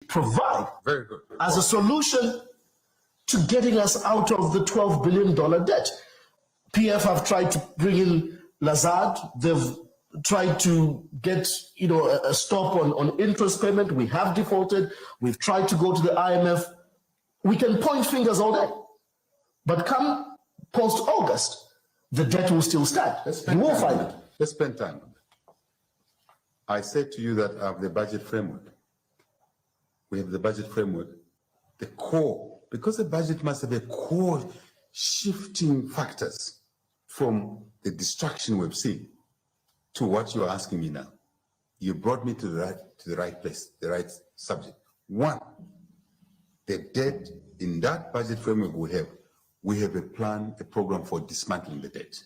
provide Very good. as a solution to getting us out of the $12 billion debt. PF have tried to bring in Lazard. They've tried to get a stop on interest payment. We have defaulted. We've tried to go to the IMF. We can point fingers all day. But come post-August, the debt will still stand. You will find it. Let's spend time on that. I said to you that of the budget framework, we have the budget framework, the core, because the budget must have a core shifting factors from the destruction we've seen to what you're asking me now. You brought me to the right place, the right subject. One, the debt in that budget framework we have a plan, a program for dismantling the debt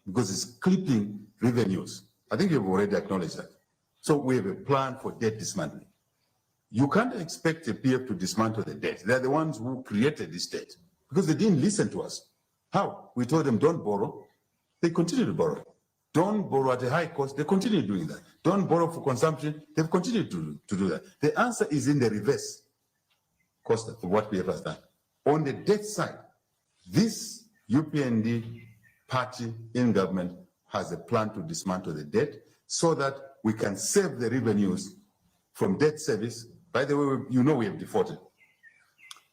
because it's clipping revenues. I think you've already acknowledged that. So we have a plan for debt dismantling. You can't expect the PF to dismantle the debt. They're the ones who created this debt because they didn't listen to us. How? We told them don't borrow. They continue to borrow. Don't borrow at a high cost. They continue doing that. Don't borrow for consumption. They've continued to do that. The answer is in the reverse cost of what PF has done. On the debt side, this UPND party in government has a plan to dismantle the debt so that we can save the revenues from debt service. By the way, we have defaulted.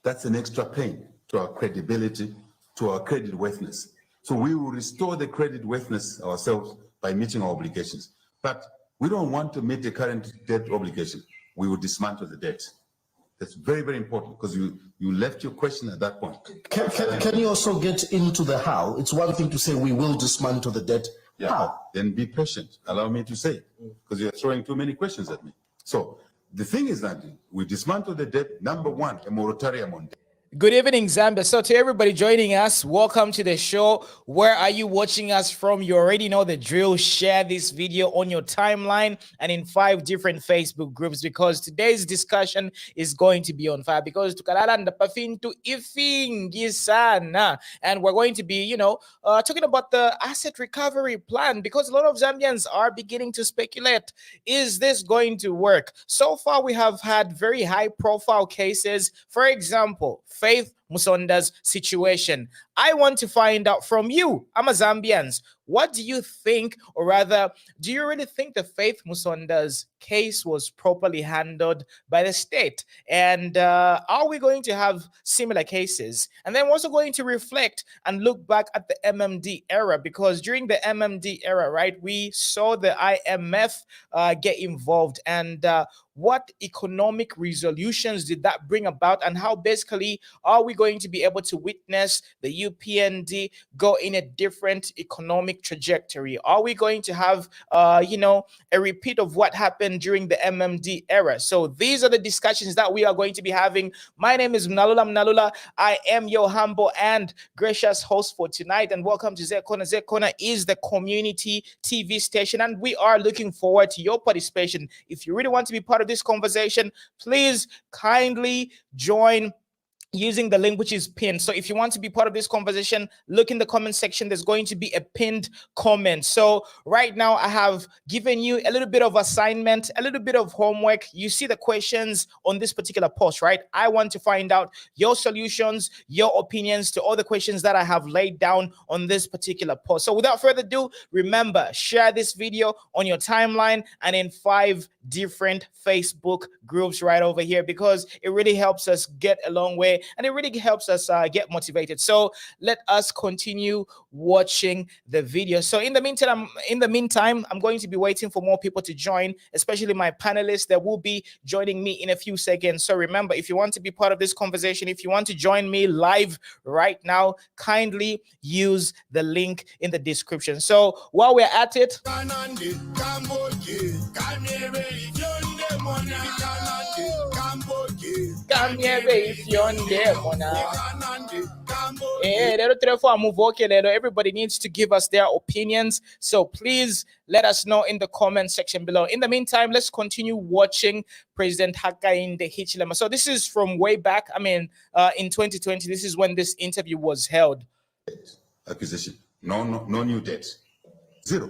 That's an extra pain to our credibility, to our credit worthiness. So we will restore the credit worthiness ourselves by meeting our obligations. But we don't want to meet the current debt obligation. We will dismantle the debt. That's very, very important because you left your question at that point. Can you also get into the how? It's one thing to say we will dismantle the debt. Yeah. How? Then be patient. Allow me to say, because you're throwing too many questions at me. So the thing is that we dismantle the debt. Number one, a moratorium on debt. Good evening, Zambia. So to everybody joining us, welcome to the show. Where are you watching us from? You already know the drill. Share this video on your timeline and in 5 different Facebook groups because today's discussion is going to be on fire because and we're going to be, talking about the asset recovery plan because a lot of Zambians are beginning to speculate, is this going to work? So far, we have had very high profile cases. For example, Faith Musonda's situation. I want to find out from you, Zambians, what do you think, or rather, do you really think the Faith Musonda's case was properly handled by the state? And are we going to have similar cases? And then we're also going to reflect and look back at the MMD era, because during the MMD era, right, we saw the IMF get involved, and what economic resolutions did that bring about, and how basically are we going to be able to witness the UPND go in a different economic trajectory? Are we going to have, a repeat of what happened during the MMD era? So these are the discussions that we are going to be having. My name is Mnalula. I am your humble and gracious host for tonight, and welcome to Zekona. Zekona is the community TV station, and we are looking forward to your participation. If you really want to be part of this conversation, please kindly join using the link which is pinned. So if you want to be part of this conversation, look in the comment section. There's going to be a pinned comment. So right now I have given you a little bit of assignment, a little bit of homework. You see the questions on this particular post, right? I want to find out your solutions, your opinions to all the questions that I have laid down on this particular post. So without further ado, remember, share this video on your timeline and in 5 different Facebook groups right over here, because it really helps us get a long way and it really helps us get motivated. So let us continue watching the video. So in the meantime, I'm going to be waiting for more people to join, especially my panelists that will be joining me in a few seconds. So remember, if you want to be part of this conversation, if you want to join me live right now, kindly use the link in the description. So while we're at it, everybody needs to give us their opinions, so please let us know in the comment section below. In the meantime, let's continue watching President Hakainde Hichilema. So this is from way back, in 2020. This is when this interview was held. Acquisition, no new debt, 0,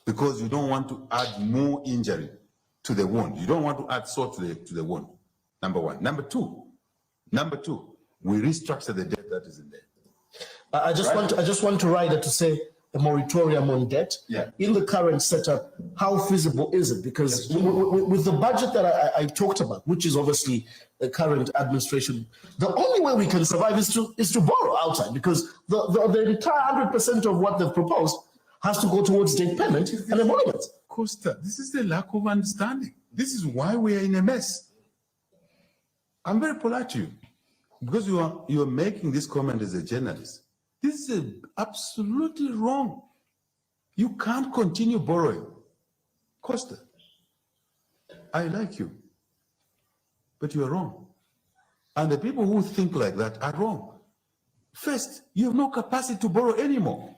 because you don't want to add more injury to the wound. You don't want to add salt to the wound. Number one. Number two, we restructure the debt that is in there. I just want to Ryder to say a moratorium on debt. Yeah. In the current setup, how feasible is it? Because with the budget that I talked about, which is obviously the current administration, the only way we can survive is to borrow outside, because the entire 100% of what they've proposed has to go towards debt payment and emoluments. Costa, this is the lack of understanding. This is why we are in a mess. I'm very polite to you, because you are making this comment as a journalist. This is absolutely wrong. You can't continue borrowing. Costa, I like you, but you are wrong. And the people who think like that are wrong. First, you have no capacity to borrow anymore.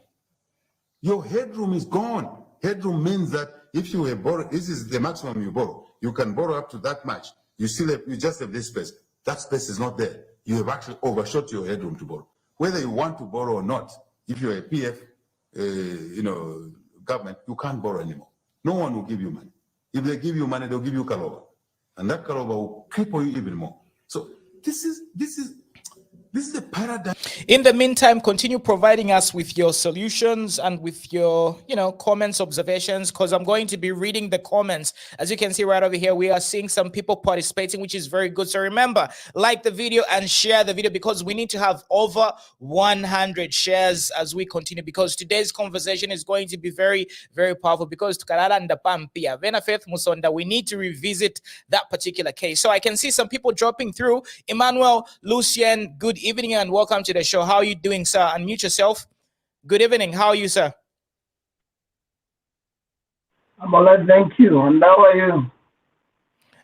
Your headroom is gone. Headroom means that if you borrow, this is the maximum you borrow. You can borrow up to that much. You just have this space. That space is not there. You have actually overshot your headroom to borrow. Whether you want to borrow or not, if you're a PF, government, you can't borrow anymore. No one will give you money. If they give you money, they'll give you kaloba, and that kaloba will cripple you even more. So this is the paradigm. In the meantime, continue providing us with your solutions and with your, comments, observations, because I'm going to be reading the comments. As you can see right over here, we are seeing some people participating, which is very good. So remember, like the video and share the video, because we need to have over 100 shares as we continue, because today's conversation is going to be very, very powerful, because Faith Musonda, we need to revisit that particular case. So I can see some people dropping through. Emmanuel, Lucien, good evening and welcome to the show. How are you doing, sir? Unmute yourself. Good evening. How are you, sir? I'm all right, thank you. And how are you?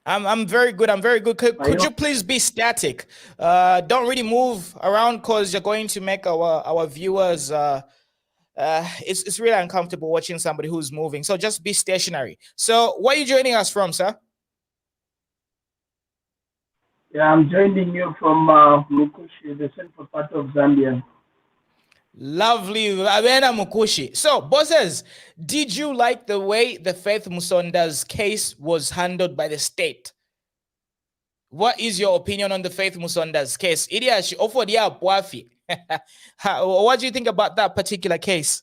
I'm very good. I'm very good. Could you please be static? Don't really move around, because you're going to make our viewers it's really uncomfortable watching somebody who's moving. So just be stationary. So where are you joining us from, sir? Yeah, I'm joining you from Mukushi, the central part of Zambia. Lovely, Abena Mukushi. So, bosses, did you like the way the Faith Musonda's case was handled by the state? What is your opinion on the Faith Musonda's case? What do you think about that particular case?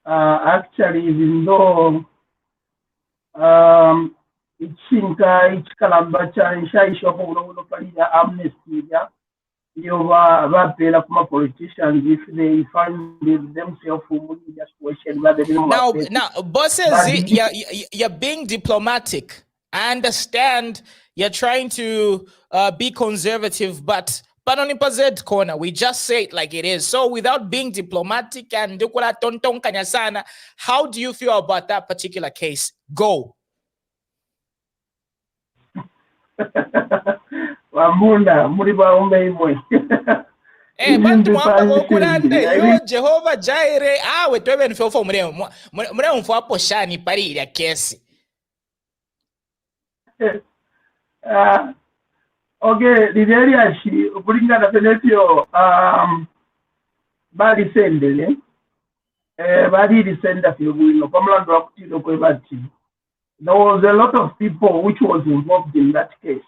Actually, even though it's Kalambacha and Shai Shoko amnesty, politicians if they find themselves just question whether now bosses, you're being diplomatic. I understand you're trying to be conservative, but on the corner, we just say it like it is. So without being diplomatic and how do you feel about that particular case? Go. Jehovah Jireh, okay, the area she bring a penetio body sendele body descend of you will come on rock to the. There was a lot of people which was involved in that case.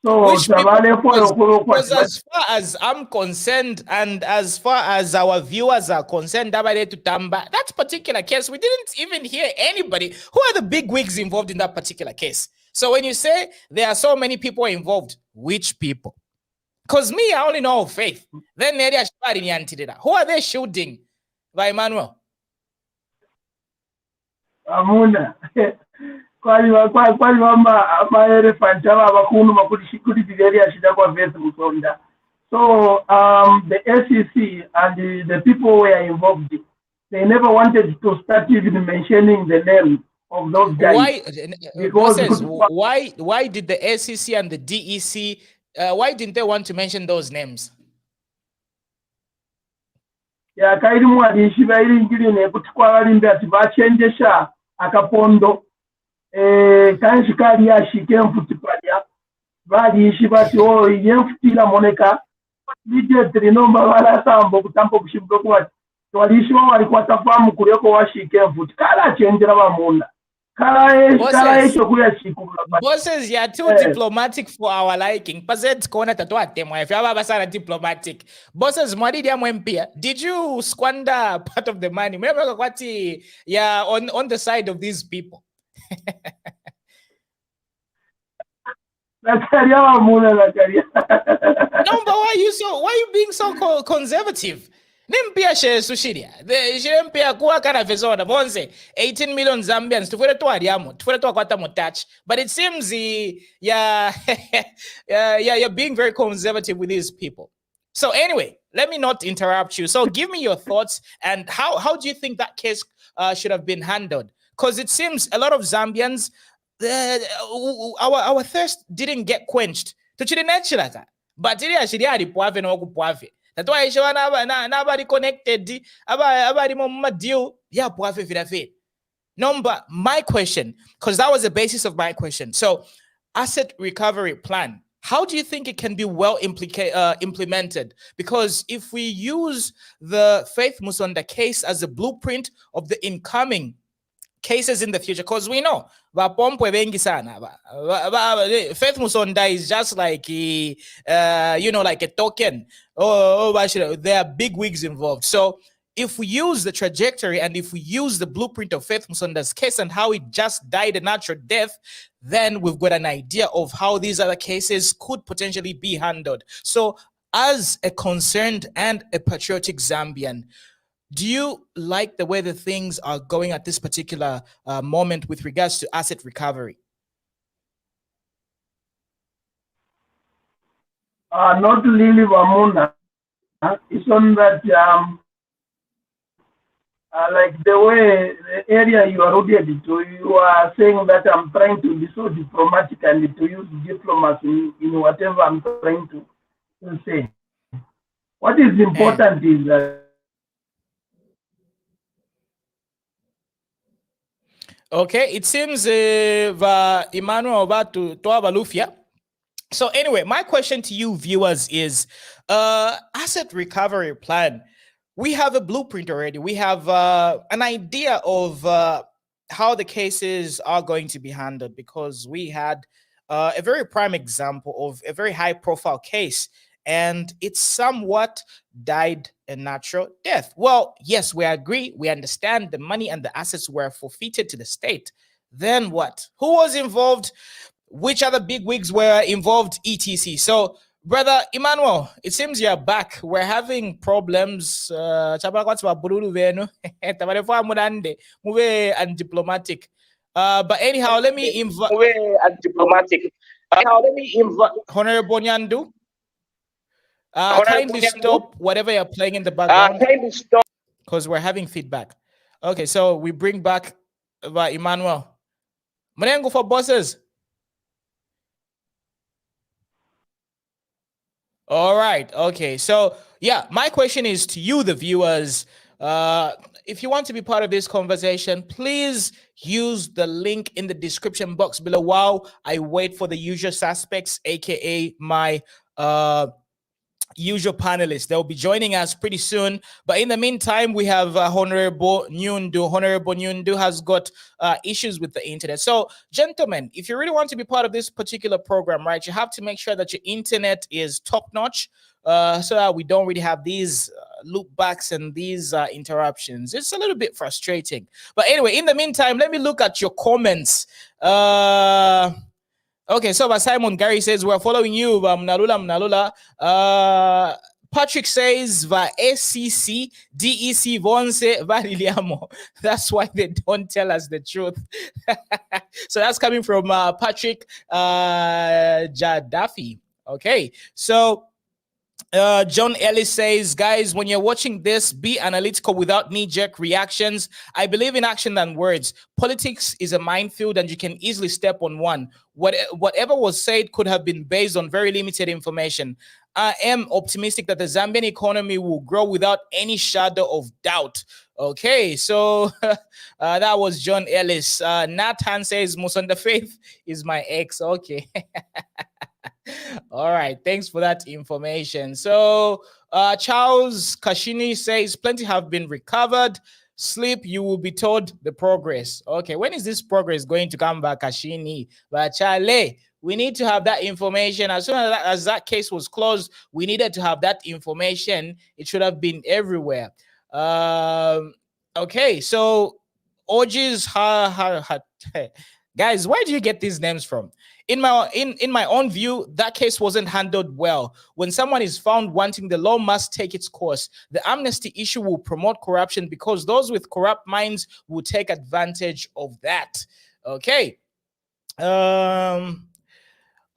So because as far as I'm concerned, and as far as our viewers are concerned, that particular case, we didn't even hear anybody. Who are the big wigs involved in that particular case? So when you say there are so many people involved, which people? Because me, I only know of Faith. Then who are they shooting? By Emmanuel. Amuna. So the SEC and the people were involved. They never wanted to start even mentioning the name of those guys. Why did the SEC and the DEC why didn't they want to mention those names? Yeah, akapondo kanshikali yashike mfutipalya bali ishibati yemfutira moneka immediately nomba valasambo kutambo kushibwa kwati twalishiwa walikwata famu kuleko washike mvuti kala chenjera vamuna kala esho kuya shikula bosses, you are too diplomatic for our liking. Pazet kona tatwa temwa if you have basara diplomatic. Bosses, mwadi ya mwempia. Did you squander part of the money? Remember kwati yeah on the side of these people. Nakaria. No, but why you being so conservative? Nimpia she sushiria. The shempia kuwa kana vezona bonze 18 million Zambians tufure to ariamo tufure to kwata motach. But it seems yeah you're being very conservative with these people. So anyway, let me not interrupt you. So give me your thoughts and how do you think that case should have been handled? Because it seems a lot of Zambians our thirst didn't get quenched. But it actually had poave no poave. That's why nobody connected. Abari deal. Yeah, poave virafe. Number my question, because that was the basis of my question. So, asset recovery plan. How do you think it can be well implemented? Because if we use the Faith Musonda case as a blueprint of the incoming cases in the future, because we know Faith Musonda is just like like a token. There are big wigs involved. So if we use the trajectory and if we use the blueprint of Faith Musonda's case and how it just died a natural death, then we've got an idea of how these other cases could potentially be handled. So as a concerned and a patriotic Zambian, do you like the way the things are going at this particular moment with regards to asset recovery? Not really, Vamuna. It's on that, like the way the area you are already to, you are saying that I'm trying to be so diplomatic and to use diplomacy in whatever I'm trying to say. What is important is that okay, it seems Emmanuel about to Balufia. So anyway, my question to you viewers is asset recovery plan. We have a blueprint already. We have an idea of how the cases are going to be handled because we had a very prime example of a very high profile case and it somewhat died a natural death. Well, yes, we agree. We understand the money and the assets were forfeited to the state. Then what? Who was involved? Which other big wigs were involved? etc. So, Brother Emmanuel, it seems you're back. We're having problems. But anyhow, let me invite Honorable Nyandu. Kindly stop whatever you're playing in the background because we're having feedback. Okay, so we bring back Emmanuel. Marengo for bosses. All right. Okay. So yeah, my question is to you, the viewers. If you want to be part of this conversation, please use the link in the description box below while I wait for the usual suspects, aka my usual panelists. They'll be joining us pretty soon. But in the meantime, we have Honorable Nyundu. Honorable Nyundu has got issues with the internet. So, gentlemen, if you really want to be part of this particular program, right, you have to make sure that your internet is top-notch so that we don't really have these loopbacks and these interruptions. It's a little bit frustrating. But anyway, in the meantime, let me look at your comments. Okay, so Simon Gary says we're following you. Mnalula. Patrick says va SCC DEC vonse variliamo. That's why they don't tell us the truth. So that's coming from Patrick Jadafi. Okay, so John Ellis says, guys, when you're watching this, be analytical without knee-jerk reactions. I believe in action than words. Politics is a minefield and you can easily step on one. Whatever was said could have been based on very limited information. I am optimistic that the Zambian economy will grow without any shadow of doubt. Okay, so that was John Ellis. Nathan says, Musonda Faith is my ex. Okay. All right, thanks for that information. So Charles Kashini says plenty have been recovered. Sleep, you will be told the progress. Okay, when is this progress going to come back, Kashini? But Charlie, we need to have that information. As soon as that case was closed, we needed to have that information. It should have been everywhere. Okay, so Orgies, guys, where do you get these names from? In my own view, that case wasn't handled well. When someone is found wanting, the law must take its course. The amnesty issue will promote corruption because those with corrupt minds will take advantage of that. Okay.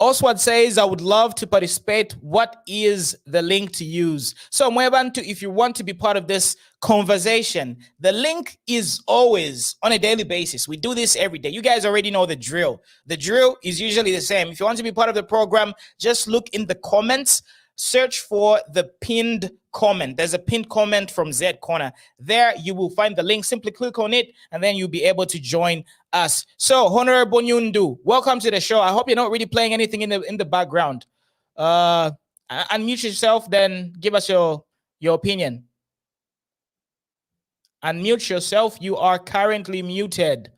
Oswald says, I would love to participate. What is the link to use? So, Mwebantu, if you want to be part of this conversation, the link is always on a daily basis. We do this every day. You guys already know the drill. The drill is usually the same. If you want to be part of the program, just look in the comments. Search for the pinned comment. There's a pinned comment from Z Corner. There you will find the link. Simply click on it and then you'll be able to join us. So, Honorable Nyundu, welcome to the show. I hope you're not really playing anything in the background. Unmute yourself, then give us your opinion. Unmute yourself. You are currently muted.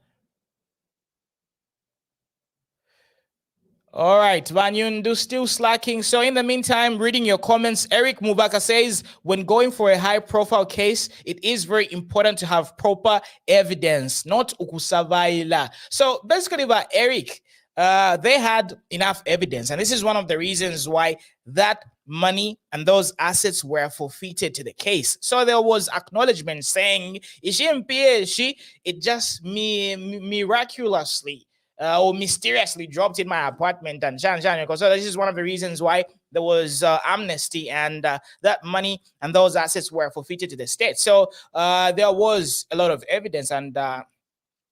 All right, Vanyundu still slacking. So in the meantime, reading your comments, Eric Mubaka says, when going for a high-profile case, it is very important to have proper evidence, not ukusavaila. So basically, Eric, they had enough evidence, and this is one of the reasons why that money and those assets were forfeited to the case. So there was acknowledgement saying, it just miraculously or mysteriously dropped in my apartment and so this is one of the reasons why there was amnesty and that money and those assets were forfeited to the state. So there was a lot of evidence and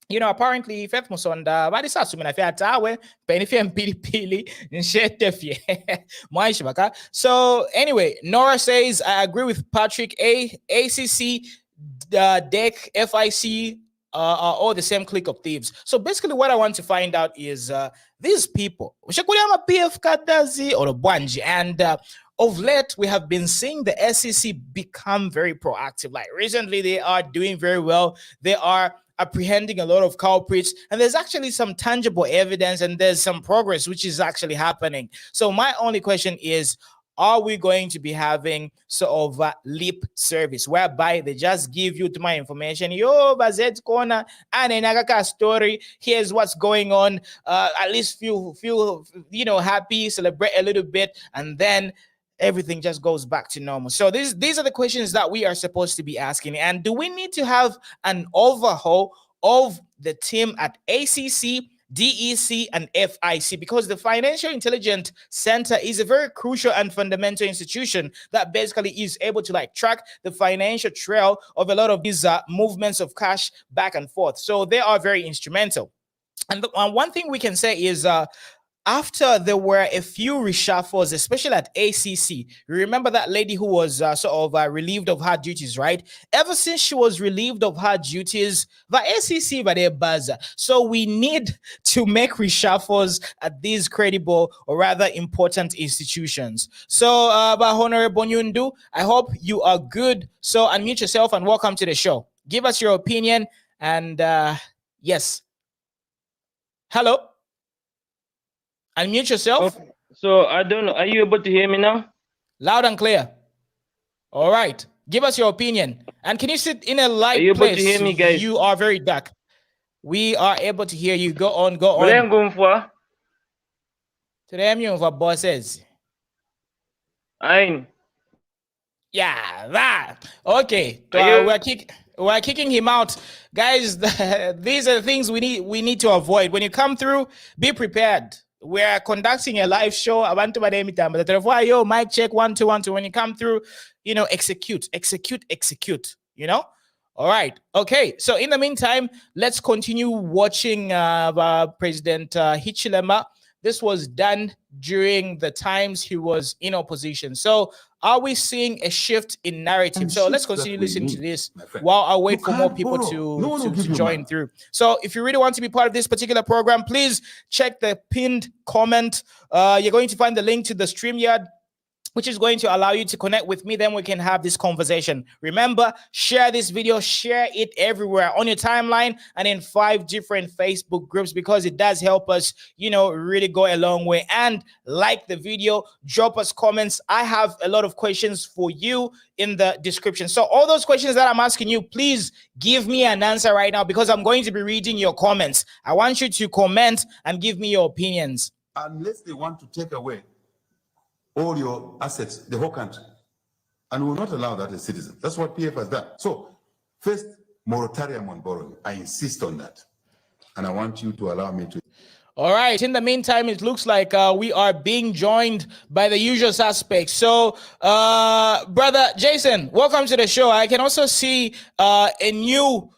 you know, apparently Faith Musonda so anyway, Nora says I agree with Patrick. ACC, DEC, FIC are all the same clique of thieves. So basically what I want to find out is these people, and of late, we have been seeing the SEC become very proactive. Like recently, they are doing very well. They are apprehending a lot of culprits, and there's actually some tangible evidence and there's some progress which is actually happening. So my only question is, are we going to be having sort of lip service whereby they just give you my information, yo, Bazet corner, and a story, here's what's going on, at least feel you know, happy, celebrate a little bit, and then everything just goes back to normal. So these are the questions that we are supposed to be asking. And do we need to have an overhaul of the team at ACC, DEC, and FIC? Because the Financial Intelligence Center is a very crucial and fundamental institution that basically is able to like track the financial trail of a lot of these movements of cash back and forth. So they are very instrumental. And one thing we can say is after there were a few reshuffles, especially at ACC, remember that lady who was sort of relieved of her duties, right? Ever since she was relieved of her duties, the ACC buzz. So we need to make reshuffles at these credible or rather important institutions. So, Honorable Nyundu, I hope you are good. So unmute yourself and welcome to the show. Give us your opinion and yes. Hello. Unmute yourself. Okay. So I don't know. Are you able to hear me now? Loud and clear. All right. Give us your opinion. And can you sit in a light place? Are you able to hear me, guys? You are very dark. We are able to hear you. Go on. Go on. What I'm going for? Today I'm for bosses. Yeah, that. Okay. We're kicking him out. Guys, these are the things we need to avoid. When you come through, be prepared. We're conducting a live show. Abantu bademitam, but therefore, yo, mic check 1 2 1 2. When you come through, you know, execute. You know. All right. Okay. So in the meantime, let's continue watching President Hichilema. This was done during the times he was in opposition. So Are we seeing a shift in narrative? And So let's shifts that continue we listening to need, this my friend. while I wait You for more can't people borrow. No one will to give you join money. through. So if you really want to be part of this particular program, please check the pinned comment. You're going to find the link to the StreamYard, which is going to allow you to connect with me. Then we can have this conversation. Remember, share this video, share it everywhere on your timeline and in 5 different Facebook groups, because it does help us, really go a long way. And like the video, drop us comments. I have a lot of questions for you in the description. So all those questions that I'm asking you, please give me an answer right now, because I'm going to be reading your comments. I want you to comment and give me your opinions. Unless they want to take away all your assets, the whole country. And we will not allow that as citizens. That's what PF has done. So, first, moratorium on borrowing. I insist on that. And I want you to allow me to. All right. In the meantime, it looks like we are being joined by the usual suspects. So, brother Jason, welcome to the show. I can also see a new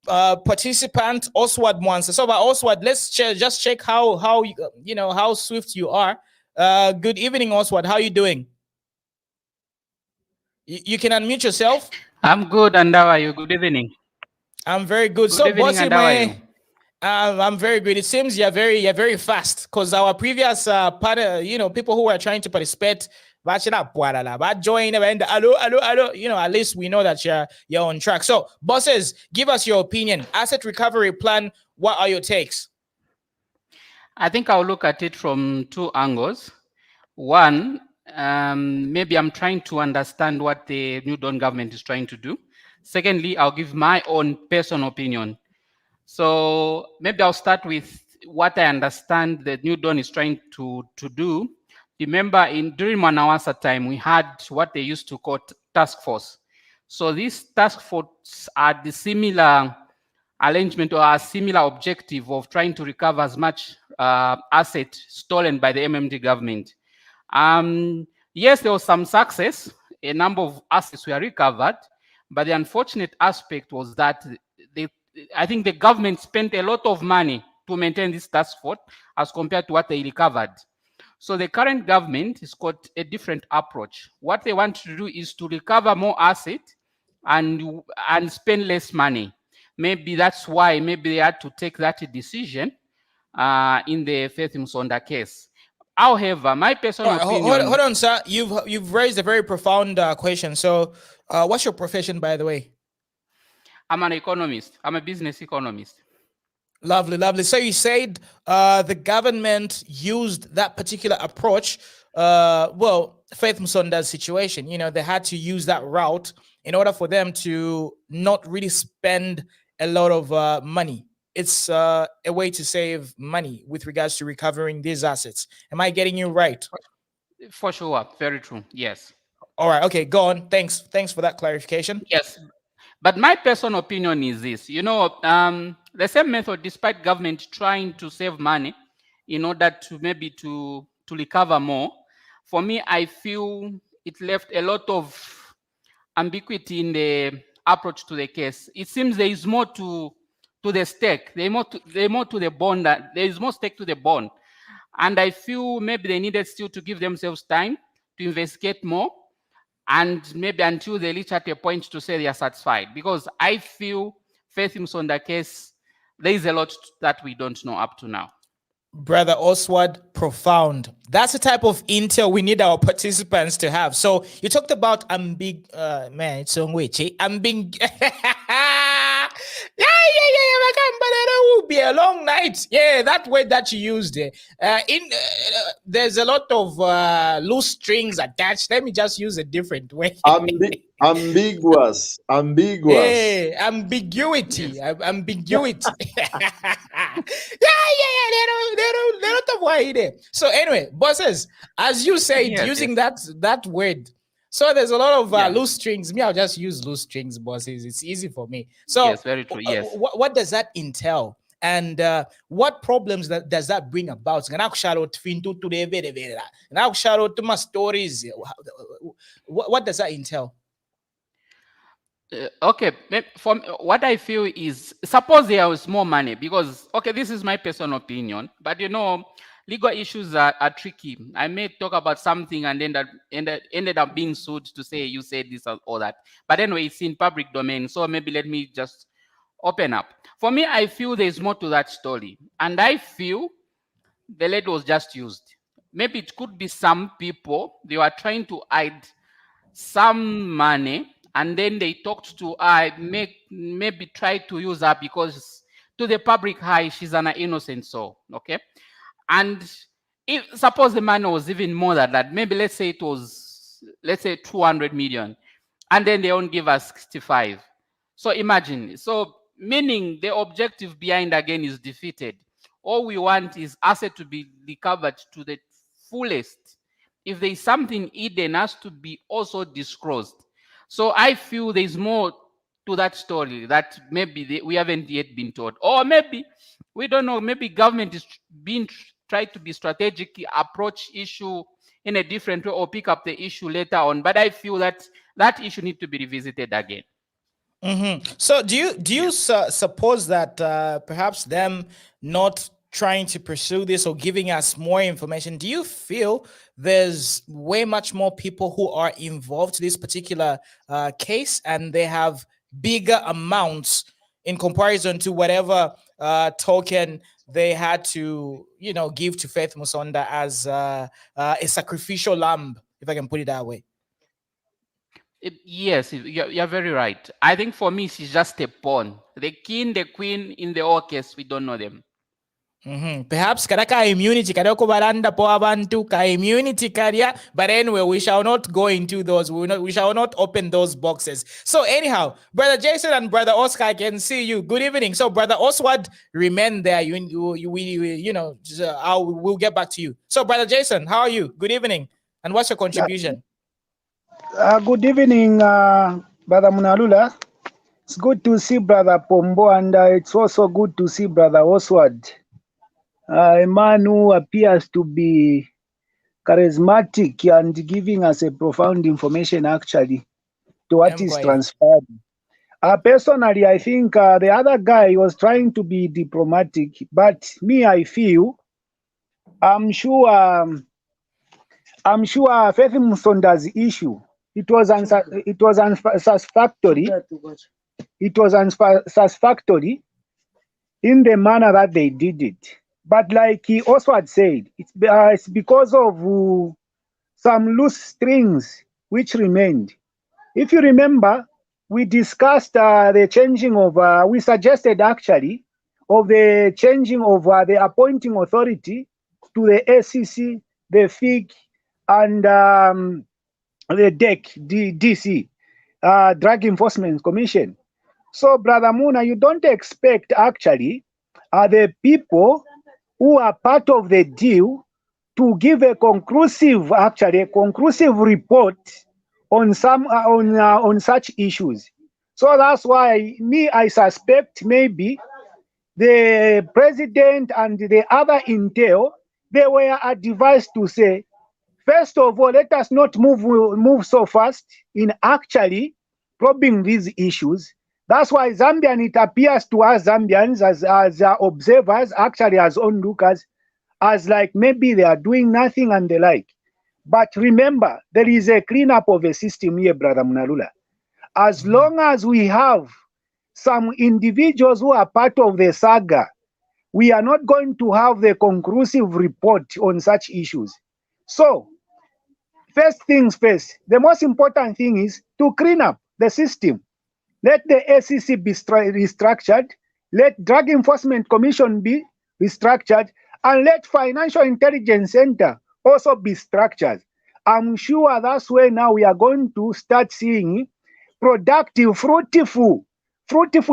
participant, Oswald Mwansa. So, by Oswald, let's just check how swift you are. Good evening, Oswald. How are you doing? You can unmute yourself. I'm good, and how are you? Good evening. I'm very good. Good evening, and how are you? I'm very good. It seems you're very fast, because our previous people who were trying to participate, join and hello, at least we know that you're on track. So, bosses, give us your opinion. Asset recovery plan, what are your takes? I think I'll look at it from 2 angles. One, maybe I'm trying to understand what the New Dawn government is trying to do. Secondly, I'll give my own personal opinion. So maybe I'll start with what I understand the New Dawn is trying to do. Remember, during Manawasa time, we had what they used to call task force. So these task force are the similar arrangement or a similar objective of trying to recover as much asset stolen by the MMD government. Yes, there was some success. A number of assets were recovered, but the unfortunate aspect was that I think the government spent a lot of money to maintain this task force as compared to what they recovered. So the current government has got a different approach. What they want to do is to recover more assets and spend less money. Maybe that's why they had to take that decision in the Faith Musonda case. However, my personal opinion... Hold on, sir. You've raised a very profound question. So what's your profession, by the way? I'm an economist. I'm a business economist. Lovely. So you said the government used that particular approach. Faith Musonda's situation, they had to use that route in order for them to not really spend a lot of money. It's a way to save money with regards to recovering these assets. Am I getting you right? For sure. Very true. Yes. All right. Okay, go on. Thanks for that clarification. Yes. But my personal opinion is this, the same method, despite government trying to save money in order to maybe to recover more, for me, I feel it left a lot of ambiguity in the approach to the case. It seems there is more to the stake. There more to the bond. There is more stake to the bond. And I feel maybe they needed still to give themselves time to investigate more, and maybe until they reach at a point to say they are satisfied. Because I feel Faith Musonda case, there is a lot that we don't know up to now. Brother Oswald, profound. That's the type of intel we need our participants to have. So you talked about it's on which but it will be a long night. Yeah, that word that you used there's a lot of loose strings attached. Let me just use a different way. Ambiguous. Hey, ambiguity. Yes. Ambiguity. They don't have why there. So anyway, bosses, as you said, using that word. So there's a lot of loose strings. Me, I'll just use loose strings, bosses. It's easy for me. So yes, very true. Yes. What does that entail? And what problems does that bring about? Now shout out to my stories. What does that entail? Okay, from what I feel is, suppose there was more money, because, okay, this is my personal opinion, but legal issues are tricky. I may talk about something and then that ended up being sued to say you said this or that. But anyway, it's in public domain. So maybe let me just open up. For me, I feel there's more to that story. And I feel the lady was just used. Maybe it could be some people, they were trying to hide some money, and then they talked to her, maybe try to use her because to the public eye, she's an innocent soul, okay? And if suppose the money was even more than that, maybe let's say it was, let's say 200 million, and then they don't give us 65. So imagine, so meaning the objective behind again is defeated. All we want is asset to be recovered to the fullest. If there is something hidden, has to be also disclosed. So I feel there's more to that story that maybe we haven't yet been told, or maybe we don't know. Maybe government is being tried to be strategic, approach issue in a different way, or pick up the issue later on. But I feel that that issue needs to be revisited again. So do you suppose that perhaps them not trying to pursue this or giving us more information, do you feel there's way much more people who are involved in this particular case and they have bigger amounts in comparison to whatever token they had to, give to Faith Musonda as a sacrificial lamb, if I can put it that way? Yes, you're very right. I think for me, she's just a pawn. The king, the queen in the whole case, we don't know them. Perhaps karaka immunity kadoko baranda po abantu ka immunity karya, but anyway, we shall not go into those. We shall not open those boxes. So anyhow, brother Jason and brother Oscar, I can see you. Good evening. So brother Oswald, remain there. We'll get back to you. So brother Jason, how are you? Good evening. And what's your contribution? Good evening, Brother Munalula. It's good to see Brother Pombo, and it's also good to see Brother Oswald, a man who appears to be charismatic and giving us a profound information actually to what is transpired. Personally, I think the other guy was trying to be diplomatic, but me, I feel, I'm sure Faith Musonda's issue, it was unsatisfactory. It was unsatisfactory in the manner that they did it. But like he also had said, it's because of some loose strings which remained. If you remember, we discussed the changing of, we suggested actually, of the changing of the appointing authority to the SEC, the FIG, and the DEC, DC, Drug Enforcement Commission. So, Brother Muna, you don't expect actually the people who are part of the deal to give a conclusive report on some on such issues. So that's why I suspect maybe the president and the other intel, they were advised to say, first of all, let us not move so fast in actually probing these issues. That's why Zambian, it appears to us Zambians as observers, actually as onlookers, as like maybe they are doing nothing and the like. But remember, there is a cleanup of a system here, Brother Munalula. As long as we have some individuals who are part of the saga, we are not going to have the conclusive report on such issues. So, first things first, the most important thing is to clean up the system. Let the SEC be restructured, let Drug Enforcement Commission be restructured, and let Financial Intelligence Center also be structured. I'm sure that's where now we are going to start seeing productive, fruitful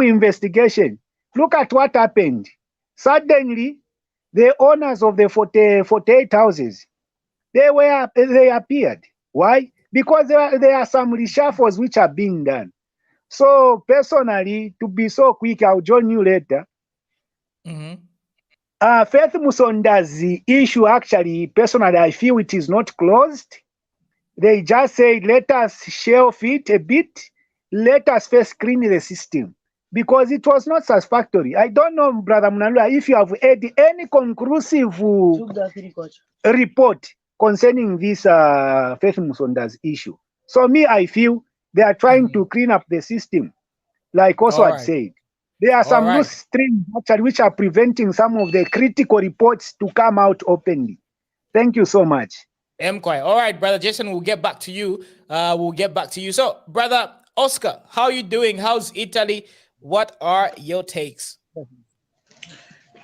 investigation. Look at what happened. Suddenly, the owners of the 48 houses, they appeared. Why? Because there are some reshuffles which are being done. So personally, to be so quick, I'll join you later. Faith Musonda's issue, actually, personally, I feel it is not closed. They just said, let us shelf it a bit. Let us first clean the system. because it was not satisfactory. I don't know, Brother Mnalua, if you have had any conclusive report concerning this Faith Musonda's issue. So me, I feel they are trying to clean up the system, like also All had right. said. There are some loose strings actually which are preventing some of the critical reports to come out openly. Thank you so much. Mkwai. All right, Brother Jason, we'll get back to you. So, Brother Oscar, how are you doing? How's Italy? What are your takes?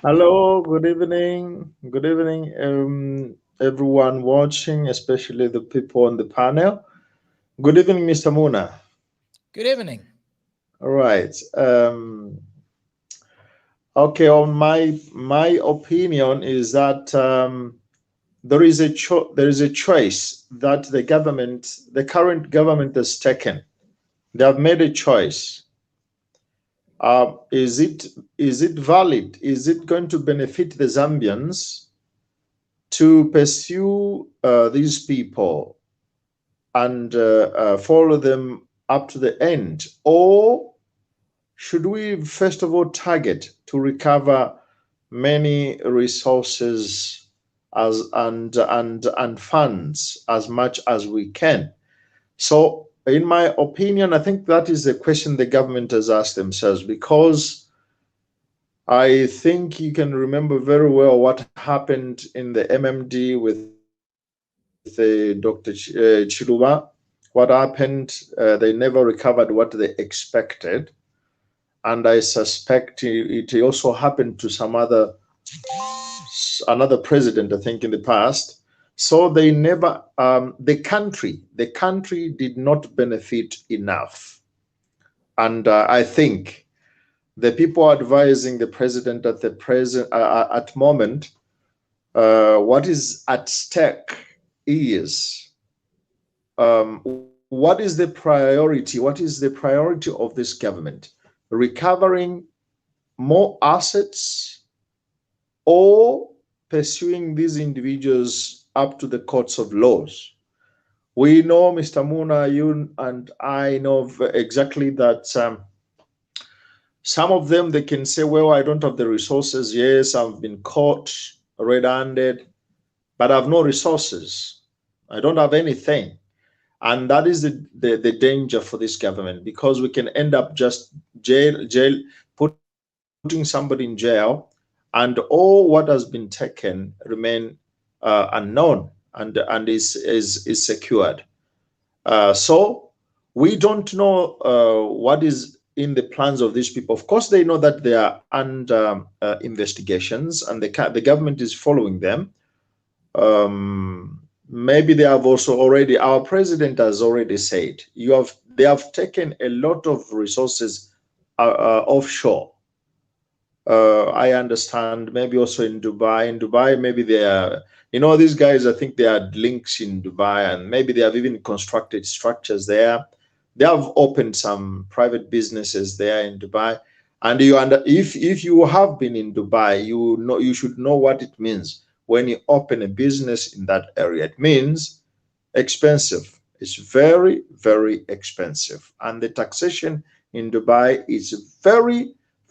Hello, good evening. Good evening, everyone watching, especially the people on the panel. Good evening, Mr. Muna. Good evening. All right. Okay, on my opinion is that there is a choice that the current government has taken. They have made a choice. Is it valid? Is it going to benefit the Zambians to pursue these people and follow them up to the end, or should we first of all target to recover many resources and funds as much as we can? So in my opinion, I think that is the question the government has asked themselves, because I think you can remember very well what happened in the MMD with Dr. Chiluba. What happened, they never recovered what they expected. And I suspect it also happened to another president, I think, in the past. So they never, the country did not benefit enough. And I think the people advising the president at the moment, what is at stake is, what is the priority? What is the priority of this government? Recovering more assets or pursuing these individuals up to the courts of laws? We know, Mr. Muna, you and I know exactly that some of them, they can say, well, I don't have the resources. Yes, I've been caught red-handed, but I have no resources. I don't have anything. And that is the danger for this government, because we can end up just putting somebody in jail, and all what has been taken remain unknown and is secured. So we don't know what is in the plans of these people. Of course, they know that they are under investigations, and the government is following them. Maybe they have also already, our president has already said, they have taken a lot of resources offshore. I understand, maybe also in Dubai. In Dubai, maybe they are, these guys, I think they had links in Dubai, and maybe they have even constructed structures there. They have opened some private businesses there in Dubai. And if you have been in Dubai, you should know what it means when you open a business in that area. It means expensive. It's very, very expensive. And the taxation in Dubai is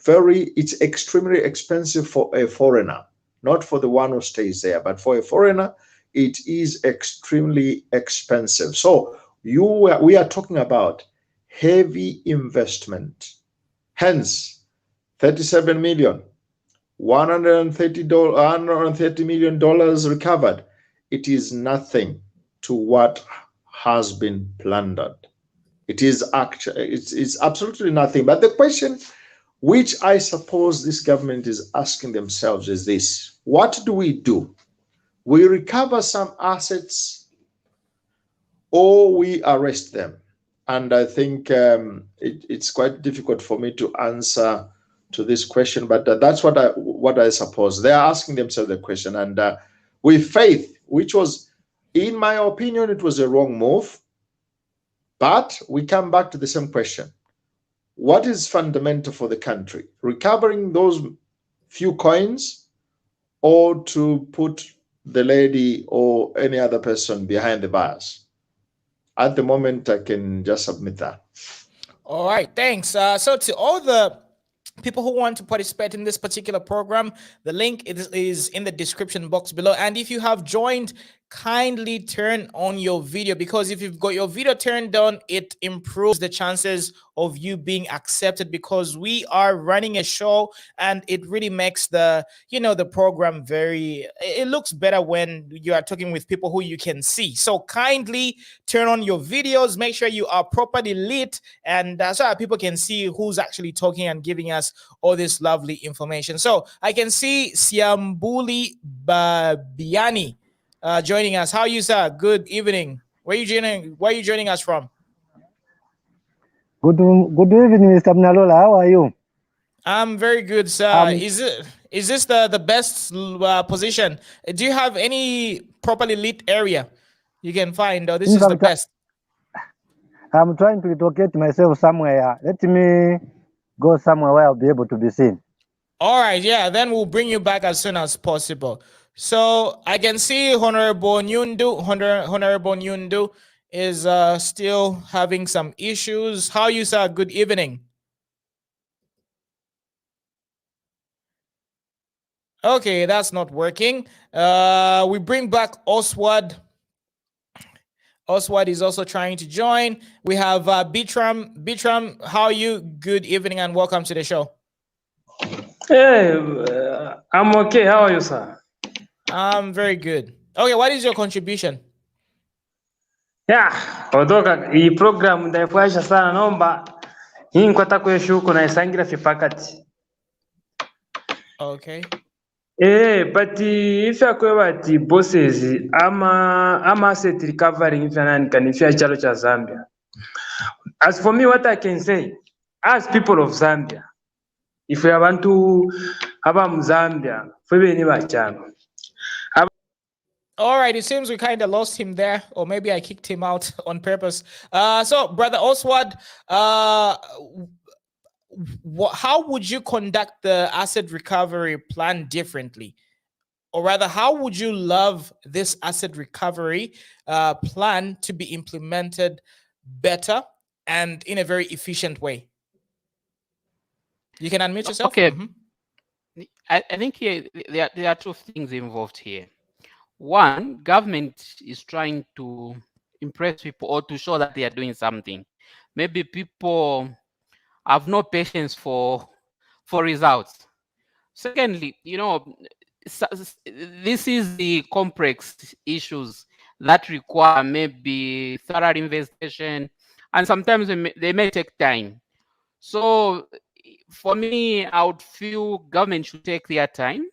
it's extremely expensive for a foreigner, not for the one who stays there, but for a foreigner, it is extremely expensive. So we are talking about heavy investment. Hence, 37 million. $130 million recovered. It is nothing to what has been plundered. It's absolutely nothing. But the question which I suppose this government is asking themselves is this: what do? We recover some assets, or we arrest them? And I think it's quite difficult for me to answer to this question, but that's what I suppose. They are asking themselves the question, and with faith, which was, in my opinion, it was a wrong move. But we come back to the same question: what is fundamental for the country? Recovering those few coins, or to put the lady or any other person behind the bars? At the moment, I can just submit that. All right, thanks. So to all the people who want to participate in this particular program, the link is in the description box below. And if you have joined, kindly turn on your video, because if you've got your video turned on, it improves the chances of you being accepted, because we are running a show and it really makes the the program it looks better when you are talking with people who you can see. So kindly turn on your videos, make sure you are properly lit, and so that people can see who's actually talking and giving us all this lovely information. So I can see Siambuli Babiani joining us. How are you, sir? Good evening. Where are you joining us from? Good evening, Mr. Mnalola. How are you? I'm very good, sir. Is this the best position? Do you have any properly lit area you can find, or this is the best? I'm trying to locate myself somewhere. Let me go somewhere where I'll be able to be seen. All right, yeah, then we'll bring you back as soon as possible. So I can see Honorable Nyundu is still having some issues. How are you, sir? Good evening. Okay, that's not working. We bring back Oswald. Oswald is also trying to join. We have Bitram. Bitram, how are you? Good evening and welcome to the show. Hey, I'm okay. How are you, sir? I'm very good. Okay, what is your contribution? Yeah, odoka hii program ndaifurahisha sana, naomba hii nkwata kweshu huko naisangira fipakati. Okay. But if you are bosses, I'm asset recovering if you can if you are chalo cha Zambia. As for me, what I can say, as people of Zambia, if we want to have Zambia, for me, all right, it seems we kind of lost him there, or maybe I kicked him out on purpose. So, Brother Oswald, how would you conduct the asset recovery plan differently? Or rather, how would you love this asset recovery plan to be implemented better and in a very efficient way? You can unmute yourself. Okay. I think here there are two things involved here. One, government is trying to impress people or to show that they are doing something. Maybe people have no patience for results. Secondly, this is the complex issues that require maybe thorough investigation, and sometimes they may take time. So for me, I would feel government should take their time.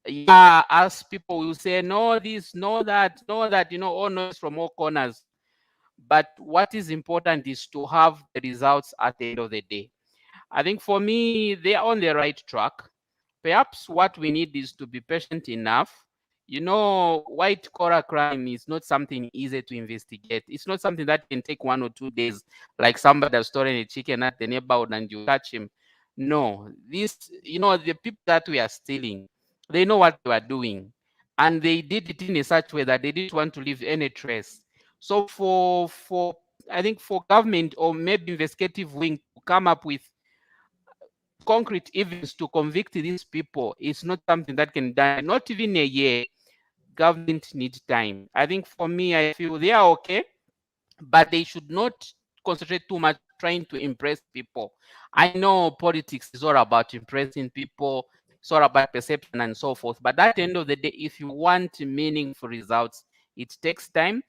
Yeah, as people will say, no this, no that, all noise from all corners. But what is important is to have the results at the end of the day. I think for me, they are on the right track. Perhaps what we need is to be patient enough. White collar crime is not something easy to investigate. It's not something that can take 1 or 2 days, like somebody has stolen a chicken at the neighborhood and you catch him. No, the people that we are stealing, they know what they were doing, and they did it in a such way that they didn't want to leave any trace. So I think for government or maybe investigative wing to come up with concrete evidence to convict these people, it's not something that can die, not even a year. Government needs time. I think for me, I feel they are okay, but they should not concentrate too much trying to impress people. I know politics is all about impressing people, it's all about perception and so forth. But at the end of the day, if you want meaningful results, it takes time.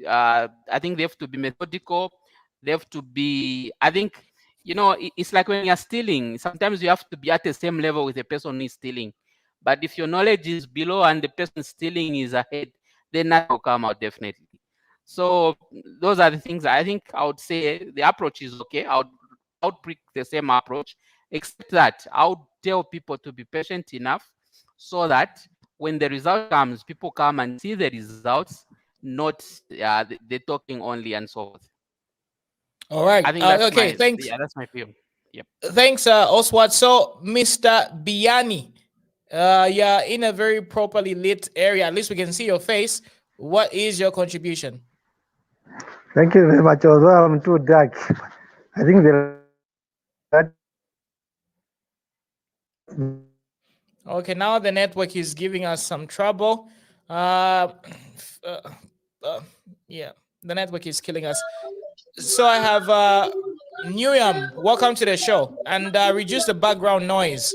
I think they have to be methodical. They have to be, I think, it's like when you're stealing, sometimes you have to be at the same level with the person who is stealing. But if your knowledge is below and the person stealing is ahead, then that will come out definitely. So those are the things I think I would say. The approach is okay. I would pick the same approach, except that I would tell people to be patient enough so that when the result comes, people come and see the results, not the talking only and so forth. All right. I think that's okay. Thanks. Yeah, that's my view. Yep. Thanks, Oswald. So, Mr. Biani, you're in a very properly lit area. At least we can see your face. What is your contribution? Thank you very much. Although I'm too dark, I think the Okay, now the network is giving us some trouble. Yeah, the network is killing us. So I have Newham, welcome to the show, and reduce the background noise.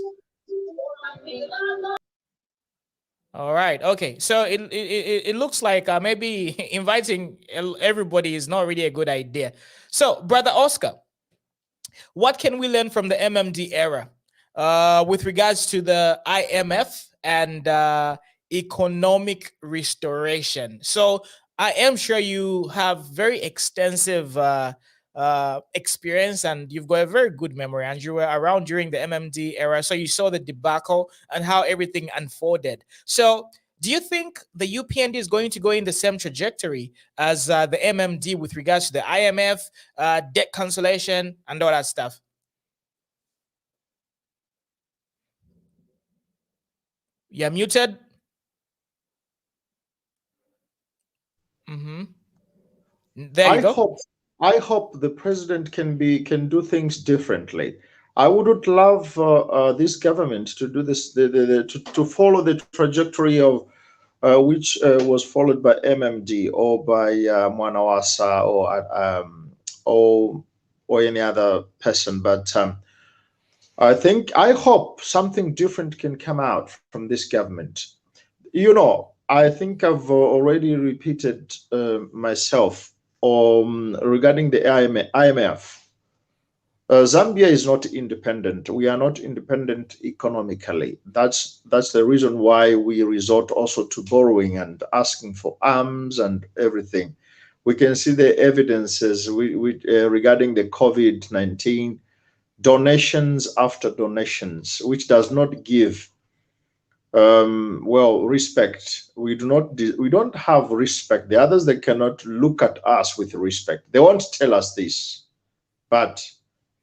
All right. Okay. So it looks like maybe inviting everybody is not really a good idea. So, Brother Oscar, what can we learn from the MMD era with regards to the IMF and economic restoration? So, I am sure you have very extensive experience and you've got a very good memory, and you were around during the MMD era, so you saw the debacle and how everything unfolded. So do you think the UPND is going to go in the same trajectory as the MMD with regards to the IMF, debt cancellation, and all that stuff? You're muted. There you go. I hope the president can do things differently. I wouldn't love this government to do this, to follow the trajectory of which was followed by MMD or by Mwanawasa or any other person. But I hope something different can come out from this government. You know, I think I've already repeated myself regarding the IMF. Zambia is not independent. We are not independent economically. That's the reason why we resort also to borrowing and asking for arms and everything. We can see the evidences regarding the COVID-19, donations after donations, which does not give respect. We don't have respect. The others, they cannot look at us with respect. They won't tell us this, but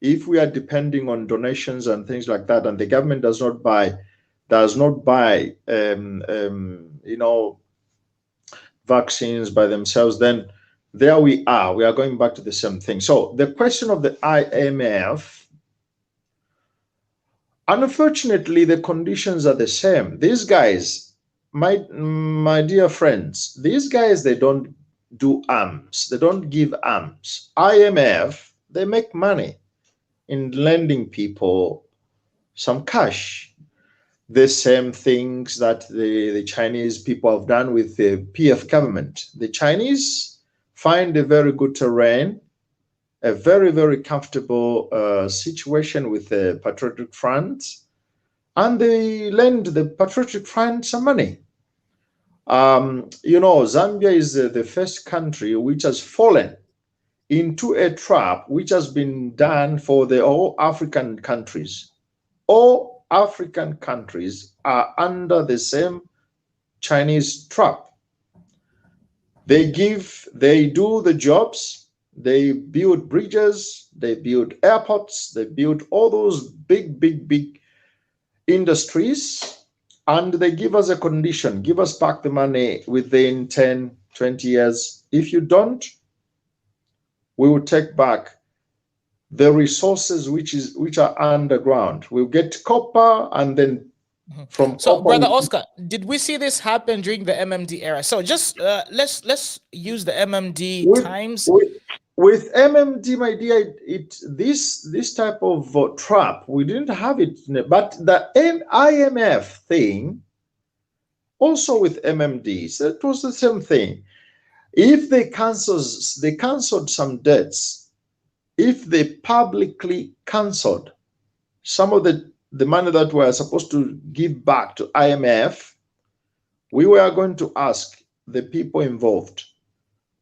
if we are depending on donations and things like that, and the government does not buy, vaccines by themselves, then there we are. We are going back to the same thing. So the question of the IMF, unfortunately, the conditions are the same. These guys, my dear friends, these guys, they don't do arms. They don't give arms. IMF, they make money in lending people some cash. The same things that the Chinese people have done with the PF government. The Chinese find a very good terrain, a very, very comfortable situation with the Patriotic Front, and they lend the Patriotic Front some money. Zambia is the first country which has fallen into a trap which has been done for all African countries. All African countries are under the same Chinese trap. They do the jobs, they build bridges, they build airports, they build all those big, big, big industries, and they give us a condition, give us back the money within 10, 20 years. If you don't, we will take back the resources which are underground. We'll get copper, and then from so copper, Brother Oscar, did we see this happen during the MMD era? So just let's use the MMD times. With MMD, my dear, this type of trap, we didn't have it. But the IMF thing, also with MMD, so it was the same thing. If they canceled some debts, if they publicly canceled some of the money that we are supposed to give back to IMF, we were going to ask the people involved,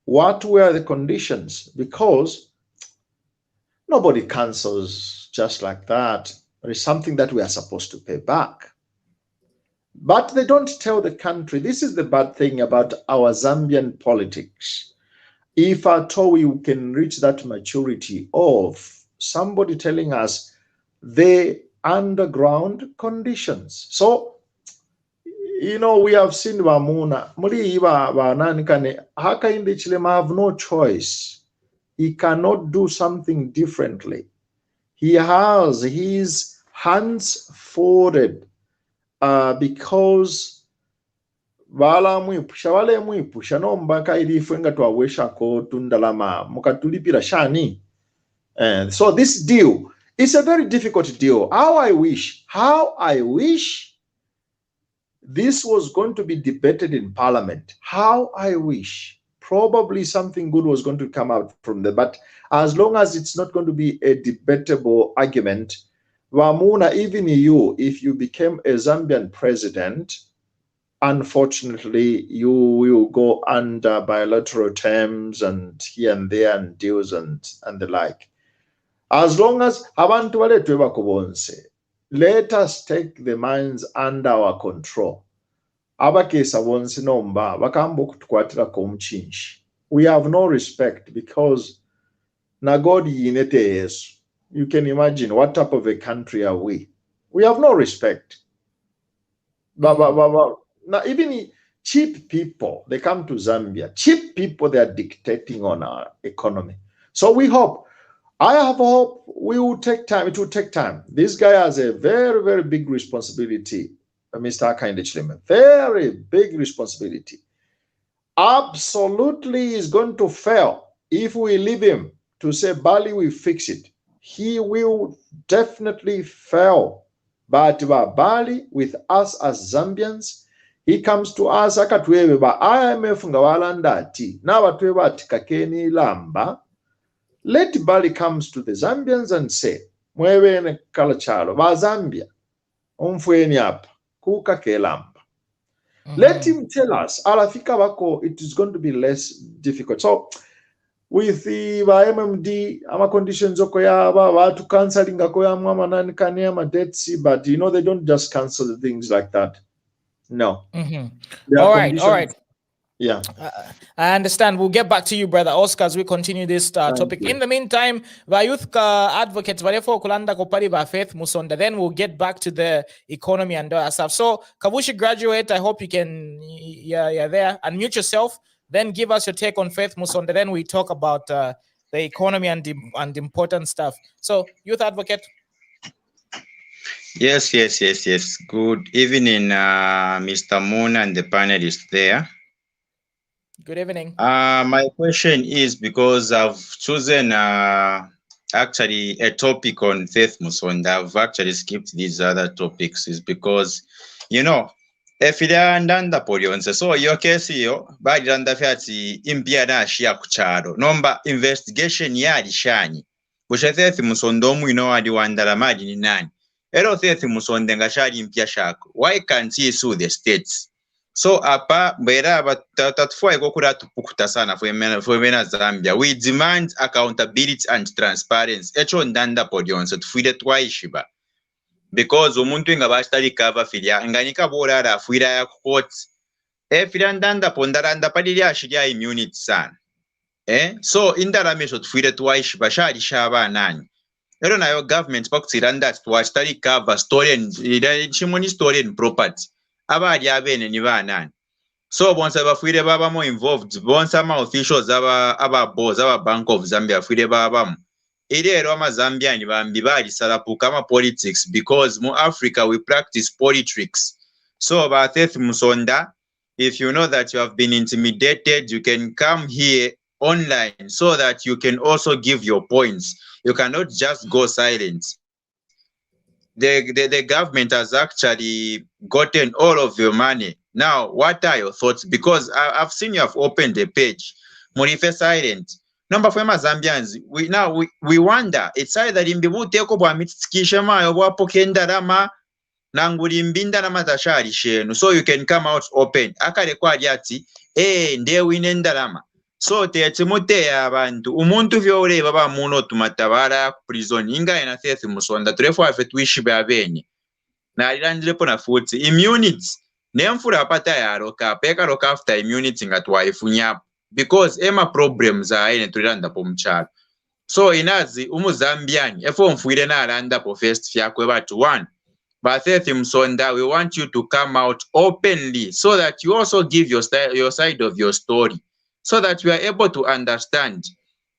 what were the conditions? Because nobody cancels just like that. There is something that we are supposed to pay back. But they don't tell the country. This is the bad thing about our Zambian politics. If at all we can reach that maturity of somebody telling us the underground conditions. So, we have seen Hakainde Hichilema have no choice. He cannot do something differently. He has his hands forwarded because valemwipusha nombaka ilifu nga twaweshako tundalama mukatulipira shani. And so this deal is a very difficult deal. How I wish this was going to be debated in Parliament. How I wish. Probably something good was going to come out from there. But as long as it's not going to be a debatable argument, Wamuna, even you, if you became a Zambian president, unfortunately, you will go under bilateral terms and here and there and deals and the like. As long as abantu baletwe bakubonse, let us take the mines under our control. Abakesa bonse nomba bakambo kutukwatira komchinji. We have no respect because nagodi inete yesu. You can imagine what type of a country are we? We have no respect. Now even cheap people, they come to Zambia. Cheap people, they are dictating on our economy. So we hope. I have hope we will take time. It will take time. This guy has a very, very big responsibility, Mr. Hakainde Hichilema. Very big responsibility. Absolutely is going to fail if we leave him to say, Bali, we fix it. He will definitely fail. But Bali, with us as Zambians, he comes to us, akatwebe ba IMF ngawalandati, na watweba atikakeni lamba. Let Bali comes to the Zambians and say, mwewene kalachalo, ba Zambia, umfueni hapa, kuka kelamba. Let him tell us, alafika wako, it is going to be less difficult. So, with the MMD, ama conditions okoyaba, watu canceling akoyama manani kanyama debts, but you know, they don't just cancel things like that. No. All right. Yeah. I understand. We'll get back to you, brother Oscar, as we continue this topic. In the meantime, the youth advocates, kulanda kopari ba Faith Musonda. Then we'll get back to the economy and stuff. So, Kavushi graduate, I hope you can, you're there. Unmute yourself. Then give us your take on Faith Musonda. Then we talk about the economy and important stuff. So, youth advocate. Yes. Good evening, Mr. Moon and the panelists there. Good evening. My question is because I've chosen actually a topic on Faith Musonda. I've actually skipped these other topics is because, you know, if you understand the so your case here, by the underfati impiana shia kucharo, number investigation ya lishani, which I Faith Musondomu, you know, adi wandala maji ni nani. Ero Faith Musonda ngashari impia shako. Why can't he sue the states? So apa mbera batatufua ikokura tupukuta sana for Zambia. We demand accountability and transparency. Echo ndanda podionse tufuide twaishiba. Because umuntu ingabashitali cover filia nganika borara fuira ya court. Filia ndanda pondaranda padili ashiria immunity sana. So indaramesho tufuide twaishiba shari shaba nani. Ero na yo government pakutiranda twashitali cover story and chimoni story and property. Abadi abene ni banani. So bonsa bafuire baba mo involved. Bonsa ma officials aba boss aba Bank of Zambia fuire baba mo. Ero ama Zambian bambi bali salapuka ma politics because mo Africa we practice politics. So ba Faith Musonda, if you know that you have been intimidated, you can come here online so that you can also give your points. You cannot just go silent. The government has actually gotten all of your money. Now, what are your thoughts? Because I've seen you have opened the page. Morife silent. Number for Zambians, we wonder. It's either in Bibuteko Mitskishama or Wapokenda Rama Nangulimbinda Namatashari Shenu. So you can come out open. Akare kwa jati, nde winenda Rama. So teatimute abantu umuntu vyole baba muno tumatabara prison inga ina Faith Musonda turefo afetwishi babenye na alilandile pona futi immunity nemfura apata ya roka peka roka after immunity ngatwaifunya because ema problems are ine tulanda po mchalo. So inazi Zambian efo mfuire na alanda po first fyakwe batu one but Faith Musonda, we want you to come out openly so that you also give your side of your story. So that we are able to understand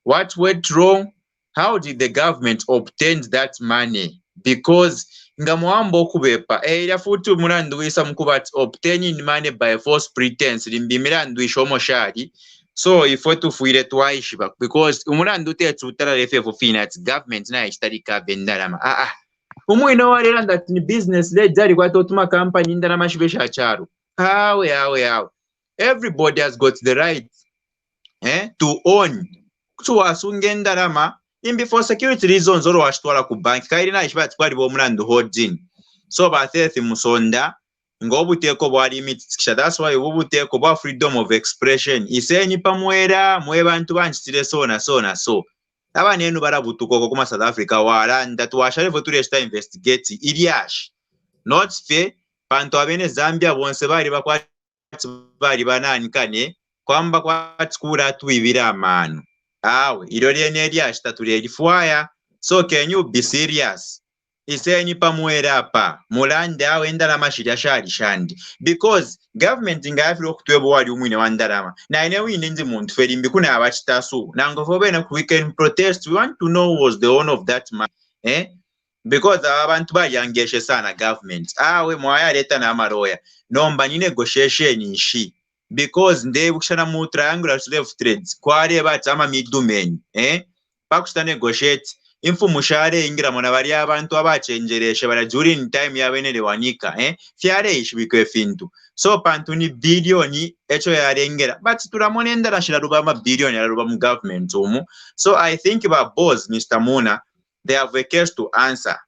what went wrong, how did the government obtain that money? Because nga muwamba okubepa era futi umulandu wisa mukubati obtaining money by false pretense limbimirandu ishomo shari so ifo tufuire twaishiba because umulandu tetsu utara FF finance government na istari ka bendarama umwino walera ndati ni business led kwa totuma company ndarama shibesha charo awe everybody has got the right to own so asunge ndarama imbi for security reasons oro washitwala ku bank kairi na ishibati kwali bo mulandu holding so ba Faith Musonda ngobuteko bwa limit that's why ubuteko bwa freedom of expression isenyi pamwera mwe bantu banchitire so abana enu barabutuko kuma South Africa waranda twashale vo turesta investigate iliash not fair panto abene Zambia bonse bari banani kane kwamba kwatikura tuibira amano awe irori iliash taturi elifwaya so can you be serious isenyi pamwera apa mulande awe ndalama shirya shari shandi because government ingafiro okutwebo wali umwine wandarama na ine wine nzi muntu ferimbi kuna abachitasu nango fobena ku weekend protest we want to know who was the owner of that man because abantu bayangeshe sana government awe mwaya leta na amaroya nomba ni negotiation ishi because ndebukshana mu triangular slave trades kware batama middlemen pakusta negotiate imfu mushare ingira mona bari abantu abachenjereshe bara during time yabenere wanika fyare ishibikwe fintu so pantu ni bilioni echo yarengera but turamonenda rashira rubama bilioni yaruba mu government so I think ba boss Mr. Muna they have a case to answer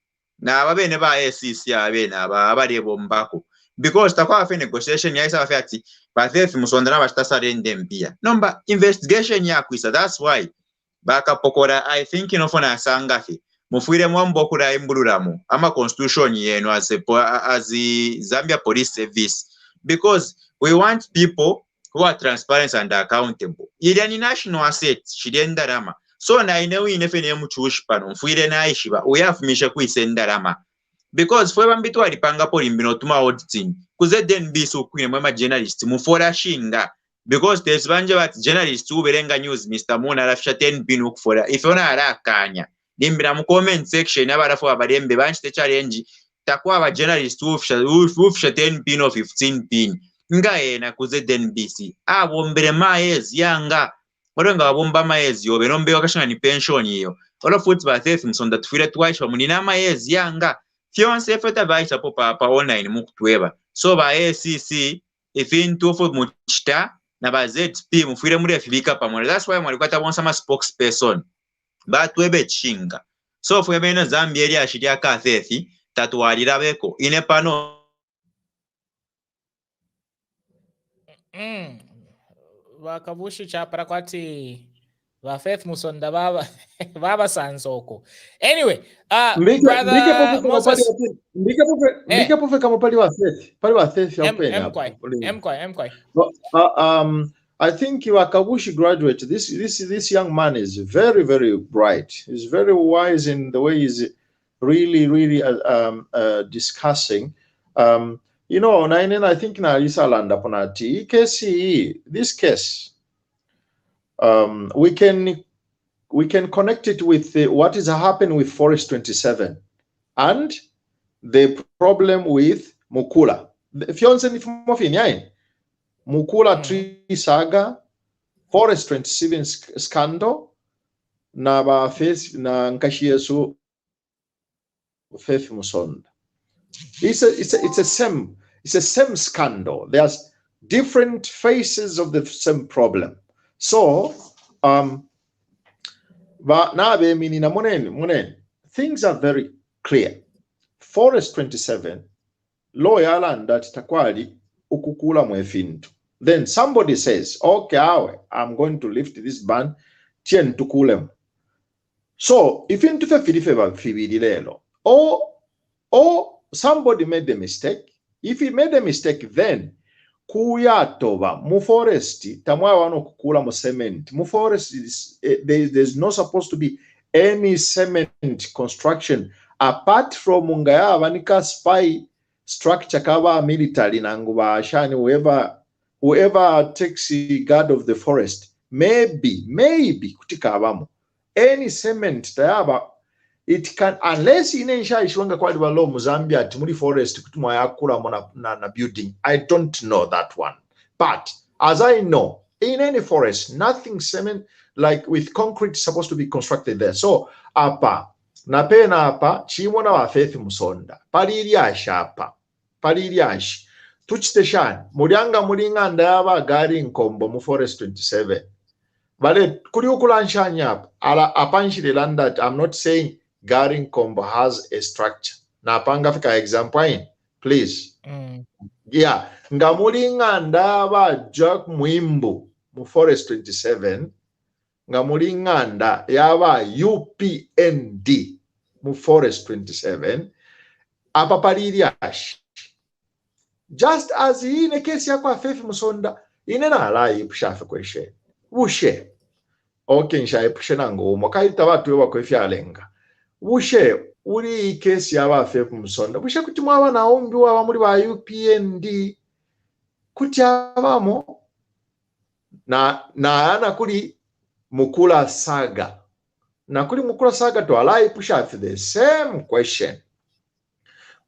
na ababene ba SCC abene abarebo mbako because takwa fe negotiation yaisa afati ba Faith Musonda na bashtasarende mpia nomba investigation yakwisa that's why baka pokora I think inofona sangafi mufuire mwambo kura imbuluramu ama constitution yenu as Zambia Police Service because we want people who are transparent and accountable ili national asset shidenda rama so na inewe inefene mchushi pano mfuire na ishiba uyafumisha kuisenda rama because fwe bambitu walipanga poli mbino tuma auditing kuzeden bisu kwine mwema journalist mufora shinga because there's banje bat journalists who berenga news Mr. Muna rafisha 10 pin ukufora if ona arakanya limbira mu comment section abarafu abarembe banchite challenge takwa aba journalists who fisha 10 pin or 15 pin ngaena kuzeden BC abombere maezi yanga orenga abomba maezi yobe nombe wakashanga ni pension iyo all of it ba Faith Musonda tufire twaisha munina maezi yanga fiance feta baisha popa online mukutweba so ba ACC ifintu fo muchita na ba ZP mufire muri afibika pamwe that's why mwalikwata bonsa ma spokesperson batwebe chinga so fwe bene Zambia eri ashiria ka Faith tatwalira beko ine pano Wakavushi chapara kwati wa Faith Musonda baba sansoko anyway brother Moses mbike pofe kama pali wa Faith ya upena mkwai I think Wakabushi graduate this young man is very, very bright. He's very wise in the way he's really discussing you know I think na isa landa ponati this case we can connect it with what is happening with Forest 27 and the problem with Mukula. Fionse ni fumofini Mukula tree saga, Forest 27 scandal, na ba Faith na nkashiesu Faith Musonda. It's a same scandal. There's different faces of the same problem. So things are very clear. Forest 27 loyal and that takwali ukukula mwefintu. Then somebody says, okay, I'm going to lift this ban tien tukulem. So if into the or somebody made a mistake. If he made a mistake, then kuyatoba mu forest tamwa wano kukula mu cement mu forest there's not supposed to be any cement construction apart from ngaya vanika spy structure kava military nanguba shani whoever takes the guard of the forest maybe kutika abamo any cement tayaba it can, unless in ishwanga kwali balo mu Zambia ati muri forest kuti mwayakula na building. I don't know that one. But as I know, in any forest, nothing cement like with concrete is supposed to be constructed there. So apa napena apa chimona wa Faith Musonda paliri ashapa paliri ashi tuchiteshani mulianga mulinganda yaba gari nkombo mu forest 27 vale kuri ukulanshanya apa ala apanshile land that I'm not saying gari nkombo has a structure na panga fika example in please yeah ngamulinganda ba Jack Mwimbu mu forest 27 ngamulinganda yaba UPND mu forest 27 apa paliri ashi just as in a case yakwa Faith Musonda inena alai pushafe question bushe okay nshaye pushena ngo mokaita watu wa kwefya alenga bushe uri case yaba Faith Musonda bushe kuti mwa na ombi wa muri ba UPND kuti abamo na ana kuri mukula saga na kuri mukula saga to alai pushafe the same question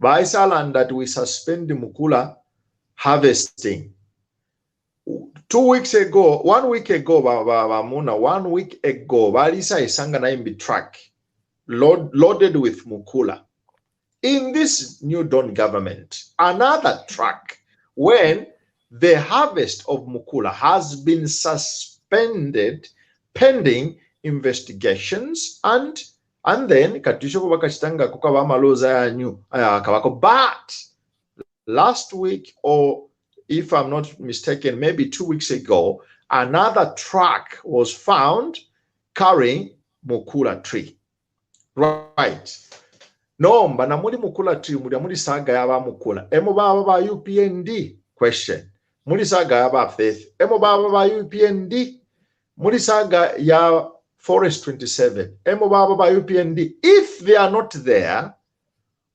by salan that we suspend the mukula harvesting 2 weeks ago 1 week ago bamuna 1 week ago balisa isanga na imbi truck loaded with mukula in this new Dawn government. Another truck when the harvest of mukula has been suspended pending investigations and then katisho bakachitanga kukaba maloza yanyu akabako. But last week, or if I'm not mistaken, maybe 2 weeks ago, another truck was found carrying mukula tree. Right. No, mbana muri mukula tree muri saga yaba mukula. Emo baba ba UPND question. Muri saga yaba Faith. Emo baba ba UPND. Muri saga ya Forest 27. Emo baba ba UPND. If they are not there,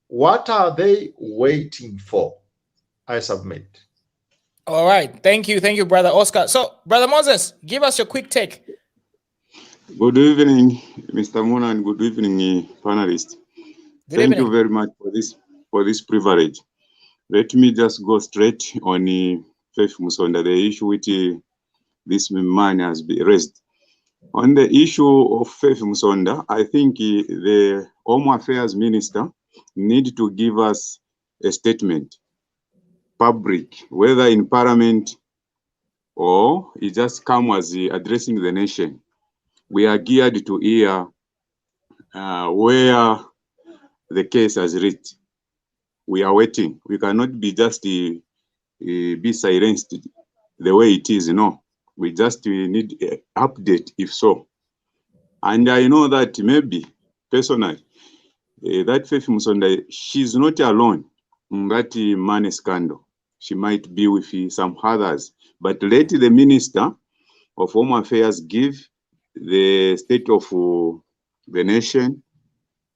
what are they waiting for? I submit. All right. Thank you, Brother Oscar. So, Brother Moses, give us your quick take. Good evening, Mr. Mona, and good evening, panelists. Thank you very much for this privilege. Let me just go straight on Faith Musonda, the issue which this man has been raised. On the issue of Faith Musonda, I think the Home Affairs Minister need to give us a statement, public, whether in Parliament or he just come as addressing the nation. We are geared to hear where the case has reached. We are waiting. We cannot be just be silenced the way it is. No, we just need an update if so. And I know that maybe personally, that Faith Musonda, she's not alone in that money scandal. She might be with some others, but let the Minister of Home Affairs give the state of the nation,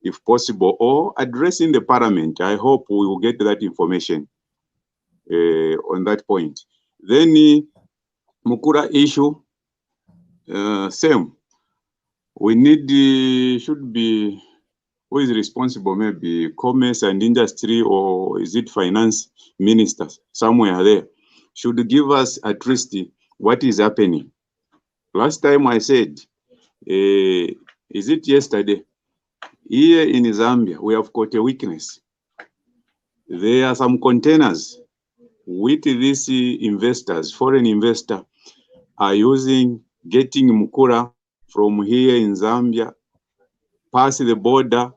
if possible, or addressing the Parliament. I hope we will get that information on that point. Then Mukura issue, same. We need, should be, who is responsible, maybe Commerce and Industry, or is it Finance Minister, somewhere there, should give us at least what is happening. Last time I said, is it yesterday? Here in Zambia, we have got a weakness. There are some containers with these investors, foreign investors, are getting mukura from here in Zambia, pass the border,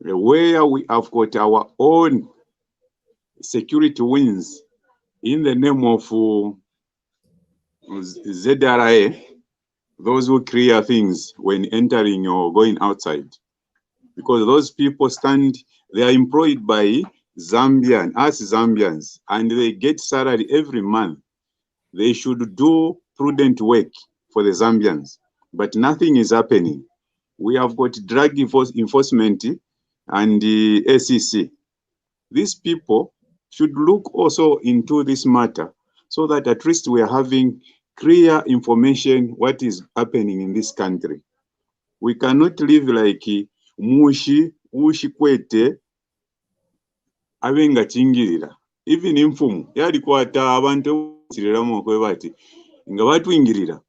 where we have got our own security wings in the name of ZRA, those who clear things when entering or going outside. Because those people they are employed by us Zambians, and they get salary every month. They should do prudent work for the Zambians, but nothing is happening. We have got drug enforcement and the SEC. These people should look also into this matter so that at least we are having clear information what is happening in this country. We cannot live like Ushi kwete abenga chingirira. Even infumu yali kwata abantu siriramu kwe bati nga batwingirira.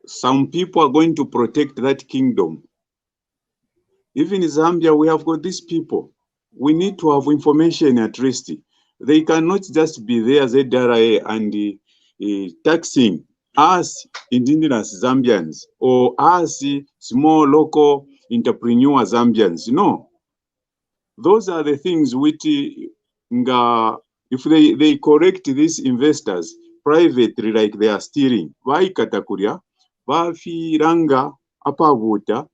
Some people are going to protect that kingdom. Even in Zambia, we have got these people. We need to have information at least. They cannot just be there ZRA and taxing us indigenous Zambians or us small local entrepreneur Zambians. No. Those are the things which, if they correct these investors privately like they are stealing, vaikatakuria, vafiranga apavuta,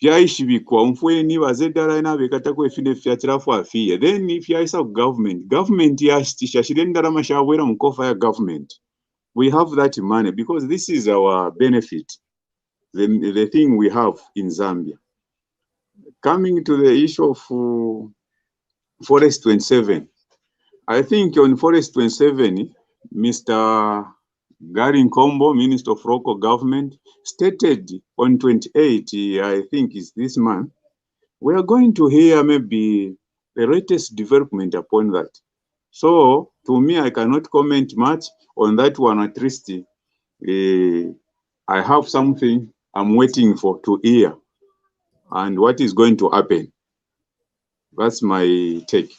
vyaishibikwa umfweni wazedara ina vekatako efine fyatirafu afie. Then if yaisa government yashirendara mashawera mkofa ya government. We have that money because this is our benefit, the thing we have in Zambia. Coming to the issue of Forest 27, I think on Forest 27, Mr. Gary Nkombo, Minister of Local Government, stated on 28, I think is this month, we are going to hear maybe the latest development upon that. So, to me, I cannot comment much on that one. At least, I have something I'm waiting for to hear and what is going to happen. That's my take.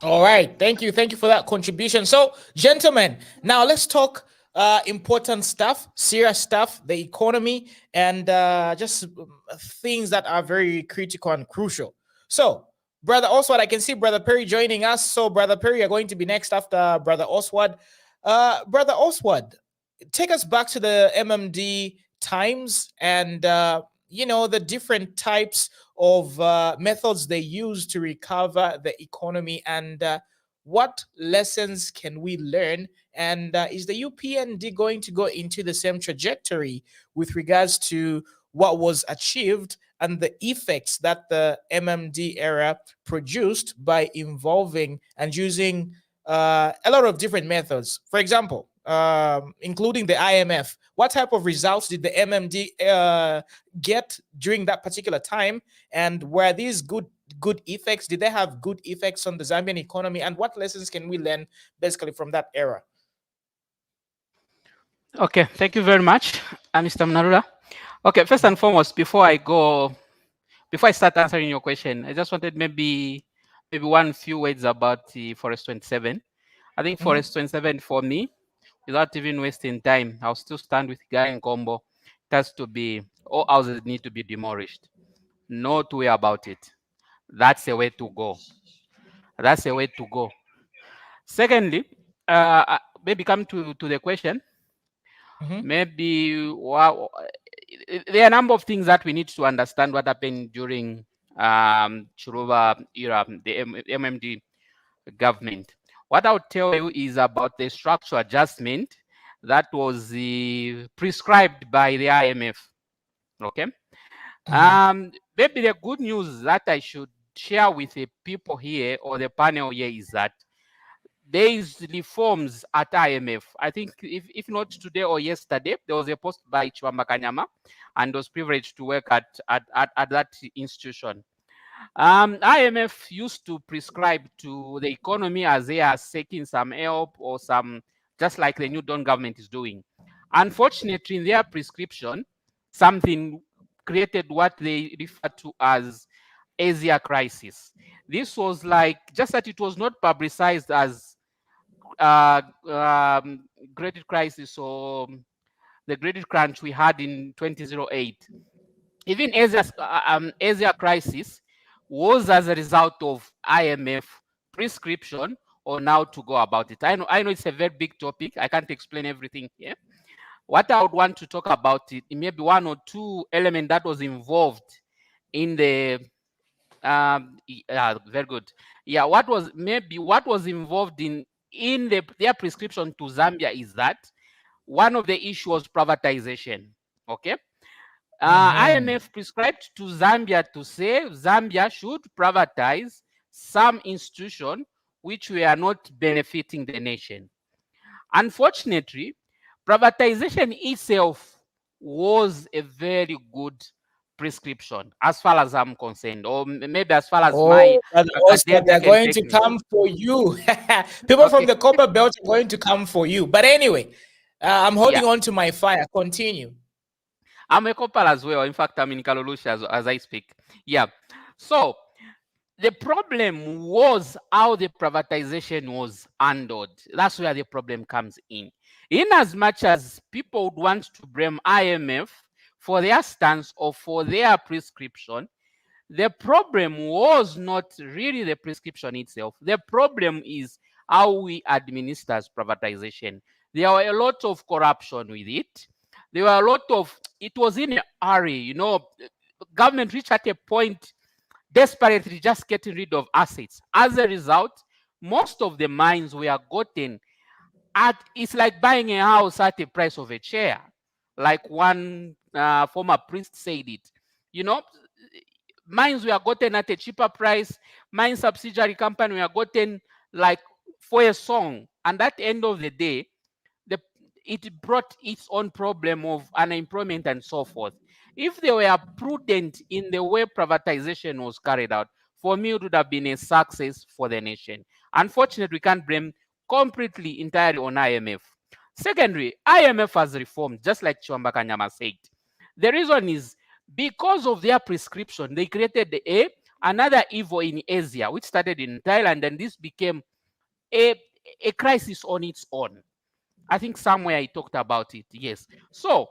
All right. Thank you. Thank you for that contribution. So, gentlemen, now let's talk important stuff, serious stuff, the economy, and just things that are very critical and crucial. So, Brother Oswald, I can see Brother Perry joining us. So, Brother Perry, you're going to be next after Brother Oswald. Brother Oswald, take us back to the MMD times and, the different types of methods they use to recover the economy, and what lessons can we learn? And is the UPND going to go into the same trajectory with regards to what was achieved and the effects that the MMD era produced by involving and using a lot of different methods? For example, including the IMF. What type of results did the MMD get during that particular time? And were these good effects? Did they have good effects on the Zambian economy? And what lessons can we learn basically from that era? Okay, thank you very much, Mr. Mnarura. Okay, first and foremost, before I start answering your question, I just wanted maybe one few words about the Forest 27. I think Forest 27 for me, without even wasting time, I'll still stand with Guy and Combo. It has to be, all houses need to be demolished. No two way about it. That's the way to go. That's the way to go. Secondly, maybe come to the question. Maybe there are a number of things that we need to understand what happened during Chiluba era, the MMD government. What I'll tell you is about the structural adjustment that was prescribed by the IMF. Okay. Maybe the good news that I should share with the people here or the panel here is that there is reforms at IMF. I think if not today or yesterday, there was a post by Chiwamba Kanyama and was privileged to work at that institution. IMF used to prescribe to the economy as they are seeking some help or some, just like the New Dawn government is doing. Unfortunately, in their prescription, something created what they refer to as Asia crisis. This was like, just that it was not publicized as great crisis or the great crunch we had in 2008. Even Asia crisis was as a result of IMF prescription on how to go about it. I know it's a very big topic. I can't explain everything here. What I would want to talk about it, maybe one or two elements that was involved in the very good. Yeah, what was involved in their prescription to Zambia is that one of the issues was privatization. Okay. IMF prescribed to Zambia to say Zambia should privatize some institution which were not benefiting the nation. Unfortunately, privatization itself was a very good prescription, as far as I'm concerned, or maybe as far as my Brother Oscar, academic they're and going to technical. come for you. People from the copper belt are going to come for you. But anyway, I'm holding on to my fire. Continue. I'm a copper as well. In fact, I'm in Kalulush as I speak. Yeah. So the problem was how the privatization was handled. That's where the problem comes in. In as much as people would want to blame IMF for their stance or for their prescription, the problem was not really the prescription itself. The problem is how we administer privatization. There were a lot of corruption with it. There were a lot of, it was in a hurry, you know, government reached at a point desperately just getting rid of assets. As a result, most of the mines were gotten at, it's like buying a house at the price of a chair. Like one former priest said it. You know, mines were gotten at a cheaper price. Mine subsidiary company were gotten like for a song. And at the end of the day, it brought its own problem of unemployment and so forth. If they were prudent in the way privatization was carried out, for me, it would have been a success for the nation. Unfortunately, we can't blame completely entirely on IMF. Secondly, IMF has reformed, just like Chwamba Kanyama said. The reason is because of their prescription, they created another evil in Asia, which started in Thailand, and this became a crisis on its own. I think somewhere I talked about it, yes. So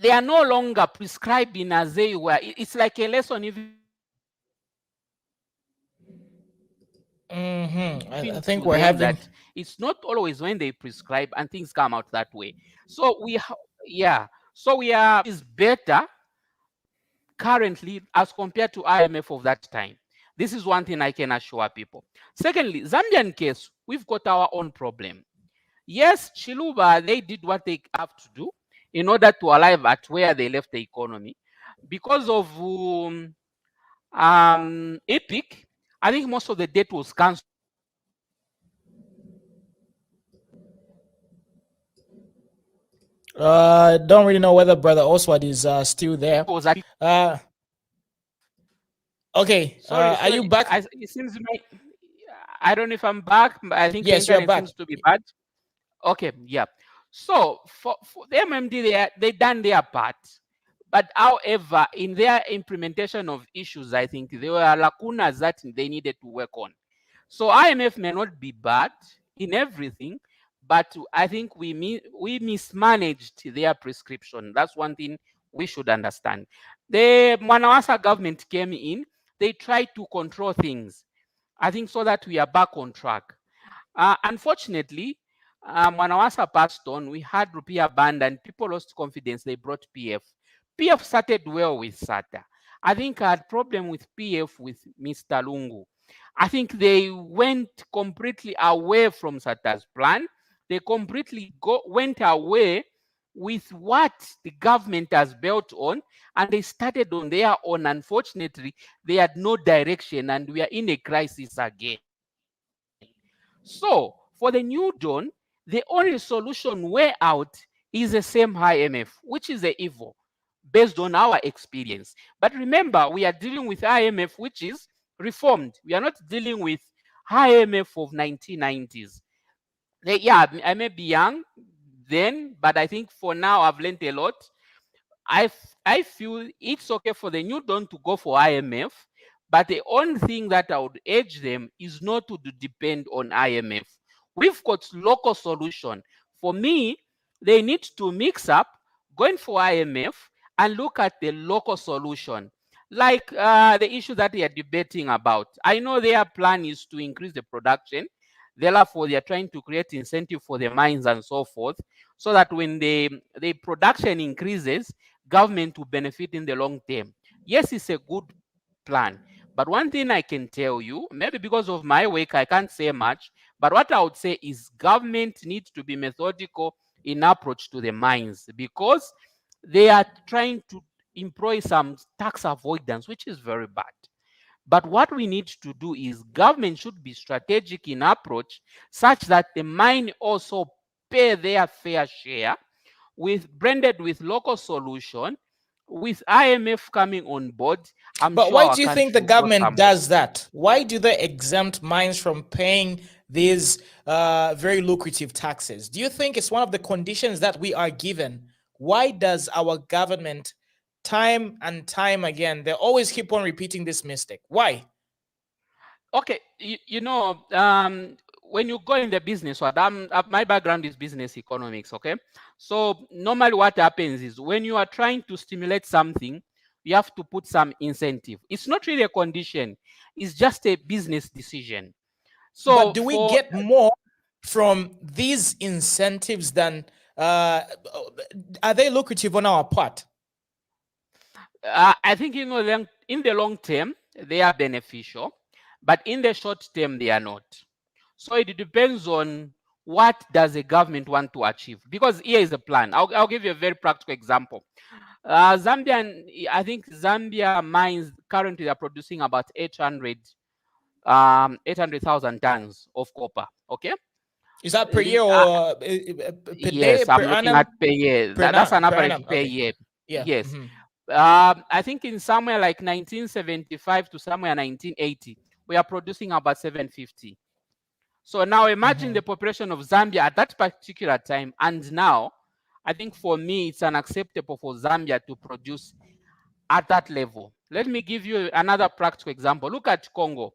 they are no longer prescribing as they were. It's like a lesson even. I think we're having that. It's not always when they prescribe and things come out that way. So we are is better currently as compared to IMF of that time. This is one thing I can assure people. Secondly, Zambian case, we've got our own problem. Yes, Chiluba, they did what they have to do in order to arrive at where they left the economy. Because of EPIC, I think most of the debt was cancelled. Don't really know whether Brother Oswald is still there. Okay, sorry, are you back? It seems I don't know if I'm back. I think yes, the internet seems to be bad. Okay, yeah. So for the MMD, they done their part. But however, in their implementation of issues, I think there were lacunas that they needed to work on. So IMF may not be bad in everything, but I think we mismanaged their prescription. That's one thing we should understand. The Mwanawasa government came in, they tried to control things. I think so that we are back on track. Unfortunately, Mwanawasa passed on, we had Rupiah banned and people lost confidence, they brought PF. PF started well with SATA. I think I had problem with PF with Mr. Lungu. I think they went completely away from SATA's plan. They completely went away with what the government has built on, and they started on their own. Unfortunately, they had no direction and we are in a crisis again. So for the new dawn, the only solution way out is the same IMF, which is the evil based on our experience. But remember, we are dealing with IMF, which is reformed. We are not dealing with IMF of 1990s. I may be young then, but I think for now I've learned a lot. I feel it's okay for the new dawn to go for IMF, but the only thing that I would urge them is not to depend on IMF. We've got local solution. For me, they need to mix up going for IMF and look at the local solution. Like the issue that they are debating about. I know their plan is to increase the production. Therefore, they are trying to create incentive for the mines and so forth, so that when the production increases, government will benefit in the long term. Yes, it's a good plan. But one thing I can tell you, maybe because of my work, I can't say much, but what I would say is government needs to be methodical in approach to the mines, because they are trying to employ some tax avoidance, which is very bad. But what we need to do is government should be strategic in approach such that the mine also pay their fair share with blended with local solution, with IMF coming on board, I'm But sure why our do you country think the will go government somewhere. does that? Why do they exempt mines from paying these very lucrative taxes? Do you think it's one of the conditions that we are given? Why does our government, time and time again, they always keep on repeating this mistake? Why? Okay, when you go in the business world, my background is business economics, okay? So normally what happens is when you are trying to stimulate something, you have to put some incentive. It's not really a condition, it's just a business decision. So but do we get more from these incentives than, are they lucrative on our part? I think, in the long term, they are beneficial, but in the short term, they are not. So it depends on what does the government want to achieve. Because here is a plan. I'll give you a very practical example. I think Zambia mines currently are producing about 800,000 tons of copper. Okay. Is that per year or per yes, day, I'm per looking annum? at per year. Per That's an per average annum, per okay. year. Yeah. Yes. Mhm. I think in somewhere like 1975 to somewhere 1980, we are producing about 750. So now imagine the population of Zambia at that particular time, and now, I think for me, it's unacceptable for Zambia to produce at that level. Let me give you another practical example. Look at Congo.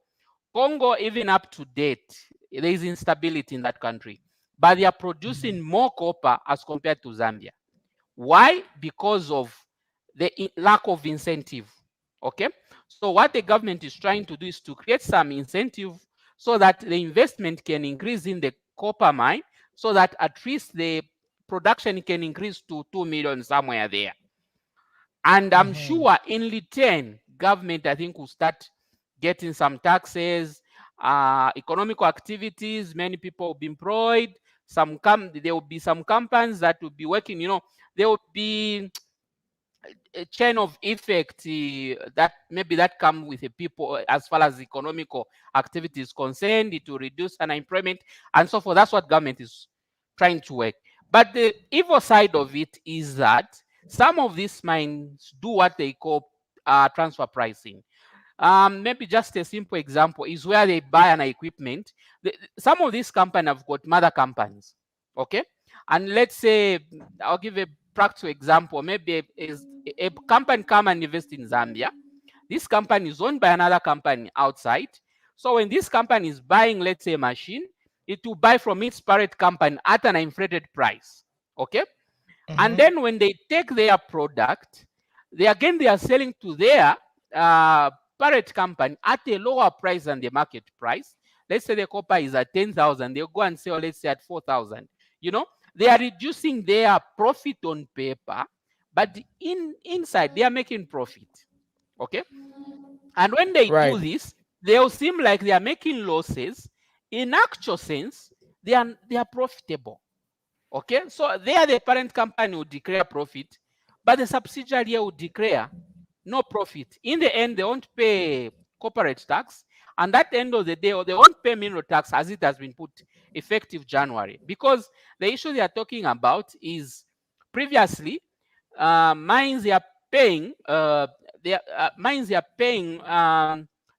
Congo, even up to date, there is instability in that country, but they are producing more copper as compared to Zambia. Why? Because of the lack of incentive. Okay. So what the government is trying to do is to create some incentive so that the investment can increase in the copper mine, so that at least the production can increase to 2 million somewhere there. And I'm sure in return, government, I think, will start getting some taxes, economical activities. Many people will be employed. There will be some companies that will be working. There will be a chain of effect that maybe that come with the people as far as economical activity is concerned. It will reduce unemployment and so forth. That's what government is trying to work. But the evil side of it is that some of these mines do what they call transfer pricing. Maybe just a simple example is where they buy an equipment. Some of these companies have got mother companies, okay? And let's say, I'll give a practical example. Maybe a company come and invest in Zambia. This company is owned by another company outside. So when this company is buying, let's say, a machine, it will buy from its parent company at an inflated price, okay? And then when they take their product, they are selling to their parent company at a lower price than the market price. Let's say the copper is at 10,000, they'll go and sell, let's say, at 4,000. They are reducing their profit on paper, but inside they are making profit. Okay. And when they do this, they'll seem like they are making losses. In actual sense, they are profitable. Okay, so there the parent company will declare profit, but the subsidiary will declare no profit. In the end, they won't pay corporate tax, and at the end of the day, they won't pay mineral tax as it has been put effective January. Because the issue they are talking about is previously mines they are paying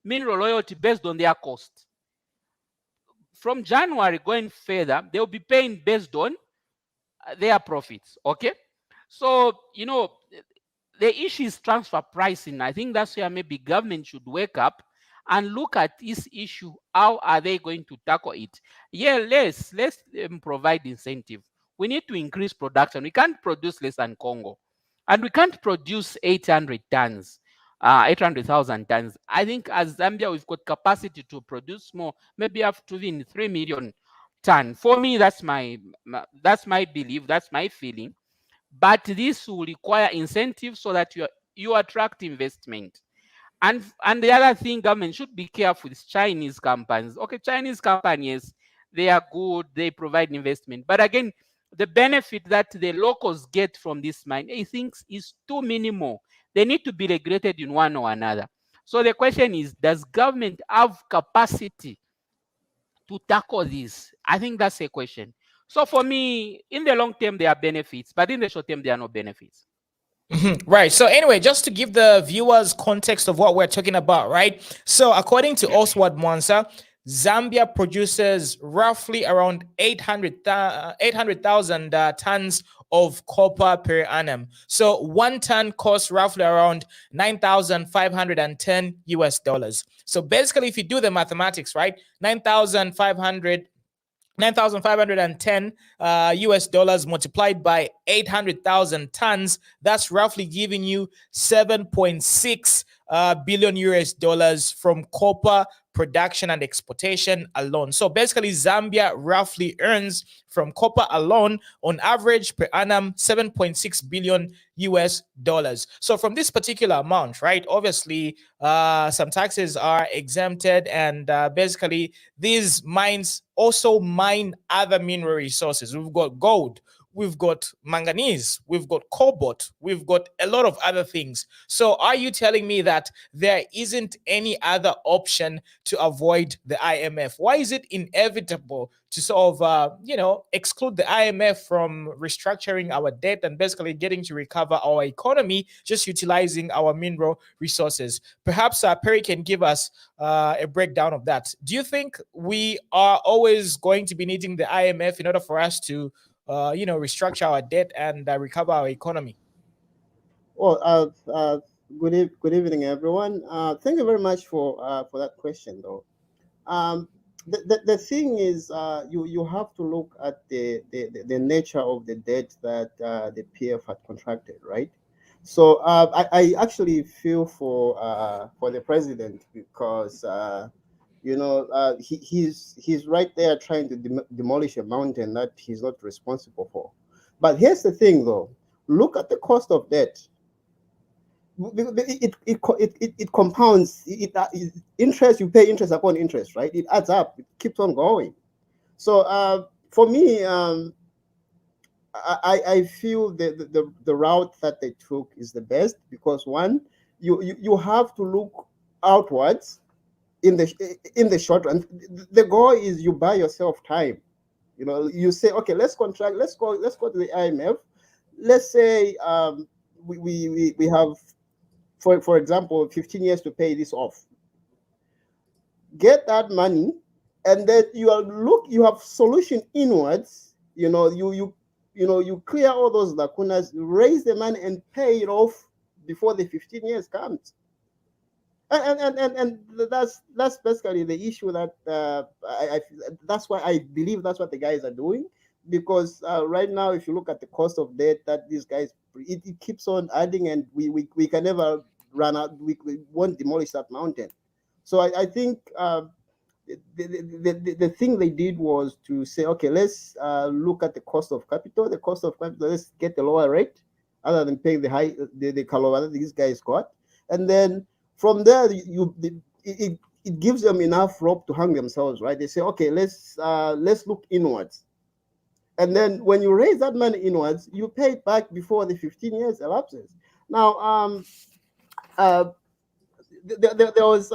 mineral royalty based on their cost. From January going further, they will be paying based on their profits. Okay, so the issue is transfer pricing. I think that's where maybe government should wake up and look at this issue. How are they going to tackle it? Yeah, let's provide incentive. We need to increase production. We can't produce less than Congo, and we can't produce 800 tons 800,000 tons. I think as Zambia, we've got capacity to produce more, maybe up to even 3 million ton. For me, that's my belief, that's my feeling. But this will require incentives so that you attract investment. And the other thing, government should be careful with Chinese companies. Okay, Chinese companies, they are good, they provide investment. But again, the benefit that the locals get from this mine, I think, is too minimal. They need to be regulated in one or another. So the question is, does government have capacity to tackle this? I think that's a question. So for me, in the long term, there are benefits, but in the short term, there are no benefits. Right. So anyway, just to give the viewers context of what we're talking about, right? So according to Oswald Mwansa, Zambia produces roughly around 800,000 tons of copper per annum. So 1 ton costs roughly around 9,510 US dollars. So basically, if you do the mathematics, right, 9,510 US dollars multiplied by 800,000 tons, that's roughly giving you 7.6 billion US dollars from copper production and exportation alone. So basically, Zambia roughly earns from copper alone on average per annum 7.6 billion US dollars. So from this particular amount, right, obviously some taxes are exempted, and basically these mines also mine other mineral resources. We've got gold, we've got manganese, we've got cobalt, we've got a lot of other things. So are you telling me that there isn't any other option to avoid the IMF? Why is it inevitable to sort of, exclude the IMF from restructuring our debt and basically getting to recover our economy, just utilizing our mineral resources? Perhaps Perry can give us a breakdown of that. Do you think we are always going to be needing the IMF in order for us to restructure our debt and recover our economy? Well, good evening, everyone. Thank you very much for that question, though. The thing is, you have to look at the nature of the debt that the PF had contracted, right? So I actually feel for the president, because he's right there trying to demolish a mountain that he's not responsible for. But here's the thing, though. Look at the cost of debt. It compounds. Interest, you pay interest upon interest, right? It adds up. It keeps on going. So for me, I feel the route that they took is the best, because one, you have to look outwards in the short run. The goal is you buy yourself time. You say, okay, let's go to the IMF. Let's say we have, for example, 15 years to pay this off. Get that money, and then you have solution inwards. You clear all those lacunas, raise the money, and pay it off before the 15 years comes. And that's basically the issue that that's why I believe that's what the guys are doing, because right now, if you look at the cost of debt that these guys, it keeps on adding, and we can never run out. We won't demolish that mountain. So I think the thing they did was to say, okay, let's look at the cost of capital. The cost of capital, let's get a lower rate other than paying the color that these guys got, and then from there it gives them enough rope to hang themselves, right? They say, okay, let's look inwards, and then when you raise that money inwards, you pay it back before the 15 years elapses. Now, there was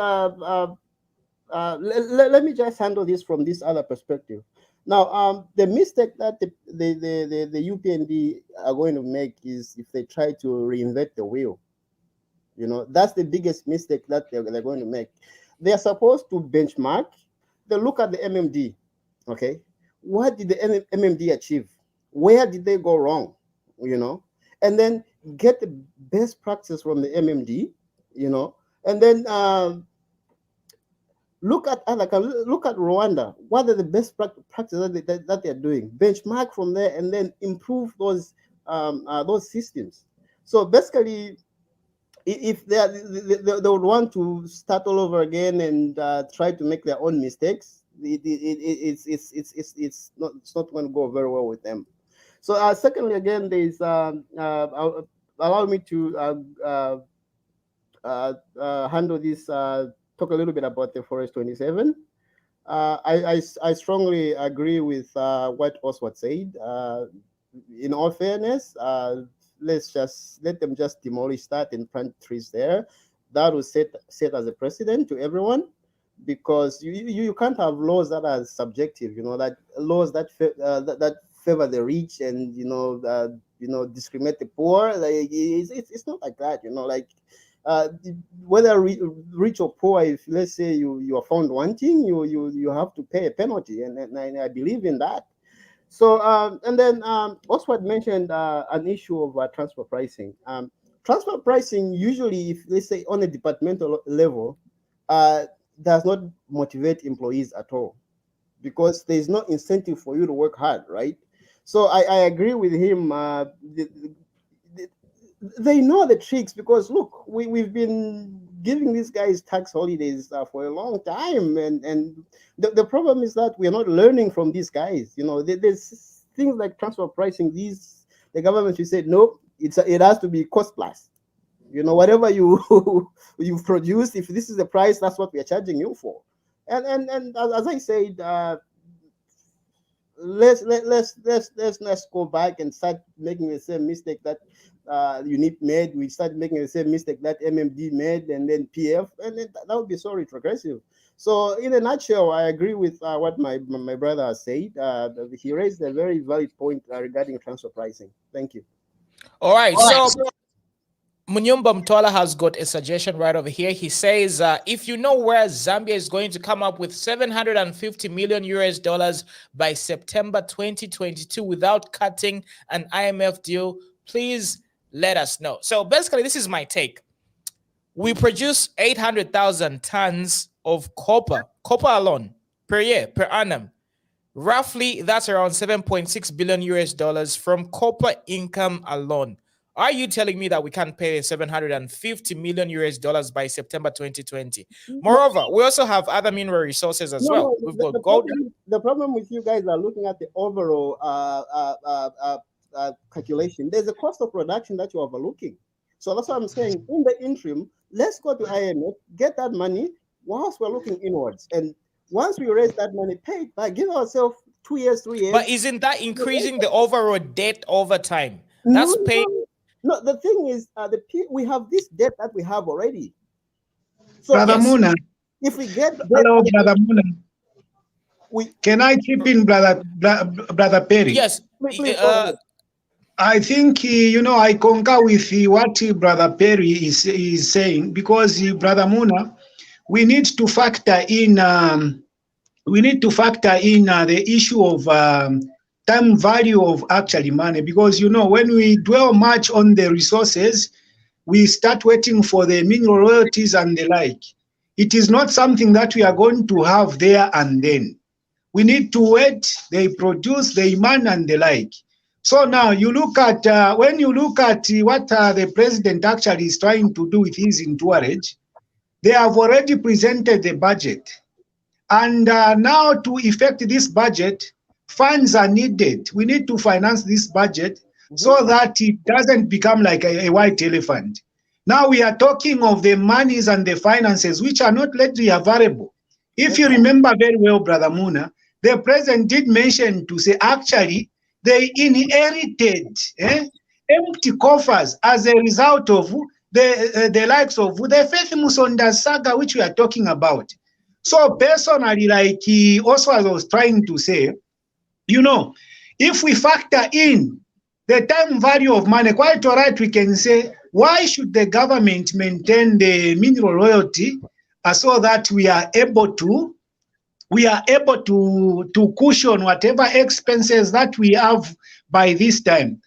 let me just handle this from this other perspective. Now, the mistake that the UPND are going to make is if they try to reinvent the wheel. That's the biggest mistake that they're going to make. They're supposed to benchmark. They look at the MMD. Okay, what did the MMD achieve? Where did they go wrong? And then get the best practice from the MMD. And then look at Rwanda. What are the best practices that they're doing? Benchmark from there, and then improve those systems. So basically, if they would want to start all over again and try to make their own mistakes, it's not going to go very well with them. So secondly, again, there's allow me to handle this. Talk a little bit about the Forest 27. I strongly agree with what Oswald said. In all fairness, let's just let them just demolish that and plant trees there. That will set as a precedent to everyone, because you can't have laws that are subjective. That laws that favor the rich and discriminate the poor. Like it's not like that, like whether rich or poor, if let's say you are found wanting, you have to pay a penalty, and I believe in that. So and then Oswald mentioned an issue of transfer pricing. Transfer pricing usually, if let's say on a departmental level, does not motivate employees at all, because there is no incentive for you to work hard, right? So I agree with him. They know the tricks, because look, we've been giving these guys tax holidays for a long time, and the problem is that we are not learning from these guys. There's things like transfer pricing. The government should say no. It has to be cost plus. Whatever you've produced, if this is the price, that's what we are charging you for. And as I said, let's go back and start making the same mistake that UNIP made. We started making the same mistake that MMD made, and then PF, and then that would be so retrogressive. So in a nutshell, I agree with what my brother has said. He raised a very valid point regarding transfer pricing. Thank you. All right. So Munyumba Mtola has got a suggestion right over here. He says, if you know where Zambia is going to come up with $750 million by September 2022 without cutting an IMF deal, please let us know. So basically, this is my take. We produce 800,000 tons of copper alone per year, per annum. Roughly, that's around $7.6 billion from copper income alone. Are you telling me that we can't pay $750 million by September 2020? Moreover, we also have other mineral resources as well. We've got gold. The problem with you guys are looking at the overall calculation. There's a cost of production that you're overlooking. So that's what I'm saying. In the interim, let's go to IMF, get that money whilst we're looking inwards. And once we raise that money, pay it back, give ourselves 2 years, 3 years. But isn't that increasing the overall debt over time? That's paying. No, the thing is, we have this debt that we have already. So Brother Muna. If we get hello, Brother Muna. Can I chip in, Brother Perry? Yes. I think I concur with what Brother Perry is saying, because Brother Muna, we need to factor in the issue of time value of actually money, because when we dwell much on the resources, we start waiting for the mineral royalties and the like. It is not something that we are going to have there and then. We need to wait, they produce, they demand and the like. So now you look at, when you look at what the president actually is trying to do with his entourage, they have already presented the budget. And now to effect this budget, funds are needed. We need to finance this budget so that it doesn't become like a white elephant. Now we are talking of the monies and the finances which are not readily available. If you remember very well, Brother Muna, the president did mention to say actually they inherited empty coffers as a result of the likes of the Faith Musonda saga which we are talking about. So personally, like he also was trying to say, if we factor in the time value of money, quite all right, we can say, why should the government maintain the mineral royalty so that we are able to cushion whatever expenses that we have by this time?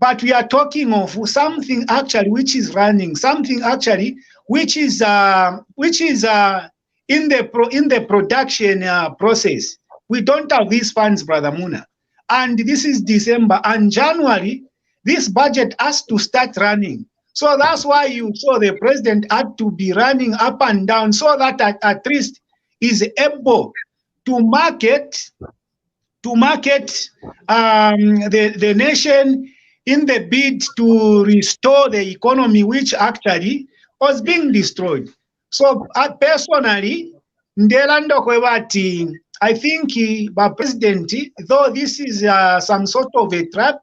But we are talking of something actually which is running, something actually which is in the production process. We don't have these funds, Brother Muna. And this is December, and January, this budget has to start running. So that's why you saw the president had to be running up and down so that at least is able to market the nation in the bid to restore the economy, which actually was being destroyed. So personally, I think the president, though this is some sort of a trap,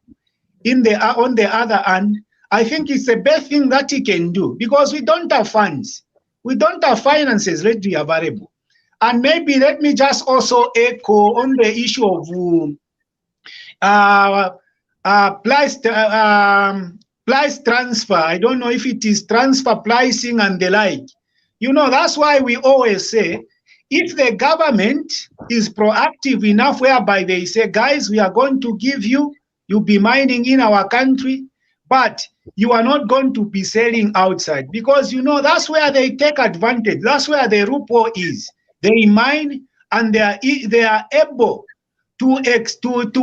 on the other hand, I think it's the best thing that he can do, because we don't have funds. We don't have finances readily available. And maybe let me just also echo on the issue of price transfer. I don't know if it is transfer pricing and the like. You know, that's why we always say, if the government is proactive enough whereby they say, guys, we are going to give you, you'll be mining in our country, but you are not going to be selling outside, because you know that's where they take advantage. That's where the loophole is. They mine and they are able to export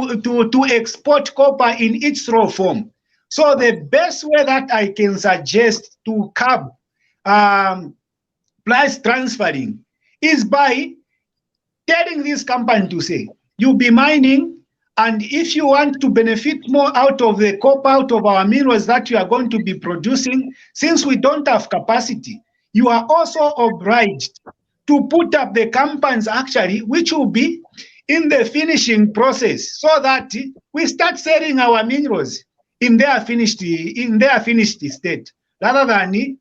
copper in its raw form. So the best way that I can suggest to curb price transferring is by telling this company to say, you'll be mining, and if you want to benefit more out of the copper, out of our minerals that you are going to be producing, since we don't have capacity, you are also obliged to put up the companies actually, which will be in the finishing process, so that we start selling our minerals in their finished state, rather than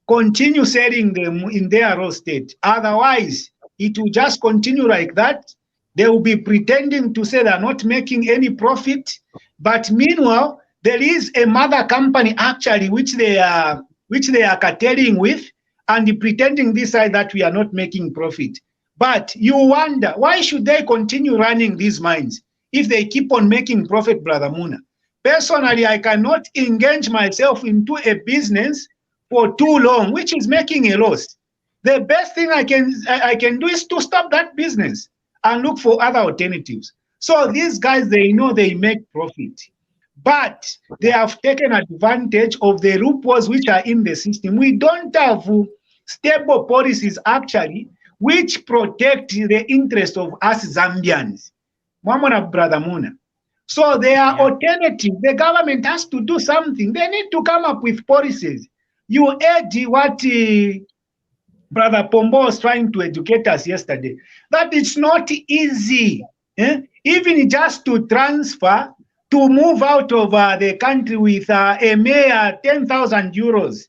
continue selling them in their raw state. Otherwise, it will just continue like that. They will be pretending to say they're not making any profit, but meanwhile, there is a mother company actually which they are cartelling with, and pretending this side that we are not making profit. But you wonder, why should they continue running these mines if they keep on making profit, Brother Muna? Personally, I cannot engage myself into a business for too long, which is making a loss. The best thing I can do is to stop that business and look for other alternatives. So these guys, they know they make profit, but they have taken advantage of the loopholes which are in the system. We don't have stable policies actually which protect the interest of us Zambians. Mwamona Brother Muna. So there are alternatives. The government has to do something. They need to come up with policies. You heard what Brother Pombo was trying to educate us yesterday, that it's not easy, even just to transfer, to move out of the country with a mere 10,000 euros.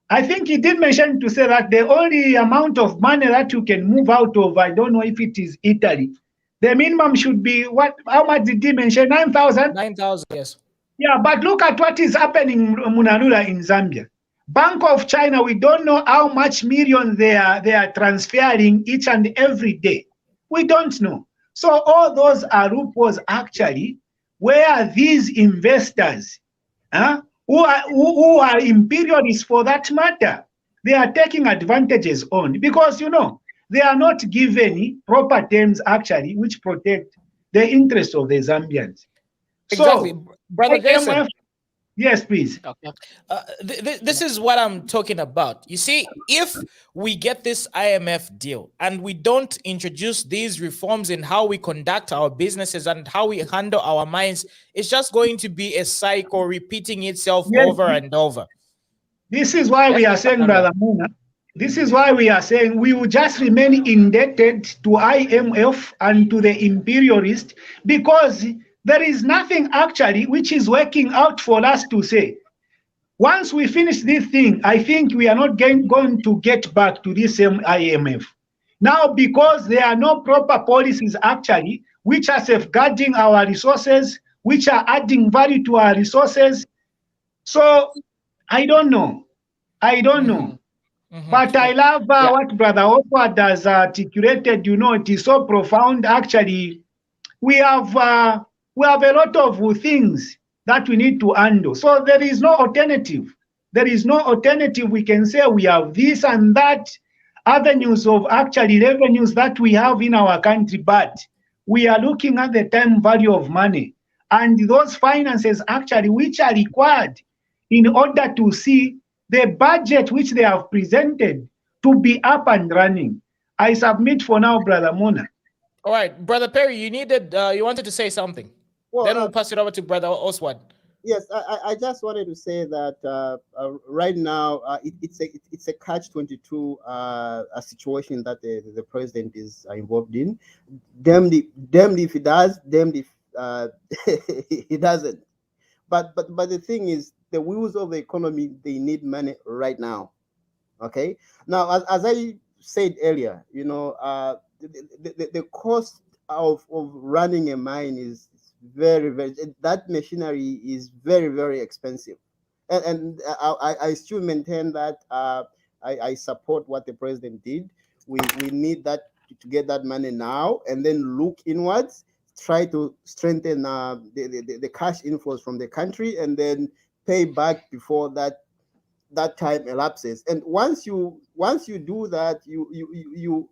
I think he did mention to say that the only amount of money that you can move out of, I don't know if it is Italy, the minimum should be what? How much did he mention? 9,000? 9,000, yes. Yeah, but look at what is happening, Munalula, in Zambia. Bank of China, we don't know how much millions they are transferring each and every day. We don't know. So all those are loopholes actually where these investors, who are imperialists for that matter, they are taking advantages on, because you know they are not given proper terms actually which protect the interests of the Zambians. Exactly, So, Brother Jason. Yes, please. Okay. This is what I'm talking about. You see, if we get this IMF deal and we don't introduce these reforms in how we conduct our businesses and how we handle our mines, it's just going to be a cycle repeating itself over and over. This is why we are saying, Brother Muna, this is why we are saying we will just remain indebted to IMF and to the imperialists, because there is nothing actually which is working out for us to say, once we finish this thing, I think we are not going to get back to this same IMF. Now, because there are no proper policies actually, which are safeguarding our resources, which are adding value to our resources. So, I don't know. But I love what Brother Oswald has articulated. You know, it is so profound. Actually, we have a lot of things that we need to handle. So there is no alternative. There is no alternative. We can say we have this and that avenues of actually revenues that we have in our country, but we are looking at the time value of money and those finances actually which are required in order to see the budget which they have presented to be up and running. I submit for now, Brother Mona. All right, Brother Perry, you wanted to say something. Well, then we'll pass it over to Brother Oswald. Yes, I just wanted to say that right now it's a catch-22 a situation that the president is involved in. Damned if he does, damned if he doesn't. But the thing is, the wheels of the economy, they need money right now. Okay. Now, as I said earlier, you know, the cost of running a mine is very, that machinery is very expensive. And I still maintain that I support what the president did. We need that to get that money now and then look inwards, try to strengthen the cash inflows from the country and then pay back before that time elapses. And once you do that, you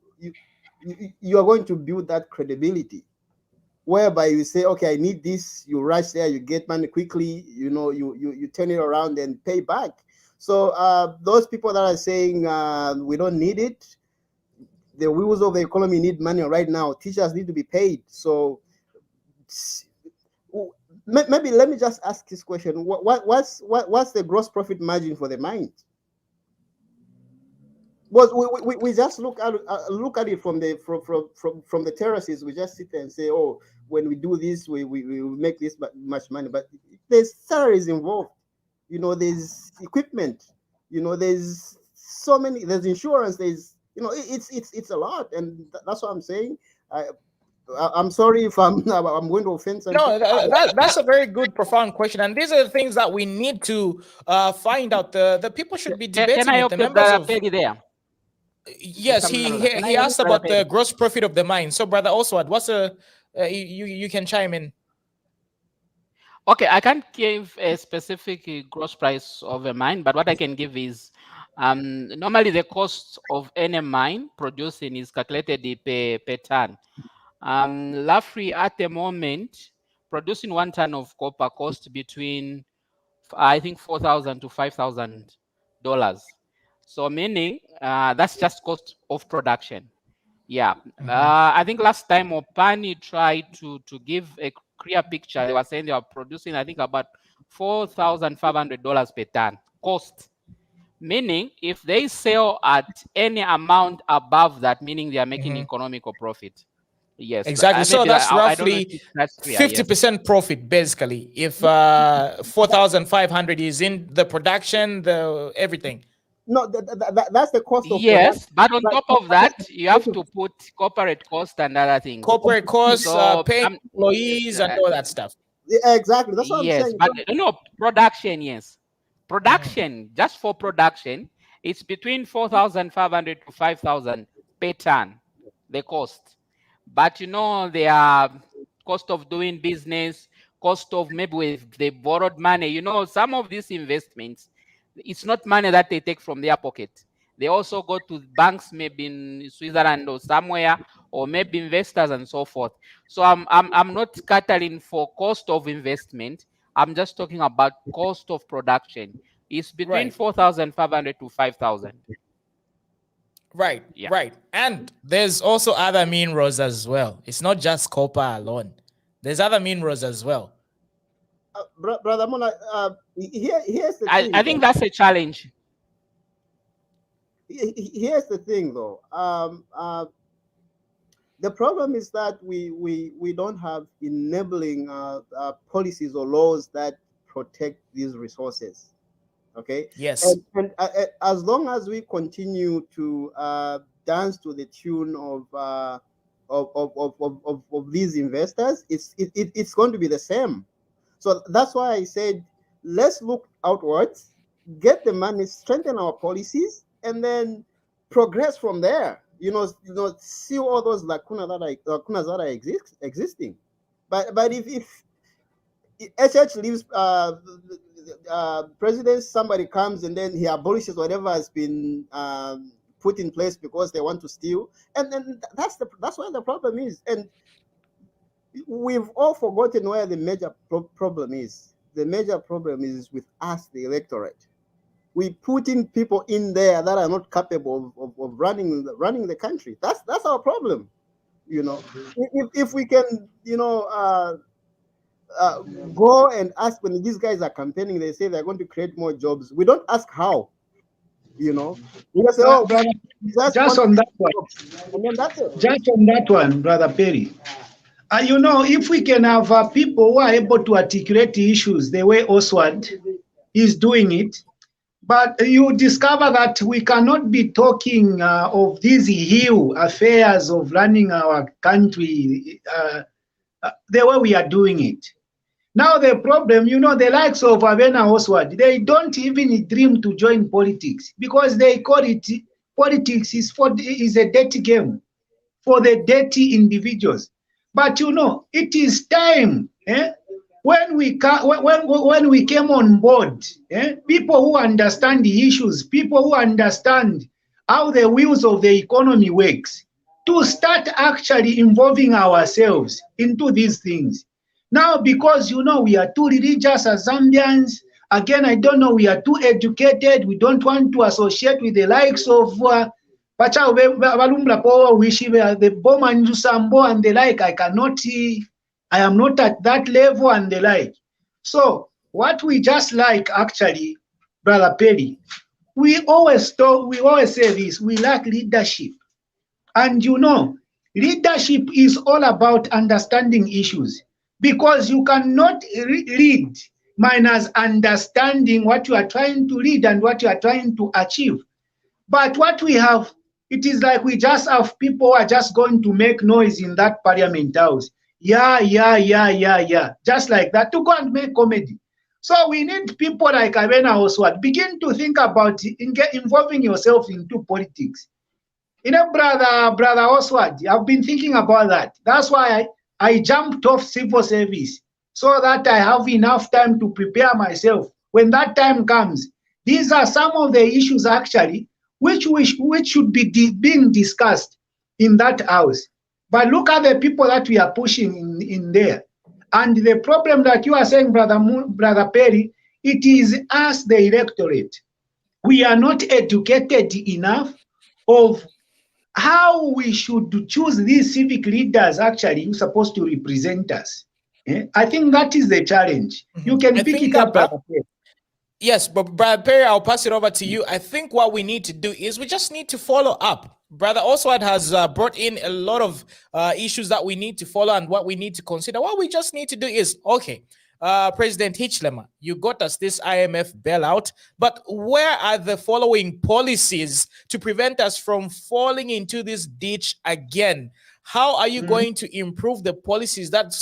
are going to build that credibility, whereby you say, okay, I need this, you rush there, you get money quickly, you turn it around and pay back. So those people that are saying we don't need it, the wheels of the economy need money right now. Teachers need to be paid. So maybe let me just ask this question: what's the gross profit margin for the mines? But we just look at it from the terraces. We just sit there and say, oh, when we do this, we make this much money. But there's salaries involved. There's equipment. There's so many. There's insurance. There's it's a lot, and that's what I'm saying. I'm sorry if I'm going to offend some No, people. that's a very good, profound question, and these are the things that we need to find out. The people should be debating. Can I it. The update members of Peggy there? yes, he asked about the gross profit of the mine. So, brother Oswald, what's you can chime in. Okay, I can't give a specific gross price of a mine, but what I can give is normally the cost of any mine producing is calculated per ton. Lafri at the moment, producing 1 ton of copper costs between, I think, $4,000 to $5,000. So meaning that's just cost of production. Yeah. I think last time Opani tried to give a clear picture. They were saying they were producing, I think, about $4,500 per ton cost. Meaning, if they sell at any amount above that, meaning they are making economical profit. Yes, exactly. So that's roughly 50% profit, basically. If 4,500 is in the production, the everything. No, that's the cost of yes, production. but on top of that, you have to put corporate cost and other things. Corporate costs, so, paying employees and all that stuff. Yeah, exactly. That's what I'm saying. But no, production, yes. Production, just for production, it's between 4,500 to 5,000 per ton, the cost. But there are cost of doing business, cost of maybe with the borrowed money. Some of these investments, it's not money that they take from their pocket. They also go to banks, maybe in Switzerland or somewhere, or maybe investors and so forth. So I'm not catering for cost of investment. I'm just talking about cost of production. It's between 4,500 to 5,000. Right, right. And there's also other minerals as well. It's not just copper alone. There's other minerals as well. Brother Mona, here's the thing. I think that's a challenge. Here's the thing, though. The problem is that we don't have enabling policies or laws that protect these resources. Okay. Yes. And as long as we continue to dance to the tune of these investors, it's going to be the same. So that's why I said, let's look outwards, get the money, strengthen our policies, and then progress from there. See all those lacunas that are existing. But if HH leaves president, somebody comes and then he abolishes whatever has been put in place because they want to steal, and then that's where the problem is. And we've all forgotten where the major problem is. The major problem is with us, the electorate. We putting people in there that are not capable of running the country. That's our problem. If we can, go and ask when these guys are campaigning, they say they're going to create more jobs. We don't ask how. We just say, oh, brother, just on that one. And then that's it. Just on that one, Brother Perry. If we can have people who are able to articulate the issues the way Oswald is doing it, but you discover that we cannot be talking of these affairs of running our country the way we are doing it. Now the problem, you know, the likes of Avena Oswald, they don't even dream to join politics because they call it politics is a dirty game for the dirty individuals. But you know, it is time. When we came on board, people who understand the issues, people who understand how the wheels of the economy works, to start actually involving ourselves into these things. Now, because you know we are too religious as Zambians, again, I don't know, we are too educated, we don't want to associate with the likes of the Boma Njusambo and the like. I am not at that level and the like. So what we just like actually, Brother Perry, we always say this, we lack leadership. And you know, leadership is all about understanding issues, because you cannot lead minus understanding what you are trying to lead and what you are trying to achieve. But what we have, it is like we just have people who are just going to make noise in that parliament house. Yeah, just like that, to go and make comedy. So we need people like Avena Oswald. Begin to think about involving yourself into politics. You know, brother Oswald, I've been thinking about that. That's why I jumped off civil service, so that I have enough time to prepare myself. When that time comes, these are some of the issues actually which should be being discussed in that house. But look at the people that we are pushing in there. And the problem that you are saying, Brother Perry, it is us, the electorate. We are not educated enough of how we should choose these civic leaders actually who are supposed to represent us. I think that is the challenge. You can pick it up, Brother Perry. Yes, but Brother Perry, I'll pass it over to you. I think what we need to do is we just need to follow up. Brother Oswald has brought in a lot of issues that we need to follow and what we need to consider. What we just need to do is, okay, President Hichilema, you got us this IMF bailout, but where are the following policies to prevent us from falling into this ditch again? How are you going to improve the policies that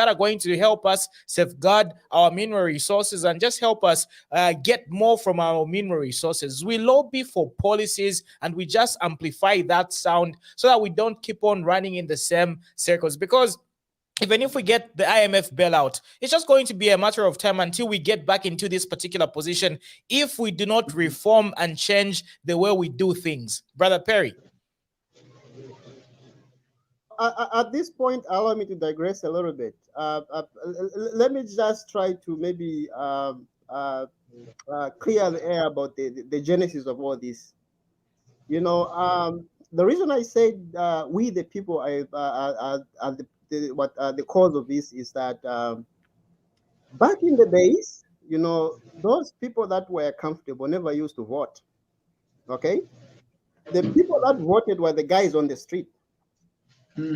are going to help us safeguard our mineral resources and just help us get more from our mineral resources? We lobby for policies and we just amplify that sound so that we don't keep on running in the same circles, because even if we get the IMF bailout, it's just going to be a matter of time until we get back into this particular position if we do not reform and change the way we do things. Brother Perry. At this point, allow me to digress a little bit. Let me just try to maybe clear the air about the genesis of all this. You know, the reason I said we, the people, are the cause of this is that back in the days, you know, those people that were comfortable never used to vote. Okay, the people that voted were the guys on the street.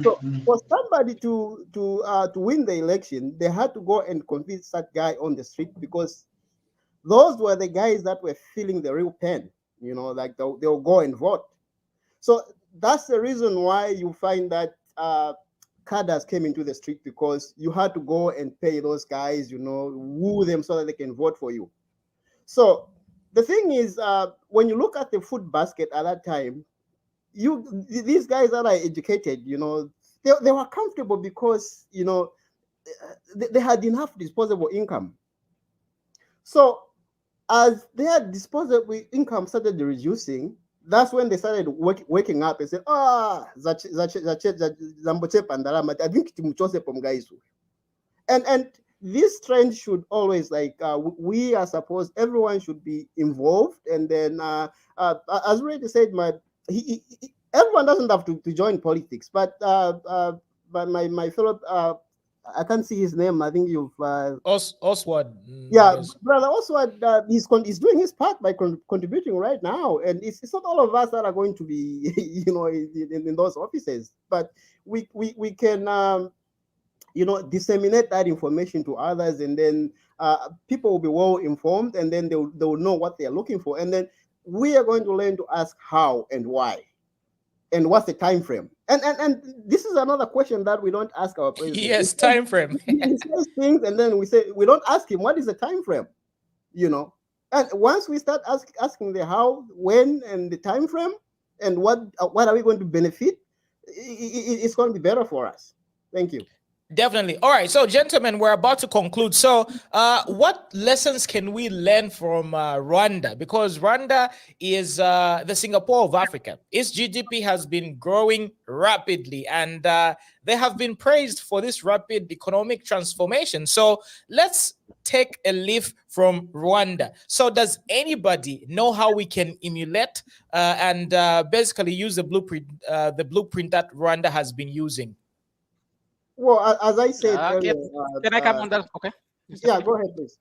So for somebody to win the election, they had to go and convince that guy on the street, because those were the guys that were feeling the real pain. You know, like they'll go and vote. So that's the reason why you find that Cadres came into the street, because you had to go and pay those guys, you know, woo them so that they can vote for you. So the thing is, when you look at the food basket at that time, these guys that are educated, you know, they were comfortable because, you know, they had enough disposable income. So as their disposable income started reducing, that's when they started waking up and say, and this trend should always, like, we are supposed, everyone should be involved. And then as already said, everyone doesn't have to join politics, but my fellow, I can't see his name. I think you've Oswald. Yeah, Yes. Brother Oswald, he's doing his part by contributing right now, and it's not all of us that are going to be, you know, in those offices, but we can you know, disseminate that information to others, and then people will be well informed, and then they will know what they are looking for, and then we are going to learn to ask how and why. and what's the time frame? And this is another question that we don't ask our president. Yes, time frame. He says things, and then we don't ask him what is the time frame, you know. And once we start asking the how, when, and the time frame, and what are we going to benefit, it's going to be better for us. Thank you. Definitely. All right. So, gentlemen, we're about to conclude. So, what lessons can we learn from Rwanda? Because Rwanda is the Singapore of Africa. Its GDP has been growing rapidly, and they have been praised for this rapid economic transformation. So, let's take a leaf from Rwanda. So, does anybody know how we can emulate and basically use the blueprint that Rwanda has been using? Well, as I said earlier, can I come on that? Okay. Yeah, go ahead, please.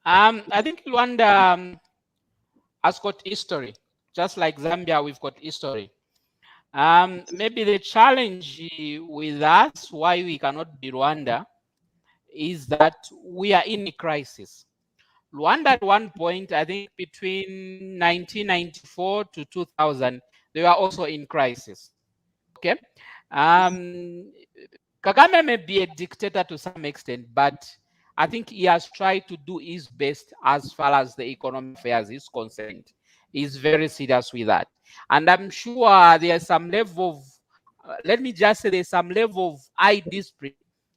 I think Rwanda has got history, just like Zambia. We've got history. Maybe the challenge with us, why we cannot be Rwanda, is that we are in a crisis. Rwanda at one point, I think between 1994 to 2000, they were also in crisis. Okay. Kagame may be a dictator to some extent, but I think he has tried to do his best as far as the economic affairs is concerned. He's very serious with that. And I'm sure there's some level of, let me just say there's some level of high discipline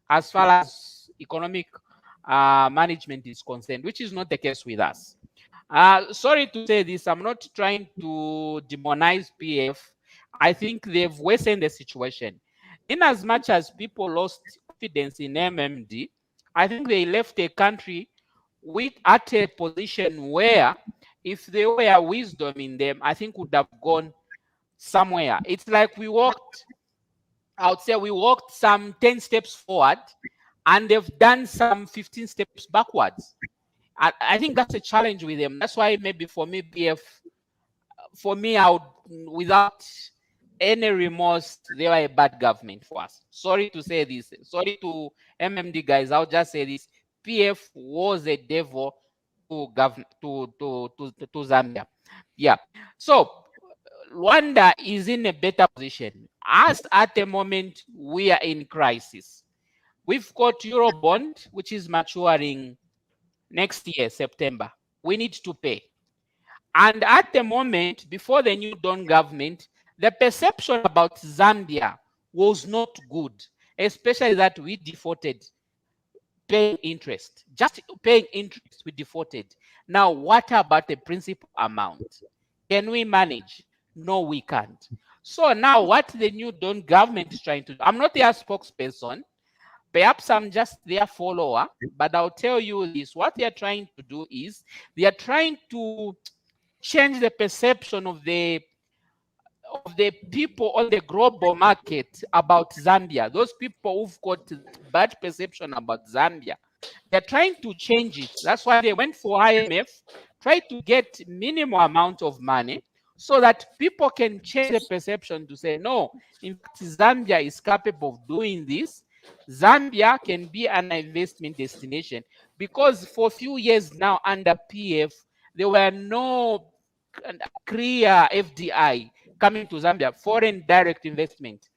as far as economic management is concerned, which is not the case with us. Sorry to say this, I'm not trying to demonize PF. I think they've worsened the situation. In as much as people lost confidence in MMD, I think they left a country at a position where if there were wisdom in them, I think would have gone somewhere. It's like we walked some 10 steps forward and they've done some 15 steps backwards. I think that's a challenge with them. That's why maybe for me, PF, I would, without any remorse, they were a bad government for us. Sorry to say this. Sorry to MMD guys. I'll just say this. PF was a devil to Zambia. Yeah. So Rwanda is in a better position. As at the moment, we are in crisis. We've got Eurobond, which is maturing next year, September. We need to pay. And at the moment, before the new Dawn government, the perception about Zambia was not good, especially that we defaulted paying interest. Just paying interest, we defaulted. Now, what about the principal amount? Can we manage? No, we can't. So now what the new Dawn government is trying to do, I'm not their spokesperson, perhaps I'm just their follower, but I'll tell you this, what they are trying to do is, they are trying to change the perception of the people on the global market about Zambia. Those people who've got bad perception about Zambia, they're trying to change it. That's why they went for IMF, tried to get minimum amount of money so that people can change the perception to say, no, in fact, Zambia is capable of doing this. Zambia can be an investment destination, because for a few years now under PF, there were no clear FDI coming to Zambia, foreign direct investment,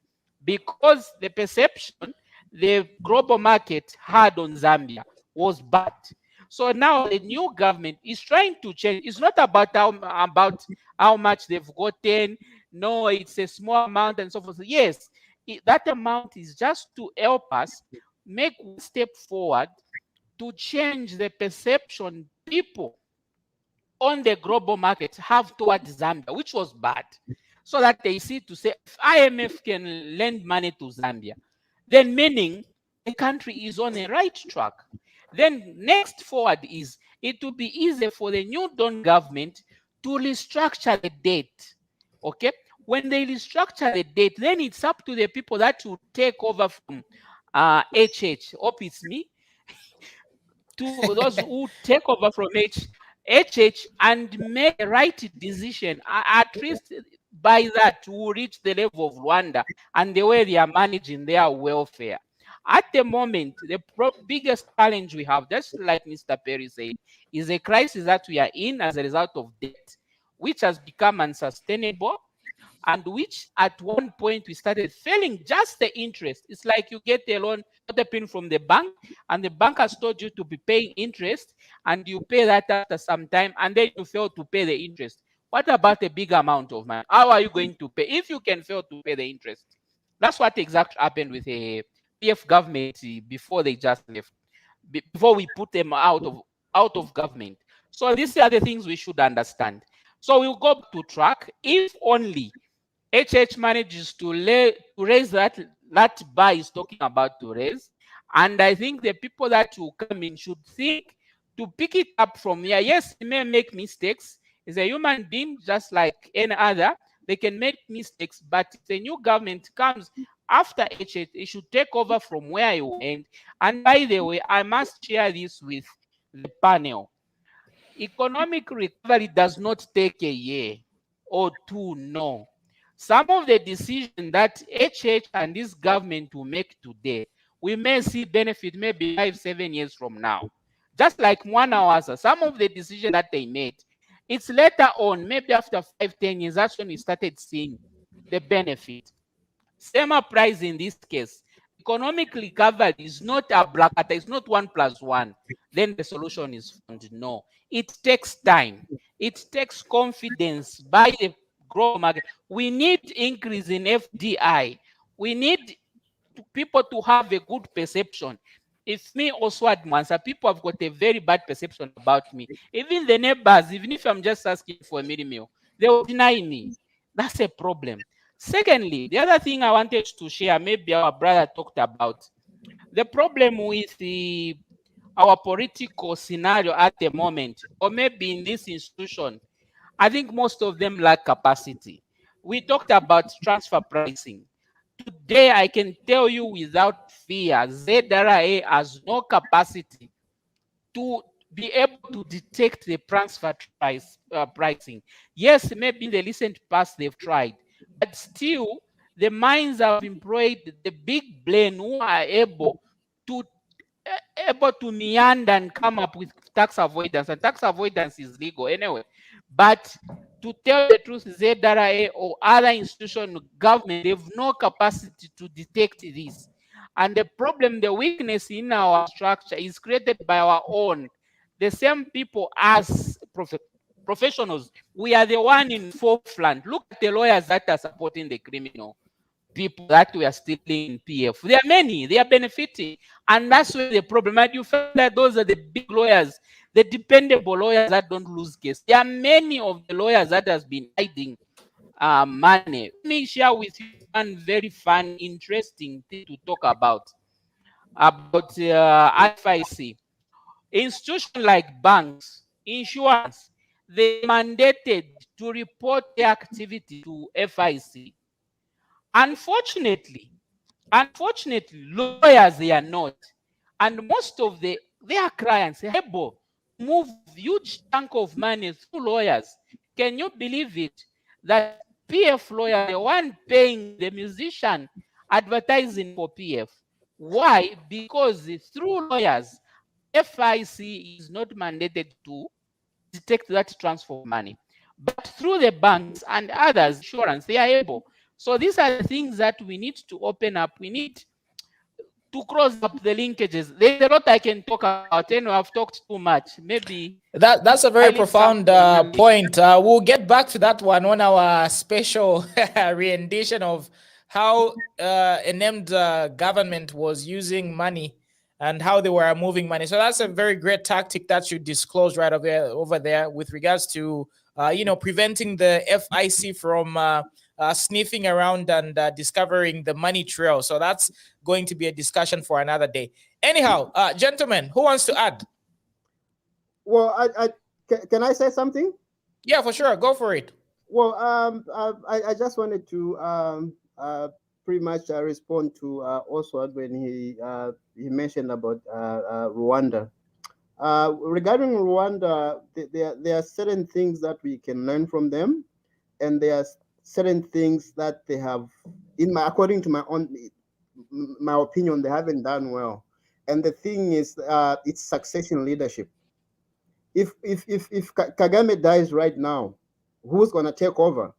because the perception the global market had on Zambia was bad. So now the new government is trying to change. It's not about how much they've gotten. No, it's a small amount and so forth. Yes, that amount is just to help us make one step forward to change the perception people on the global market have towards Zambia, which was bad, so that they see to say, if IMF can lend money to Zambia, then meaning the country is on a right track. Then next forward is, it will be easier for the new Dawn government to restructure the debt. Okay? When they restructure the debt, then it's up to the people that will take over from HH, hope it's me, to those who take over from HH and make a right decision. At least by that, we'll reach the level of Rwanda and the way they are managing their welfare. At the moment, the biggest challenge we have, just like Mr. Perry said, is a crisis that we are in as a result of debt, which has become unsustainable. and which at one point we started failing just the interest. It's like you get a loan, got a pin from the bank, and the bank has told you to be paying interest, and you pay that after some time, and then you fail to pay the interest. What about a big amount of money? How are you going to pay if you can fail to pay the interest? That's what exactly happened with a PF government before they just left, before we put them out of government. So these are the things we should understand. So we'll go to track. If only HH manages to raise that bar is talking about to raise, and I think the people that will come in should think to pick it up from here. Yes, he may make mistakes. He's a human being just like any other. They can make mistakes, but if the new government comes after HH, it should take over from where you end. And by the way, I must share this with the panel. Economic recovery does not take a year or two, no. Some of the decisions that HH and this government will make today, we may see benefit maybe 5-7 years from now. Just like Mwanawasa, some of the decisions that they made, it's later on, maybe after 5-10 years, that's when we started seeing the benefit. Same applies in this case. Economic recovery is not a bracket, it's not 1+1. Then the solution is found. No, it takes time. It takes confidence by the global market. We need increase in FDI. We need people to have a good perception. If me also at Mansa, people have got a very bad perception about me. Even the neighbors, even if I'm just asking for a meal, they will deny me. That's a problem. Secondly, the other thing I wanted to share, maybe our brother talked about, the problem with our political scenario at the moment, or maybe in this institution, I think most of them lack capacity. We talked about transfer pricing. Today, I can tell you without fear, ZRA has no capacity to be able to detect the transfer pricing. Yes, maybe in the recent past they've tried, but still the minds have employed the big brain who are able to meander and come up with tax avoidance, and tax avoidance is legal anyway. But to tell the truth, ZRA or other institution, government, they have no capacity to detect this. And the problem, the weakness in our structure is created by our own. The same people as professionals, we are the one in forefront. Look at the lawyers that are supporting the criminal people that we are stealing in PF. There are many, they are benefiting. And that's where the problem. And you find that those are the big lawyers, the dependable lawyers that don't lose case. There are many of the lawyers that has been hiding money. Let me share with you one very fun, interesting thing to talk about FIC. Institutions like banks, insurance, they mandated to report their activity to FIC. Unfortunately, lawyers, they are not. And most of their clients are able to move huge chunk of money through lawyers. Can you believe it? That PF lawyer, the one paying the musician advertising for PF. Why? Because through lawyers, FIC is not mandated to detect that transfer of money. But through the banks and others, insurance, they are able. So these are the things that we need to open up. We need to cross up the linkages. There's a lot I can talk about. Anyway, I've talked too much. Maybe that's a very profound point. We'll get back to that one on our special rendition of how a named government was using money and how they were moving money. So that's a very great tactic that you disclose right over there with regards to preventing the FIC from sniffing around and discovering the money trail. So that's going to be a discussion for another day. Anyhow, gentlemen, who wants to add? Well, can I say something? Yeah, for sure. Go for it. Well, I just wanted to pretty much respond to Oswald when he mentioned about Rwanda. Regarding Rwanda, there are certain things that we can learn from them, and there are certain things that they have, according to my opinion, they haven't done well. And the thing is, it's succession leadership. If Kagame dies right now, who's gonna take over?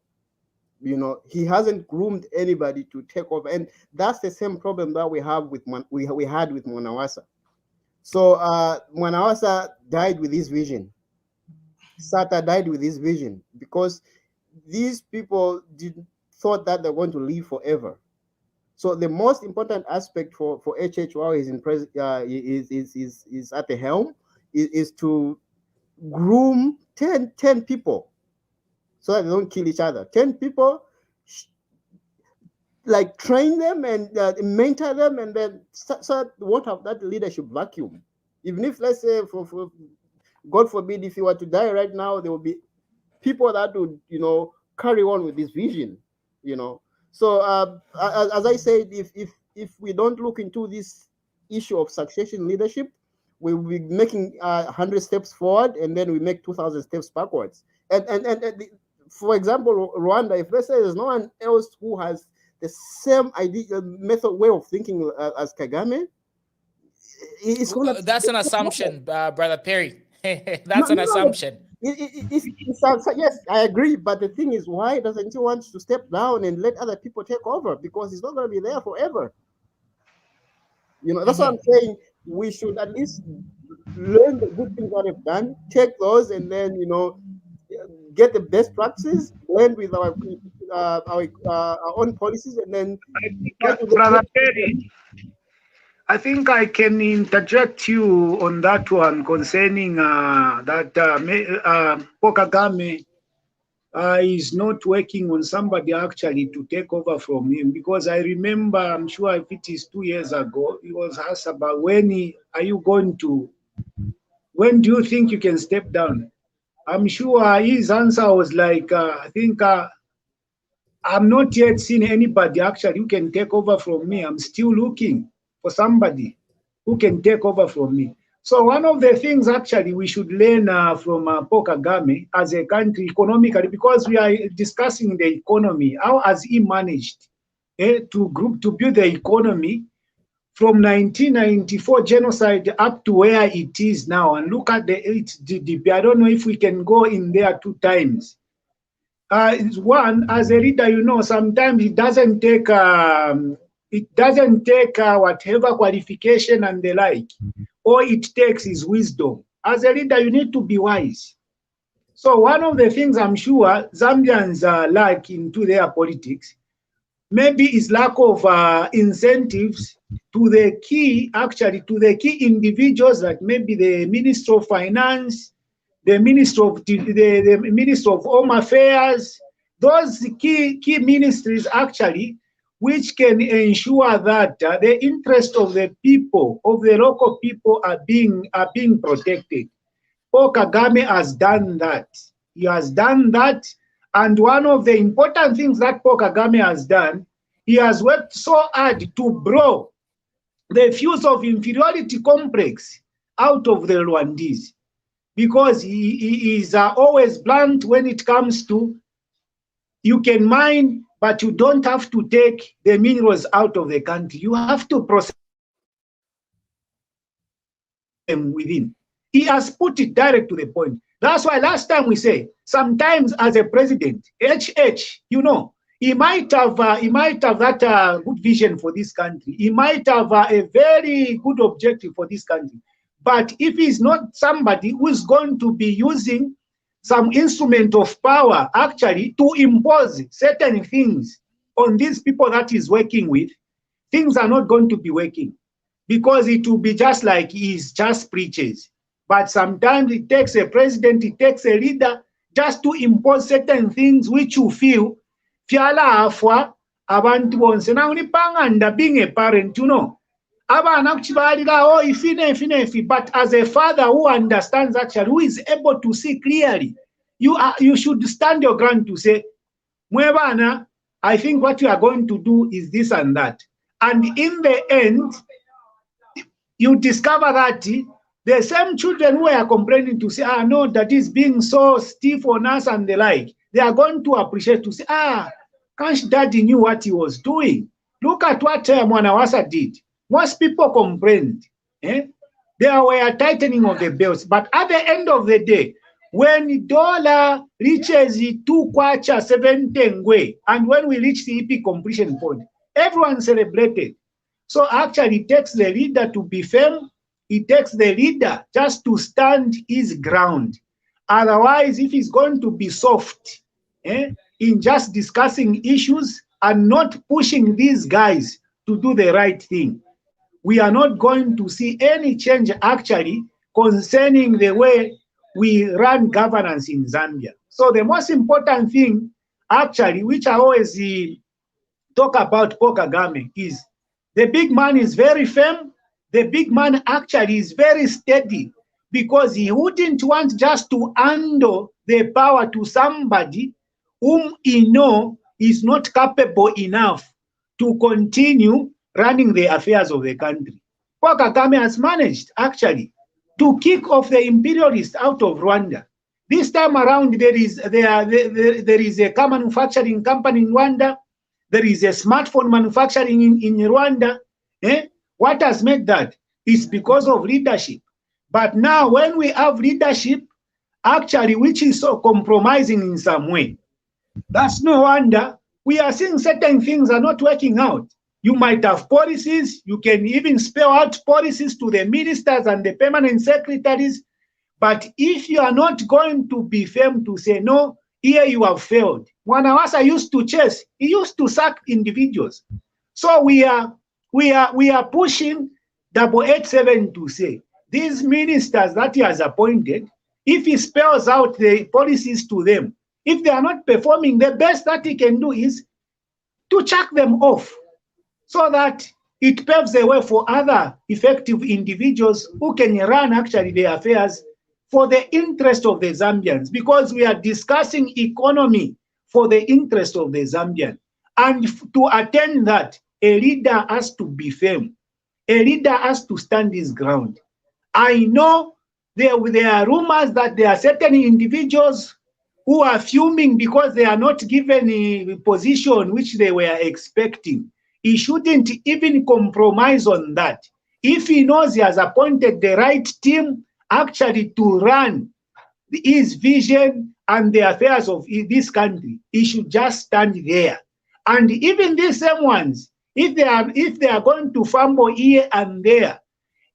You know, he hasn't groomed anybody to take over, and that's the same problem that we have with we had with Mwanawasa. So Mwanawasa died with his vision. Sata died with his vision because these people thought that they're going to live forever. So the most important aspect for HH while he's in is at the helm is to groom 10 people so that they don't kill each other. 10 people, like train them and mentor them, and then so won't have that leadership vacuum. Even if, let's say, for God forbid, if you were to die right now, there will be people that would, you know, carry on with this vision, you know. So as I said, if we don't look into this issue of succession leadership, we'll be making 100 steps forward, and then we make 2,000 steps backwards. And for example, Rwanda, if let's say there's no one else who has the same idea, method, way of thinking as Kagame, it's gonna. That's an assumption, Brother Perry. That's an assumption. Yes, I agree. But the thing is, why doesn't he want to step down and let other people take over? Because he's not going to be there forever. You know, that's what I'm saying. We should at least learn the good things that they've done, take those, and then, you know, get the best practices, blend with our own policies, and then. Brother Perry, I think I can interject you on that one concerning that Paul Kagame is not working on somebody actually to take over from him, because I remember, I'm sure if it is 2 years ago, he was asked about when do you think you can step down? I'm sure his answer was like, I think I'm not yet seen anybody actually who can take over from me. I'm still looking for somebody who can take over from me. So one of the things actually we should learn from Paul Kagame as a country economically, because we are discussing the economy, how has he managed to build the economy from 1994 genocide up to where it is now, and look at the GDP. I don't know if we can go in there 2 times. One, as a leader, you know, sometimes it doesn't take whatever qualification and the like. All it takes is wisdom. As a leader, you need to be wise. So one of the things I'm sure Zambians lack into their politics, maybe is lack of incentives to the key individuals, like maybe the Minister of Finance, the Minister of the Minister of Home Affairs, those key ministries actually, which can ensure that the interest of the people, of the local people, are being protected. Paul Kagame has done that. He has done that, and one of the important things that Paul Kagame has done, he has worked so hard to blow the fuse of inferiority complex out of the Rwandese, because he is always blunt when it comes to, you can mine, but you don't have to take the minerals out of the country. You have to process them within. He has put it direct to the point. That's why last time we say, sometimes as a president, you know, he might have that good vision for this country. He might have a very good objective for this country. But if he's not somebody who is going to be using some instrument of power actually to impose certain things on these people that he's working with, things are not going to be working, because it will be just like he's just preaches. But sometimes it takes a president, it takes a leader just to impose certain things which you feel fiala afwa abantu bonse. Now and being a parent, you know, but as a father who understands actually, who is able to see clearly, you should stand your ground to say, Mwebana, I think what you are going to do is this and that. And in the end, you discover that the same children who are complaining to say, no, that is being so stiff on us and the like, they are going to appreciate to say, Kansh Daddy knew what he was doing. Look at what Mwanawasa did. Most people complained. There were tightening of the belts. But at the end of the day, when dollar reaches 2 kwacha 7 tengwe, and when we reach the EP completion point, everyone celebrated. So actually it takes the leader to be firm. It takes the leader just to stand his ground. Otherwise, if he's going to be soft in just discussing issues and not pushing these guys to do the right thing, we are not going to see any change actually concerning the way we run governance in Zambia. So the most important thing actually, which I always talk about Paul Kagame, is the big man is very firm. The big man actually is very steady, because he wouldn't want just to handle the power to somebody whom he know is not capable enough to continue running the affairs of the country. Paul Kagame has managed actually to kick off the imperialists out of Rwanda. This time around, there is a car manufacturing company in Rwanda. There is a smartphone manufacturing in Rwanda. What has made that? It's because of leadership. But now when we have leadership, actually, which is so compromising in some way, that's no wonder we are seeing certain things are not working out. You might have policies, you can even spell out policies to the ministers and the permanent secretaries, but if you are not going to be firm to say, no, here you have failed. Wanawasa used to chase, he used to sack individuals. So we are pushing 887 to say, these ministers that he has appointed, if he spells out the policies to them, if they are not performing, the best that he can do is to chuck them off, so that it paves the way for other effective individuals who can run actually their affairs for the interest of the Zambians, because we are discussing economy for the interest of the Zambian. And to attain that, a leader has to be firm. A leader has to stand his ground. I know there are rumors that there are certain individuals who are fuming because they are not given a position which they were expecting. He shouldn't even compromise on that. If he knows he has appointed the right team actually to run his vision and the affairs of this country, he should just stand there. And even these same ones, if they are going to fumble here and there,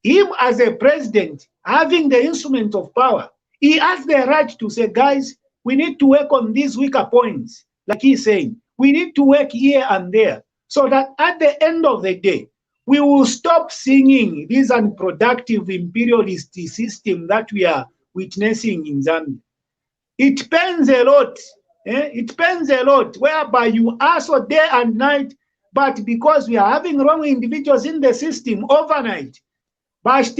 him as a president, having the instrument of power, he has the right to say, guys, we need to work on these weaker points. Like he's saying, we need to work here and there, so that at the end of the day, we will stop singing this unproductive imperialist system that we are witnessing in Zambia. It pains a lot. It pains a lot, whereby you hustle day and night, but because we are having wrong individuals in the system overnight. Thank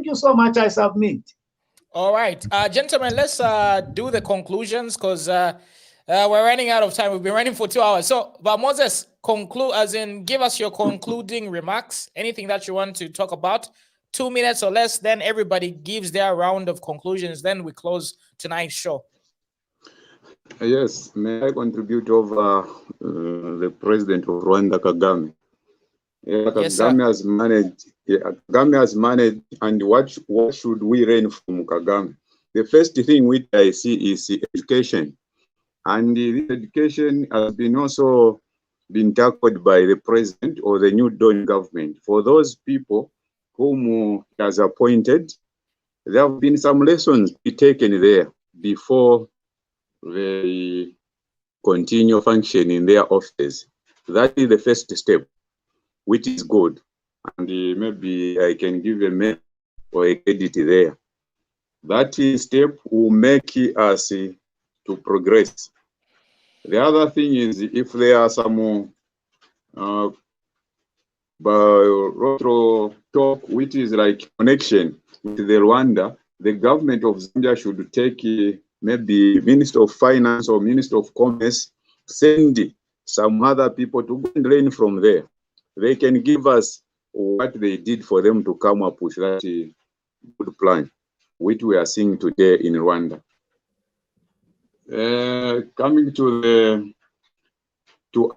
you so much. I submit. All right, gentlemen, let's do the conclusions, because we're running out of time. We've been running for 2 hours. So, but Moses, conclude, as in give us your concluding remarks, anything that you want to talk about. 2 minutes or less, then everybody gives their round of conclusions. Then we close tonight's show. Yes, may I contribute over the president of Rwanda, Kagame? Yes, Kagame has managed. Kagame has managed, and what should we learn from Kagame? The first thing which I see is education, and this education has also been tackled by the president or the new Dawn government. For those people whom he has appointed, there have been some lessons to be taken there before they continue functioning in their offices. That is the first step, which is good. And maybe I can give a mail or a credit there. That step will make us to progress. The other thing is, if there are some bilateral talk, which is like connection with the Rwanda, the government of Zambia should take maybe Minister of Finance or Minister of Commerce, send some other people to go and learn from there. They can give us what they did for them to come up with that good plan, which we are seeing today in Rwanda. Coming to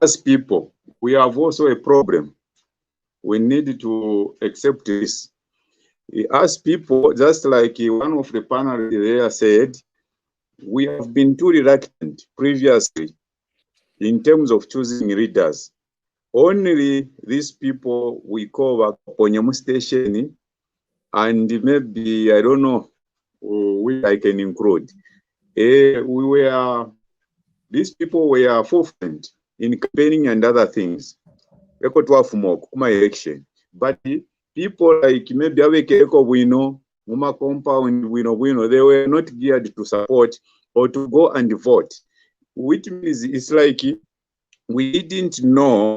us people, we have also a problem. We need to accept this. As people, just like one of the panel there said, we have been too reluctant previously in terms of choosing leaders. Only these people we call Ponyemu Station, and maybe, I don't know, which I can include. These people were forefront in campaigning and other things. My election. But people like maybe Avekeko Wino, Muma Compound, Wino, they were not geared to support or to go and vote. Which means it's like we didn't know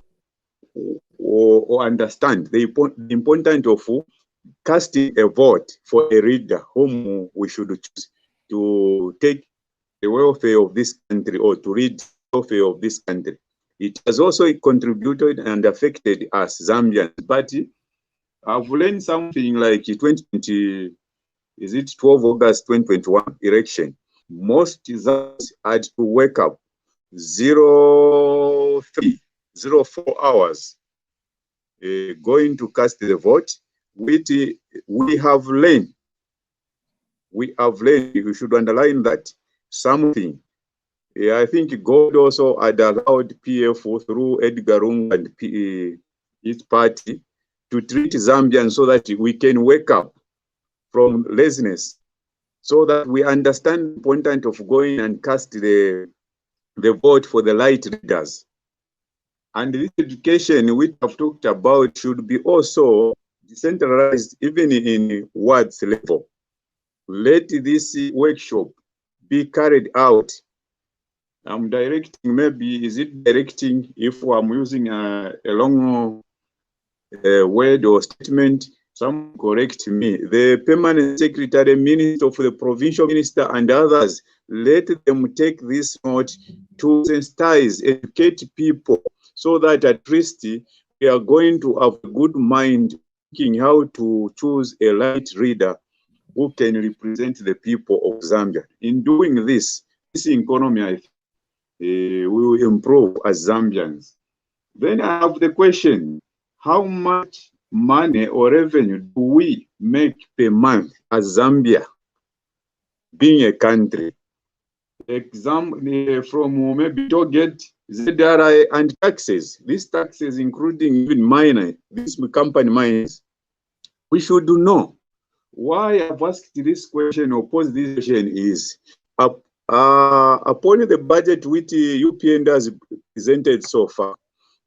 or understand the importance of casting a vote for a leader whom we should choose to take the welfare of this country or to lead the welfare of this country. It has also contributed and affected us Zambians. But I've learned something like 2020, is it 12 August 2021 election? Most Zambians had to wake up 04 hours going to cast the vote. We have learned, you should underline that, something. I think God also had allowed PF through Edgar Lungu and his party to treat Zambians so that we can wake up from laziness, so that we understand the importance of going and cast the vote for the right leaders. And this education which I've talked about should be also decentralized even in wards level. Let this workshop be carried out. I'm directing, maybe, is it directing if I'm using a long word or statement? Some correct me. The permanent secretary, minister of the provincial minister and others, let them take this note to sensitize, educate people, so that at least we are going to have a good mind thinking how to choose a right leader who can represent the people of Zambia. In doing this economy, I think, we will improve as Zambians. Then I have the question, how much money or revenue do we make per month as Zambia, being a country? Example from maybe target ZRI and taxes. These taxes, including even minor, these company mines, we should know. Why I've asked this question or posed this question is, upon the budget which UPND has presented so far,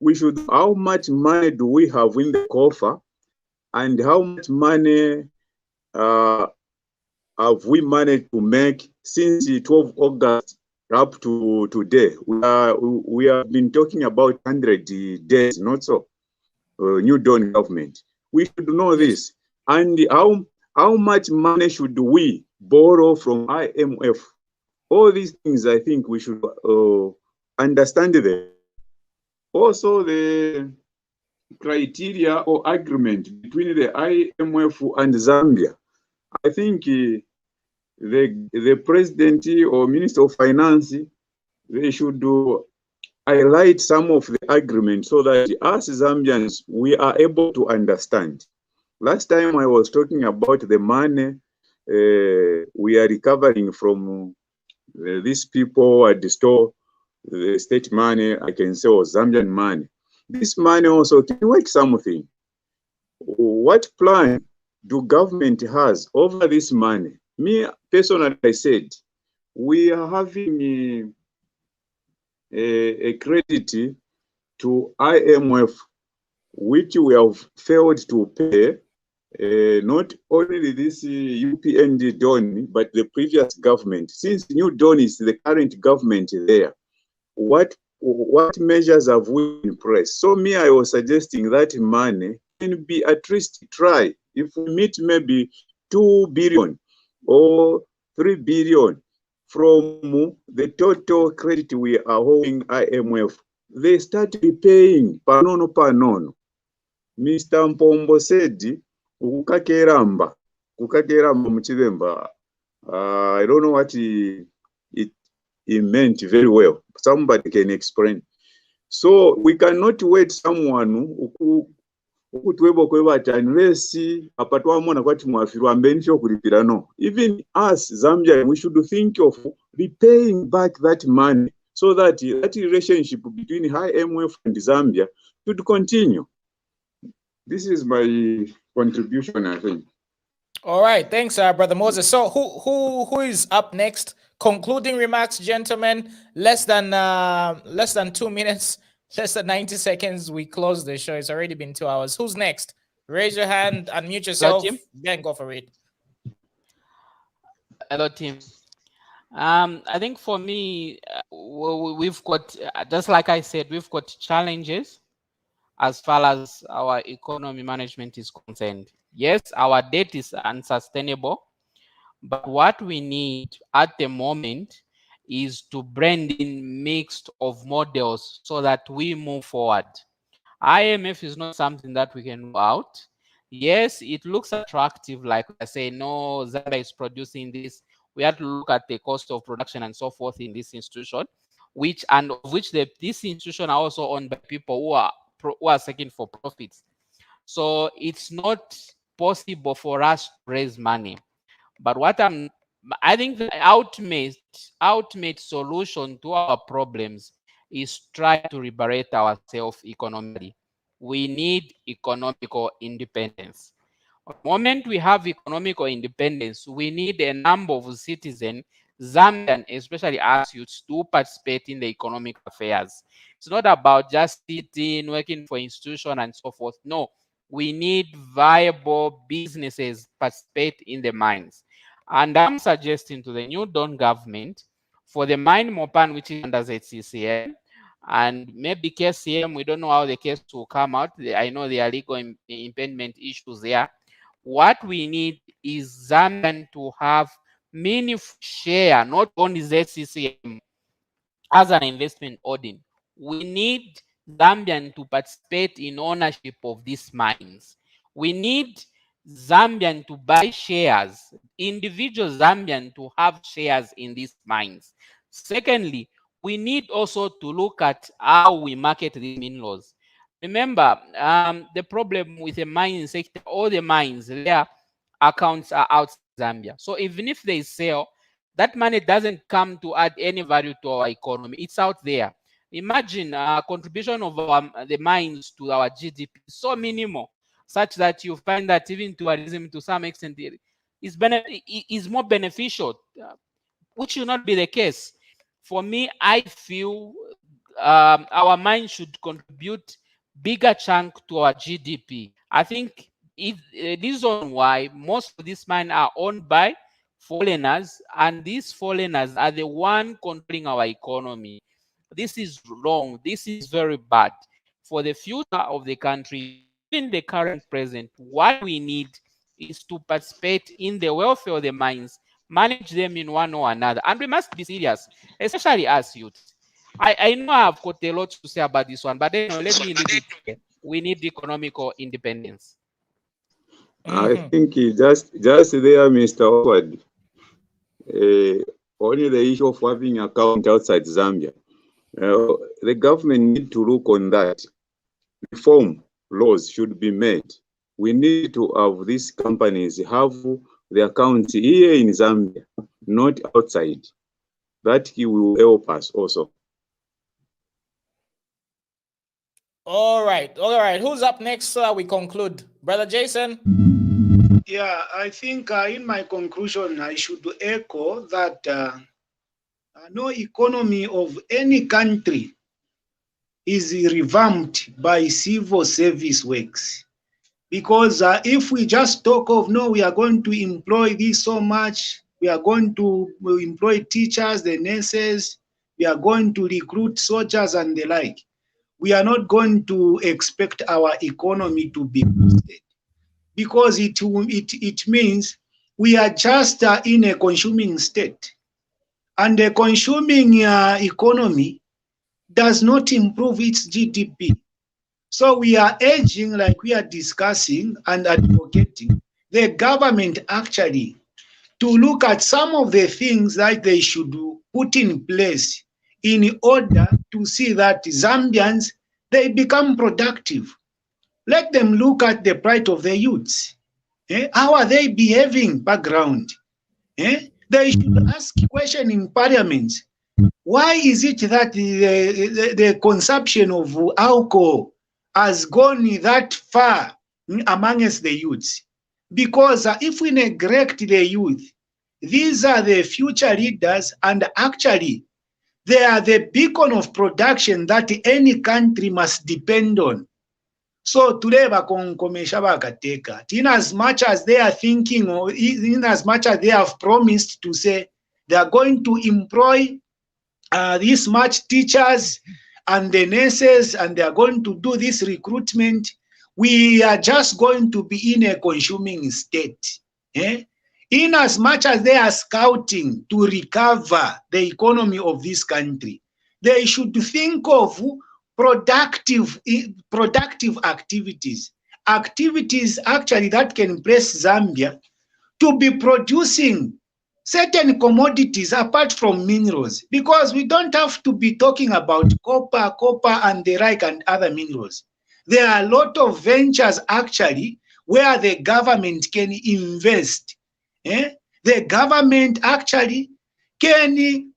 we should know how much money do we have in the coffer and how much money have we managed to make since 12 August up to today. We have been talking about 100 days, not so, New Dawn government. We should know this. And how much money should we borrow from IMF? All these things, I think we should understand them. Also, the criteria or agreement between the IMF and Zambia. I think the president or minister of finance, they should highlight some of the agreement so that us Zambians, we are able to understand. Last time I was talking about the money we are recovering from these people at the store, the state money, I can say, or Zambian money. This money also can work something. What plan do government has over this money? Me personally, I said, we are having a credit to IMF, which we have failed to pay. Not only this UPND Dawn, but the previous government. Since New Dawn is the current government there, what measures have we in place? So me, I was suggesting that money can be at least try. If we meet maybe 2 billion or 3 billion from the total credit we are owing IMF, they start repaying panono. Mr. Mpombo said, kukakeramba muchivemba. I don't know what he meant very well. Somebody can explain. So we cannot wait someone who okutweba kwebati unless apatwamona kwati mwafirwa mbeni chokulipira no. Even us Zambia, we should think of repaying back that money so that that relationship between high MF and Zambia should continue. This is my contribution, I think. All right, thanks, Brother Moses. So who is up next? Concluding remarks, gentlemen. Less than 2 minutes, less than 90 seconds. We close the show. It's already been 2 hours. Who's next? Raise your hand, unmute yourself. Then go for it. Hello, team. I think for me, we've got, just like I said, we've got challenges as far as our economy management is concerned. Yes, our debt is unsustainable, but what we need at the moment is to blend in mixed of models so that we move forward. IMF is not something that we can go out. Yes, it looks attractive, like I say, no, Zambia is producing this. We have to look at the cost of production and so forth in this institution, which this institution are also owned by people who are seeking for profits. So it's not possible for us to raise money. But what I think the ultimate solution to our problems is try to liberate ourselves economically. We need economical independence. At the moment we have economical independence, we need a number of citizens, Zambian, especially us youths, to participate in the economic affairs. It's not about just sitting, working for institutions and so forth. No, we need viable businesses participate in the mines. And I'm suggesting to the new Dawn government for the mine Mopan, which is under ZCCM, and maybe KCM, we don't know how the case will come out. I know there are legal impediment issues there. What we need is Zambian to have meaningful share, not only ZCCM as an investment holding. We need Zambian to participate in ownership of these mines. We need Zambian to buy shares, individual Zambian to have shares in these mines. Secondly, we need also to look at how we market these minerals. Remember, the problem with the mining sector, all the mines, their accounts are outside Zambia. So even if they sell, that money doesn't come to add any value to our economy. It's out there. Imagine a contribution of the mines to our GDP so minimal, such that you find that even tourism to some extent is more beneficial, which should not be the case. For me, I feel our mines should contribute bigger chunk to our GDP. I think this is why most of these mines are owned by foreigners, and these foreigners are the one controlling our economy. This is wrong. This is very bad for the future of the country. In the current present, what we need is to participate in the welfare of the mines, manage them in one or another, and we must be serious, especially as youth. I know I've got a lot to say about this one, but let me leave it here. We need economical independence. I think just there, Mr. Howard, only the issue of having an account outside Zambia. The government need to look on that. Reform laws should be made. We need to have these companies have the accounts here in Zambia, not outside. That will help us also. All right. Who's up next so we conclude? Brother Jason? Yeah, I think in my conclusion, I should echo that no economy of any country is revamped by civil service works. Because if we just talk of, no, we are going to employ this so much, we are going to employ teachers, the nurses, we are going to recruit soldiers and the like, we are not going to expect our economy to be boosted. Because it means we are just in a consuming state. And a consuming economy does not improve its GDP. So we are urging, like we are discussing and advocating, the government actually to look at some of the things that they should put in place in order to see that Zambians, they become productive. let them look at the plight of the youths. How are they behaving background? They should ask question in parliament. Why is it that the consumption of alcohol has gone that far amongst the youths? Because if we neglect the youth, these are the future leaders, and actually they are the beacon of production that any country must depend on. So today, in as much as they are thinking, or in as much as they have promised to say they are going to employ these much teachers and the nurses, and they are going to do this recruitment, we are just going to be in a consuming state. In as much as they are scouting to recover the economy of this country, they should think of productive activities actually that can place Zambia to be producing certain commodities apart from minerals, because we don't have to be talking about copper and the like and other minerals. There are a lot of ventures actually where the government can invest. The government actually can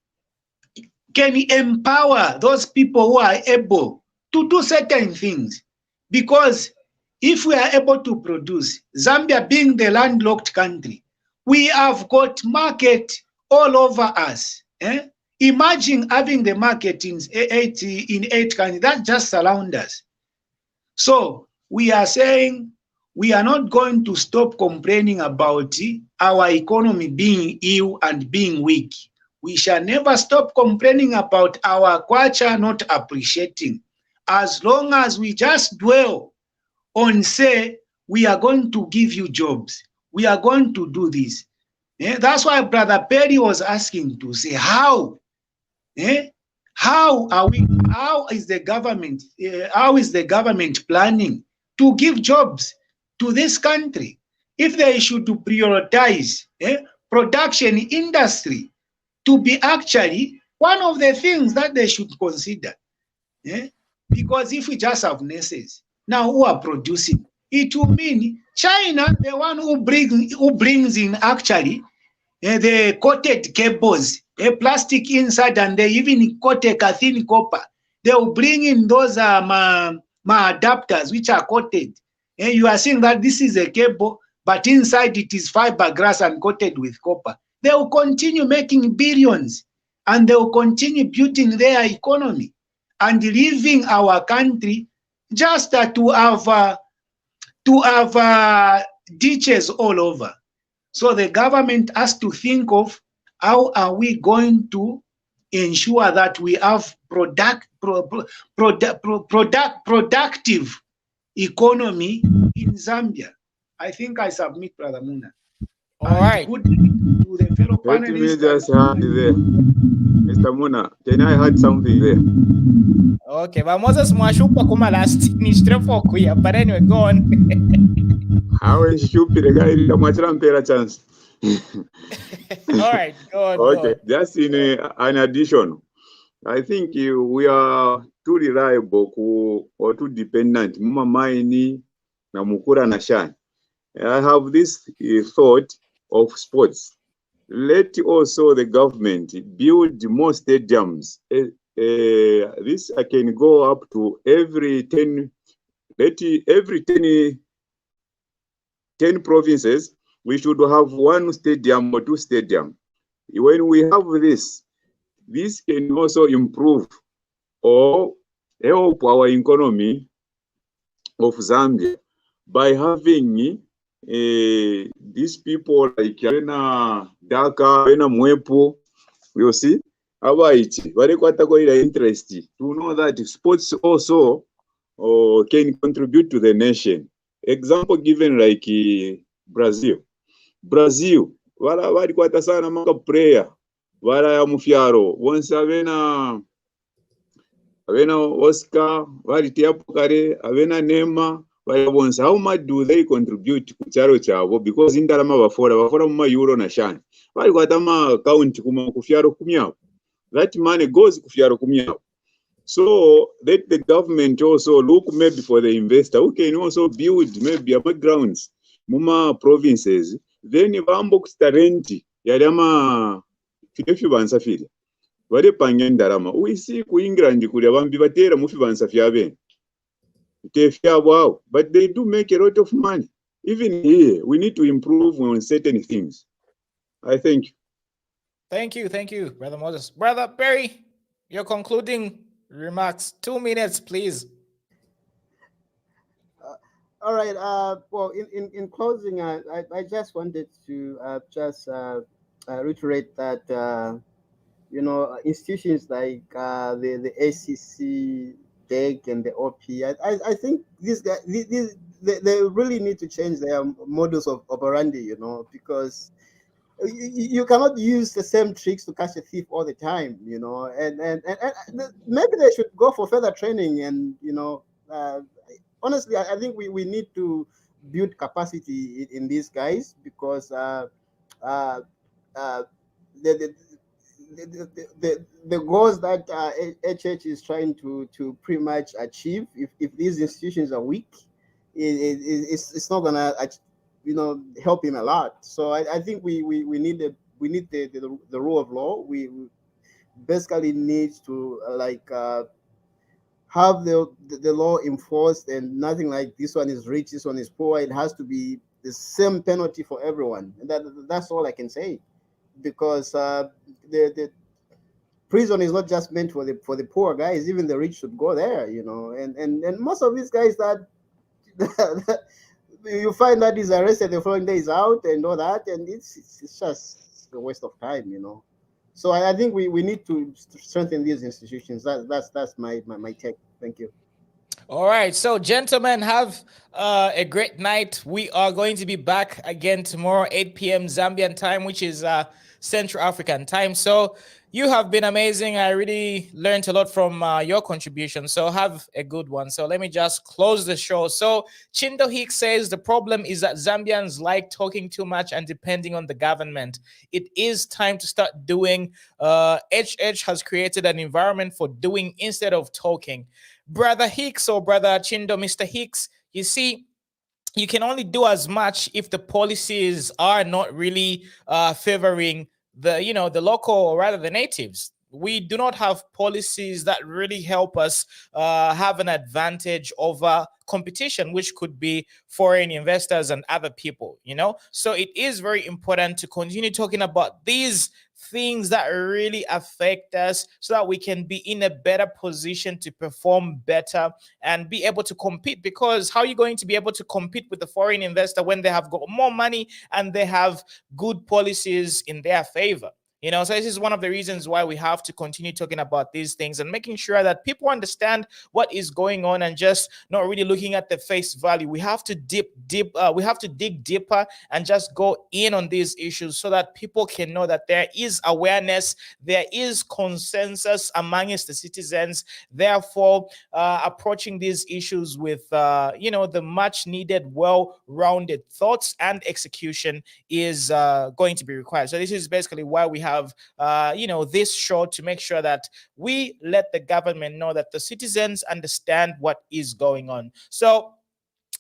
empower those people who are able to do certain things. Because if we are able to produce, Zambia being the landlocked country, we have got market all over us. Imagine having the market in eight countries that just surround us. So we are saying we are not going to stop complaining about our economy being ill and being weak. We shall never stop complaining about our culture not appreciating. As long as we just dwell on say, we are going to give you jobs, we are going to do this. That's why Brother Perry was asking to say, how? How is the government planning to give jobs to this country? If they should prioritize production industry to be actually one of the things that they should consider. Because if we just have nurses now who are producing, it will mean China, the one who brings in actually the coated cables, plastic inside, and they even coat a thin copper. They will bring in those adapters which are coated. You are seeing that this is a cable, but inside it is fiberglass and coated with copper. They will continue making billions, and they will continue building their economy and leaving our country just to have ditches all over. So the government has to think of how are we going to ensure that we have productive economy in Zambia. I think I submit, Brother Muna. All right. Good to the fellow Let me panelists. just add there. Mr. Muna, can I add something there? Okay, but Moses Mwashupa kuma last ni strefo kuya, but anyway, go on. How is stupid the guy the chance? All right, go on. Okay, just in an addition, I think we are too reliable or too dependent. Mama maini na mukura na shine. I have this thought of sports. Let also the government build more stadiums. This can go up to every 10 provinces. We should have one stadium or two stadiums. When we have this can also improve or help our economy of Zambia by having these people like Daka, Mwepo, you see, very interest to know that sports also can contribute to the nation. Example given like Brazil, wala kwata sana maka prayer, wala ya mufiaro, once avena Oscar, wali tiapo kare, avena Nema, once how much do they contribute to charo chavo? Because indalama bafora muma euro na shani. Wali kwata ma account kuma kufiaro kumyao. That money goes kufiaro kumyao. So let the government also look maybe for the investor who can also build maybe grounds muma provinces. Then vambokusta renti yali fibansa fili vale panya ndarama uisi ku England kuli vambi vatera mufibansa fyabene tefyabwao, but they do make a lot of money. Even here we need to improve on certain things. I thank you. Thank you, Brother Moses. Brother Perry, your concluding remarks. 2 minutes, please. All right. Well, in closing, I just wanted to reiterate that you know, institutions like the ACC, DEC, and the OP. I think these guys they really need to change their modus of operandi. You know, because you cannot use the same tricks to catch a thief all the time, you know, and maybe they should go for further training. And you know, honestly, I think we need to build capacity in these guys, because the goals that HH is trying to pretty much achieve, if these institutions are weak, it's not gonna, you know, help him a lot. So I think we need the rule of law. We basically need to have the law enforced, and nothing like this one is rich, this one is poor. It has to be the same penalty for everyone, and that's all I can say, because the prison is not just meant for the poor guys. Even the rich should go there, you know. And most of these guys that you find that he's arrested the following day is out and all that, and it's just a waste of time, you know. So I think we need to strengthen these institutions. That's my take. Thank you. All right, so gentlemen, have a great night. We are going to be back again tomorrow, 8 p.m. Zambian time, which is Central African time. So you have been amazing. I really learned a lot from your contribution. So have a good one. So let me just close the show. So Chindo Hicks says the problem is that Zambians like talking too much and depending on the government. It is time to start doing. HH has created an environment for doing instead of talking. Brother Hicks or Brother Chindo, Mr. Hicks, you see, you can only do as much if the policies are not really favoring the local, or rather the natives. We do not have policies that really help us have an advantage over competition, which could be foreign investors and other people, you know. So it is very important to continue talking about these things that really affect us, so that we can be in a better position to perform better and be able to compete. Because how are you going to be able to compete with the foreign investor when they have got more money and they have good policies in their favor? You know, so this is one of the reasons why we have to continue talking about these things and making sure that people understand what is going on, and just not really looking at the face value. We have to we have to dig deeper and just go in on these issues, so that people can know that there is awareness, there is consensus amongst the citizens. Therefore, approaching these issues with the much needed, well-rounded thoughts and execution is going to be required. So this is basically why we have this show, to make sure that we let the government know that the citizens understand what is going on. So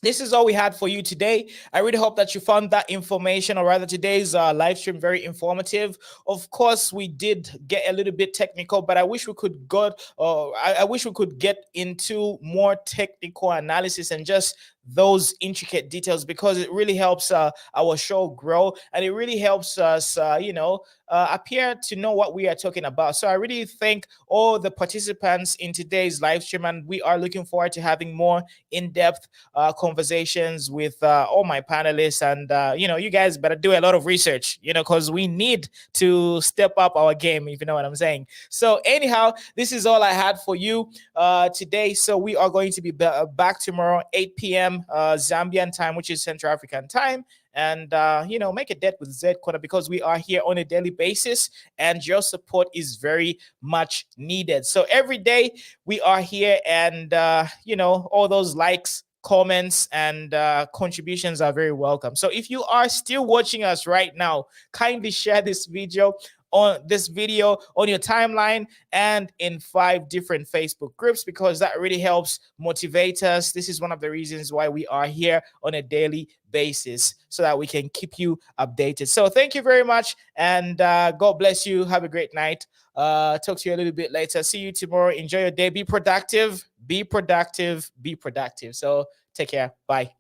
this is all we had for you today. I really hope that you found that information, or rather today's live stream, very informative. Of course, we did get a little bit technical, but I wish we could I wish we could get into more technical analysis and just those intricate details, because it really helps our show grow, and it really helps us appear to know what we are talking about. So I really thank all the participants in today's live stream, and we are looking forward to having more in-depth conversations with all my panelists. And you guys better do a lot of research, because we need to step up our game, if you know what I'm saying. So anyhow, this is all I had for you today. So we are going to be back tomorrow, 8 p.m. Zambian time, which is Central African time. And make a date with Z Corner, because we are here on a daily basis, and your support is very much needed. So every day we are here, and all those likes, comments, and contributions are very welcome. So if you are still watching us right now, kindly share this video on this video on your timeline and in 5 different Facebook groups, because that really helps motivate us. This is one of the reasons why we are here on a daily basis, so that we can keep you updated. So thank you very much, and God bless you. Have a great night. Talk to you a little bit later. See you tomorrow. Enjoy your day. Be productive. Be productive. Be productive. So take care. Bye.